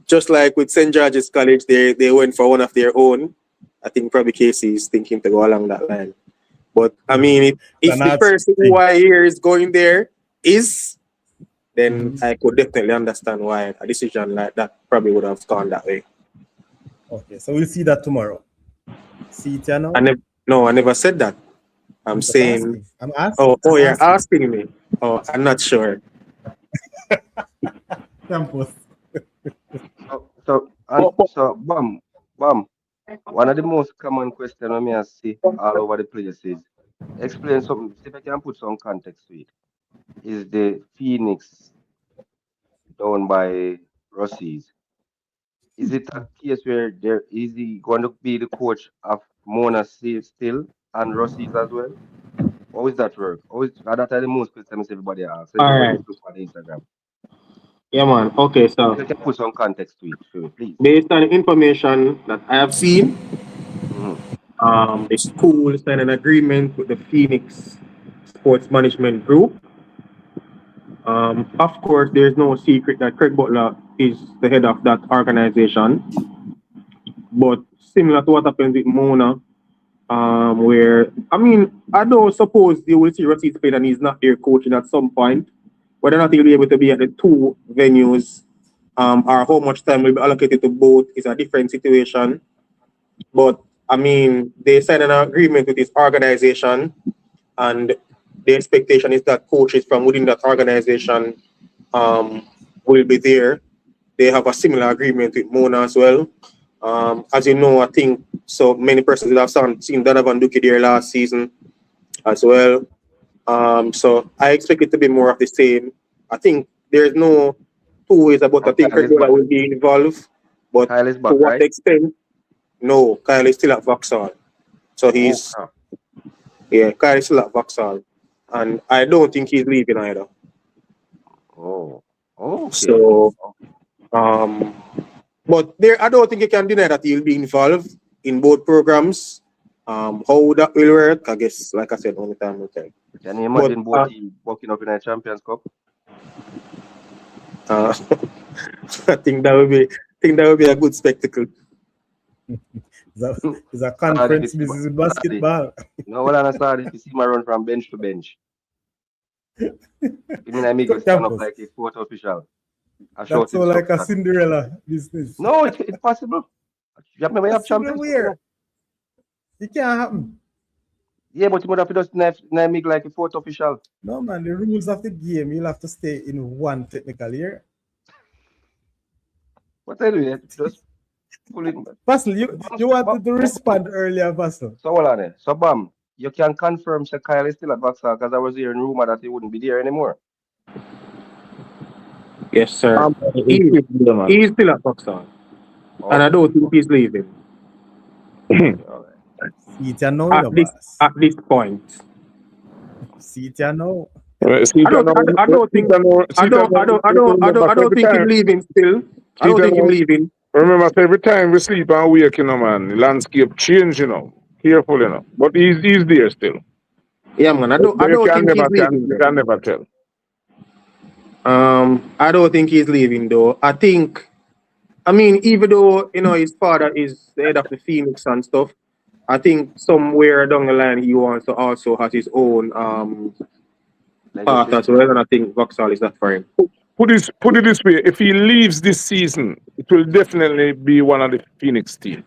just like with St. George's College, they went for one of their own. I think probably KC is thinking to go along that line. But I mean, if the person who I hear is going there then I could definitely understand why a decision like that probably would have gone that way. Okay, so we'll see that tomorrow. See it now? I never said that. I'm saying. I'm asking. Oh, you're asking me. Oh, I'm not sure. Campus. So, Bam, one of the most common questions I see all over the place is, explain something, see if I can put some context to it. Is the Phoenix down by Rossies? Is it a case where is he going to be the coach of Mona still and Rossies as well? How is that work? That are the most questions everybody asks. Everybody look on Instagram. Yeah, man. Okay, so you can put some context to it, please. Based on the information that I have seen, the school signed an agreement with the Phoenix Sports Management Group. Of course, there's no secret that Craig Butler is the head of that organization. But similar to what happens with Mona, where, I don't suppose you will see Rossi playing and he's not there coaching at some point. Whether or not he'll be able to be at the 2 venues or how much time will be allocated to both is a different situation. But, they signed an agreement with this organization, and the expectation is that coaches from within that organization will be there. They have a similar agreement with Mona as well. As you know, I think so many persons have seen Donovan Duke there last season as well. So I expect it to be more of the same. I think there's no 2 ways about it. I think Craig Butler will be involved, but Kyle is back, to what right? extent? No, Kyle is still at Vauxhall. So he's Kyle is still at Vauxhall, and I don't think he's leaving either. Oh, okay. So, but I don't think you can deny that he'll be involved in both programs. How that will work, I guess, like I said, only time will tell. Can you imagine both teams walking up in a Champions Cup? I think that would be a good spectacle. It's a conference business with basketball. No, what I saw if you see my run from bench to bench. You mean I make it stand up like a sport official? That's so like a Cinderella business. No, it's possible. You have never have Champions Cup. It can't happen. Yeah, but you would have to just make like a fourth official. No, man, the rules of the game, you'll have to stay in one technical year. What anyway, just pull it. Basil, you wanted to respond earlier, Basil. So hold on there. So Bam, you can confirm that Kyle is still at Vauxhall because I was hearing rumor that he wouldn't be there anymore. Yes, sir. He's still at Vauxhall. Oh. And I don't think he's leaving. See it know, at this point. See it know. I don't think he's leaving still. I don't think he's leaving. Remember, every time we sleep and wake, man, the landscape change, careful, but he's there still. Yeah, man. I don't think he's leaving. You can never tell. I don't think he's leaving though. Even though his father is the head of the Phoenix and stuff, I think somewhere down the line he wants to also have his own path as well, and I think Vauxhall is that for him. Put it this way: if he leaves this season, it will definitely be one of the Phoenix team.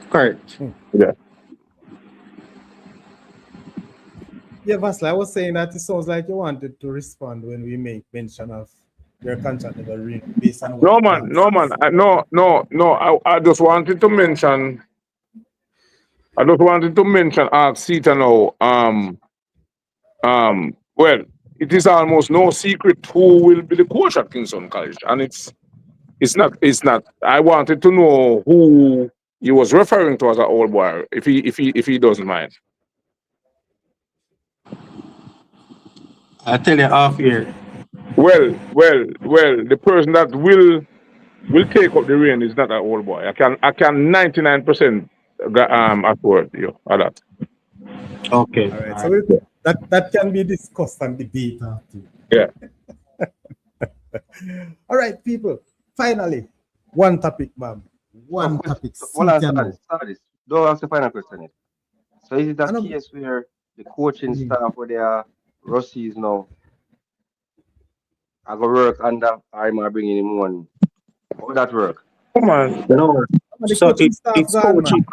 Correct. Yeah. Yeah, Vasily, I was saying that it sounds like you wanted to respond when we make mention of your contract never renewed based on No, man. No. I just wanted to mention. Ask Sita now. Well, it is almost no secret who will be the coach at Kingston College, and it's not. I wanted to know who he was referring to as an old boy, if he doesn't mind. I tell you off here. Well, the person that will take up the reign is not an old boy. I can 99% afford you of that. Okay. All right. So that can be discussed and debated after. Yeah. All right, people. Finally, one topic, ma'am. One topic. Don't ask the final question yet. So is it that case where the coaching staff where they are Russies now I go work under I'm bringing him one? How would that work? Come on. No. So it's coaching.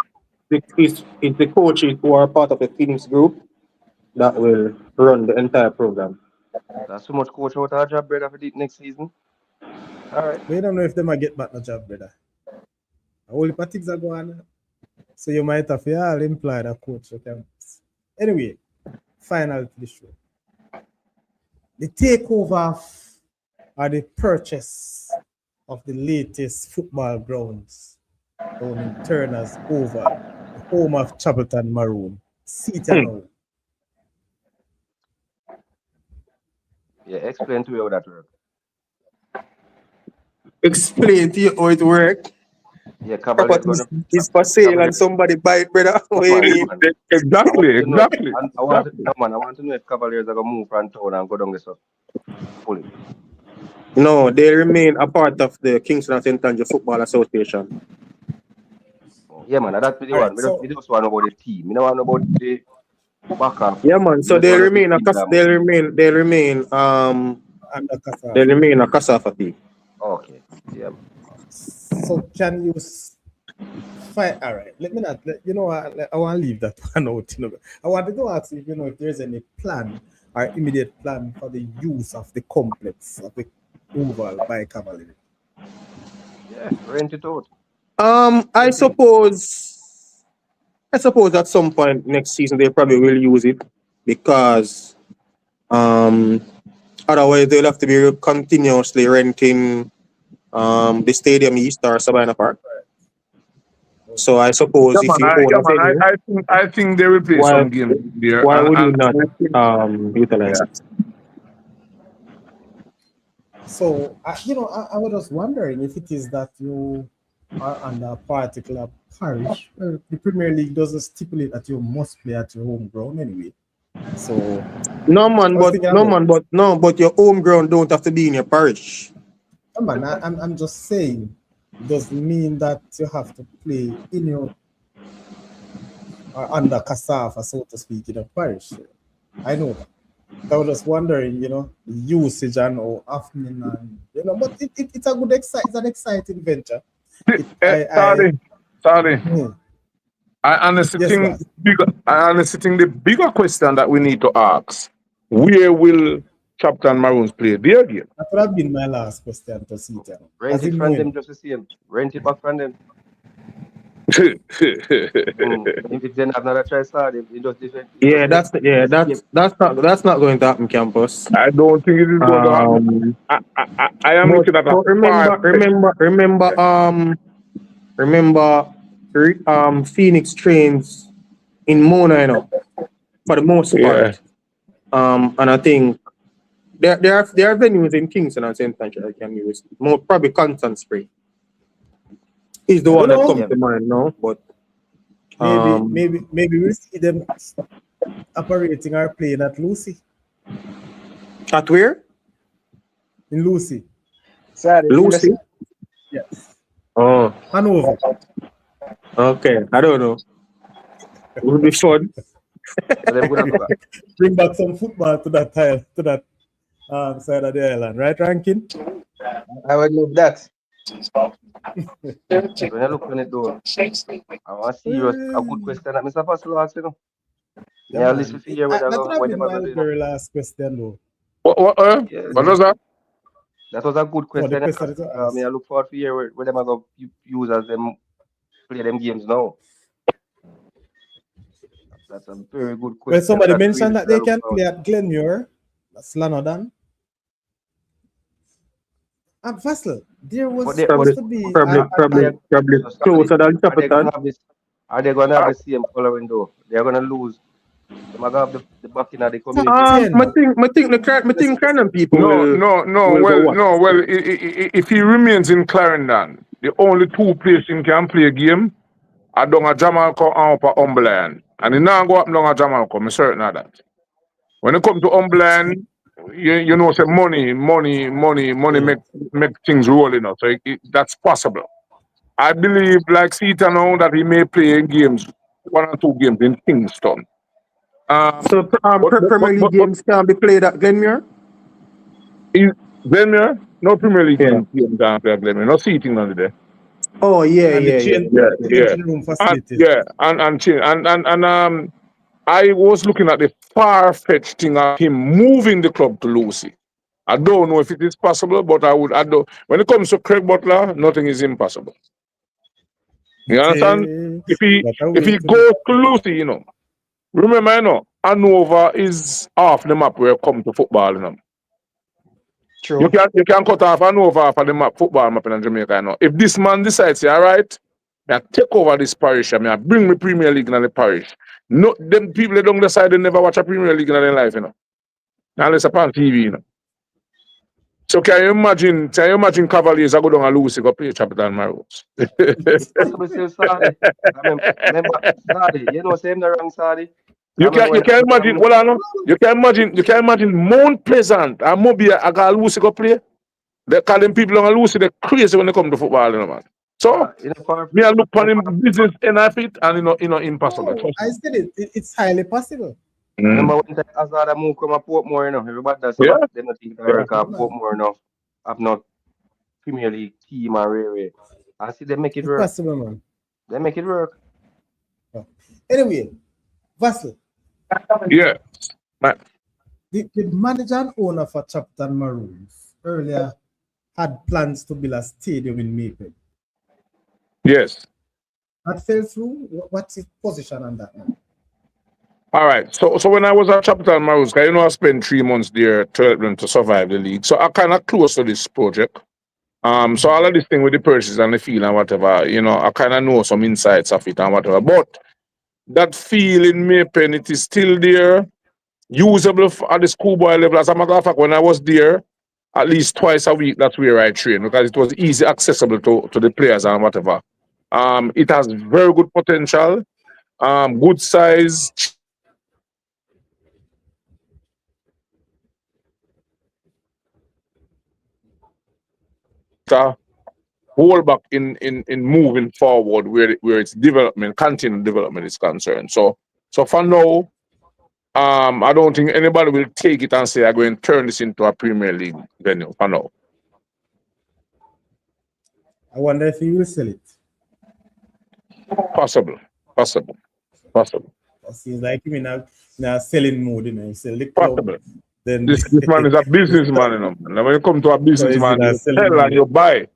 It's the coaches who are part of the Phoenix group that will run the entire program. That's so much coach out our job, brother, for the next season. All right. We don't know if they might get back the job, brother. All the things are going on. So you might have imply that coach. Okay. Anyway, final to the show. The takeover or the purchase of the latest football grounds down in Turner's Oval, the home of Chapelton Maroon. Now. Yeah, explain to me how that works. Explain to you how it works. Yeah, Cavaliers it's for sale and somebody buy it, brother. What do you mean? Exactly. I want to know if Cavaliers are going to move from town and go down this up. Fully. No, they remain a part of the Kingston and St. Andrew Football Association. Yeah, man, that's the one. We just want about the team. We don't want about the backup. Yeah, man. So they remain a CASAFA team. Okay. Yeah. So can you find? All right. Let me not. I want to leave that one out. I wanted to ask if there's any plan or immediate plan for the use of the complex of the Oval by Cavalier. Yeah, rent it out. I suppose at some point next season they probably will use it because otherwise they'll have to be continuously renting the Stadium East or Savannah Park. So I suppose if you own a venue, I think they will play some games there. Why would you not utilize it? So I was just wondering if it is that you are under a particular parish. Well, the Premier League doesn't stipulate that you must play at your home ground anyway. So but your home ground don't have to be in your parish. Man, I'm just saying, it doesn't mean that you have to play in your or under CASAFA, so to speak, in a parish. I know that. I was just wondering, the usage and how often, and but it's a good it's an exciting venture. Sorry. I honestly Yes, think boss. the bigger question that we need to ask: where will Chapter and Maroons play their game? That would have been my last question to see it. Rent As it him from knowing. them just the same. Rent it back from them. If they have another try start, it just different. It just Yeah, make that's not going to happen, campus. I don't think it is going to happen. Um, I am but looking at a but far fetched. remember, Phoenix trains in Mona, for the most Yeah. part. And I think there are venues in Kingston and St. Patrick I can use. More probably Constant Spring is the I don't one that know. comes yeah. to mind now. But Maybe, um, maybe, maybe we see them operating or playing at Lucy. at where? In Lucy. Sorry, Lucy. Yes. Oh, Hanover. okay. I don't know. It would be fun. So them gonna do that. Bring back some football to that tile, to that side of the island, right, Rankin? I would love that. When I look on it though, I want to see a good question that Mr. Pascal asked, Yeah, Yeah, man. listen for here what That would have what been them are my gonna do, very last question, though. Yes. What was that? That was a good No, the question. question is to I ask. mean, I look forward to hear where them are going to use as them play them games now. That's a very good Well, question. somebody That's really mentioned that what I they look can forward play to. at Glenmuir. That's Lanodan. And Vassal, there was But they, supposed Probably, to be probably, a probably so Saturday, closer than are they Chapel. gonna have this? Are they gonna have the same following though? They're gonna lose. They're gonna have the backing of the top community. I 10. think Canon people No. will go watch. Well, if he remains in Clarendon, the only two places he can play a game are down at Jamaica and up at Umberland. And he now go up down at Jamaica, I'm certain of that. When it comes to Umberland, you know, say money Yeah. make things roll, So that's possible. I believe, like Sita now, that he may play games, 1 or 2 games in Kingston. So Premier League But games can be played at Glenmuir. Glenmuir, no Premier League Yeah. team can play at Glenmuir, no seating on there. Oh And the Yeah, yeah. changing room And facilities. yeah, and I was looking at the far-fetched thing of him moving the club to Lucy. I don't know if it is possible, but I don't. When it comes to Craig Butler, nothing is impossible. You understand? If he What a if way he to goes to Lucy, remember, Hanover is off the map where it comes to football, You True. can cut off Hanover off of the map, football map in Jamaica, If this man decides, all right, I take over this parish, I bring me Premier League in the parish. No, them people they don't decide they never watch a Premier League in their life, Unless upon TV, So can you imagine Cavaliers are go down and lose, go play Capital Maroons? It's possible still Saturday. Remember Saturday. Same the wrong Saturday. I You remember can when you can imagine hold on, you can imagine Mount Pleasant and Mobile I got lose go play. They call them people on lose, they're crazy when they come to football, man. So in a far me I look in for a him far business and I fit and impossible. No, Trust I said it. It's highly possible. me. remember when the Azada move come up Portmore, Everybody that's Yeah. about them not think that work Yeah, at man. Portmore enough. Have not Premier League team and railway. I see them make it It's work. possible, man. They make it work. Anyway, Vassal, Yeah. the manager and owner for Chapter Maroons earlier had plans to build a stadium in Maple. Yes. That fell through. What's his position on that now? All right. So when I was at Capital Maroons, I spent 3 months there to help them to survive the league. So I kind of close to this project. So all of this thing with the purchase and the feel and whatever, I kind of know some insights of it and whatever. But that feel in Mapen, it is still there, usable at the schoolboy level. As a matter of fact, when I was there, at least twice a week, that's where I train because it was easy accessible to the players and whatever. It has very good potential, good size. Hold back in moving forward where its development, continued development is concerned. So for now, I don't think anybody will take it and say I'm going to turn this into a Premier League venue for now. I wonder if he will sell it. Possible. Possible. It seems like him in a selling mood, you know. He sell the club, Possible. then This man is a businessman, you know. Now when you come to a so he's businessman, in a you selling sell and mood. you buy.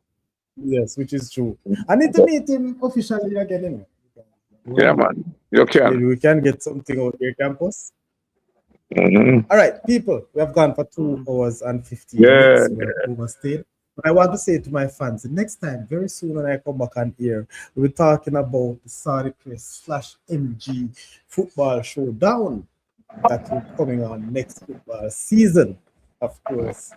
Yes, which is true. I need to meet him officially again, you know. Yeah, man. You can. Maybe we can get something out there, campus. Mm-hmm. All right, people, we have gone for 2 hours and 15 Yeah. minutes. We have overstayed. But I want to say to my fans, the next time, very soon when I come back on here, we'll be talking about the Saudi Press / MG football showdown that will be coming on next football season. Of course,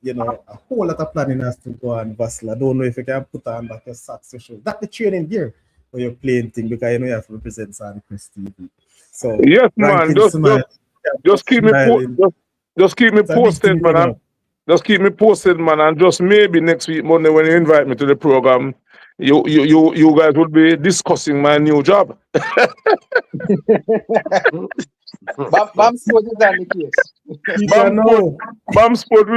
you know, a whole lot of planning has to go on, Vassal. I don't know if you can put on back your socks or show. That's the training gear for your playing thing because you know you have to represent Saudi Press TV. So, Yes, man. ranking smile. Just keep me just keep me posted, man. Just keep me posted, man. And just maybe next week Monday when you invite me to the program, you guys will be discussing my new job. Bam Sport is on the case. Bam Sport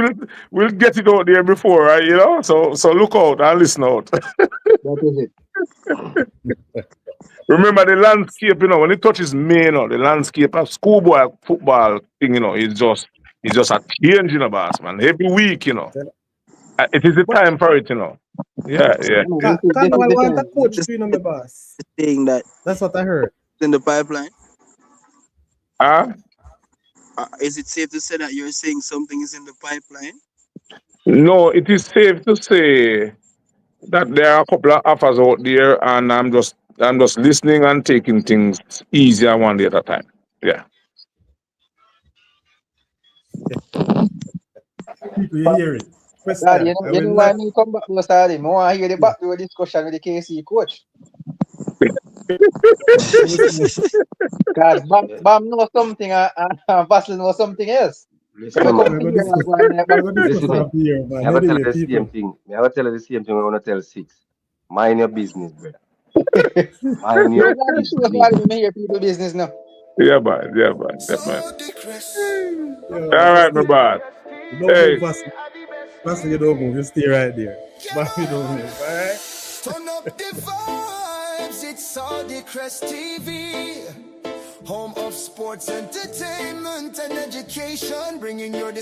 will get it out there before, right? You know, so look out and listen out. That is it. Remember the landscape, you know, when it touches me, you know, the landscape of schoolboy football thing, you know, is just a change, you know, boss, man. Every week, you know. It is the time for it, you know. Yeah. Carnival want a coach to, you know, my boss. Saying that That's what I heard. in the pipeline. Is it safe to say that you're saying something is in the pipeline? No, it is safe to say that there are a couple of offers out there, and I'm just listening and taking things easier one day at a time. Yeah. People, you hear it. Daddy, you know why me come back to Study? I want to hear the back door discussion with the KC coach. Because Bam knows something and Vassal knows something else. Listen, man. I will tell you the same thing. I will tell you the same thing. I want to tell 6. Mind your business, brother. Mind your business. I hear people business now. Yeah, man. All right, my boss. Don't move, Vassal, you don't move. You stay right there. But you don't move, all right? Turn up the vibes. It's Saudi Crest TV. Home of sports, entertainment, and education. Bringing your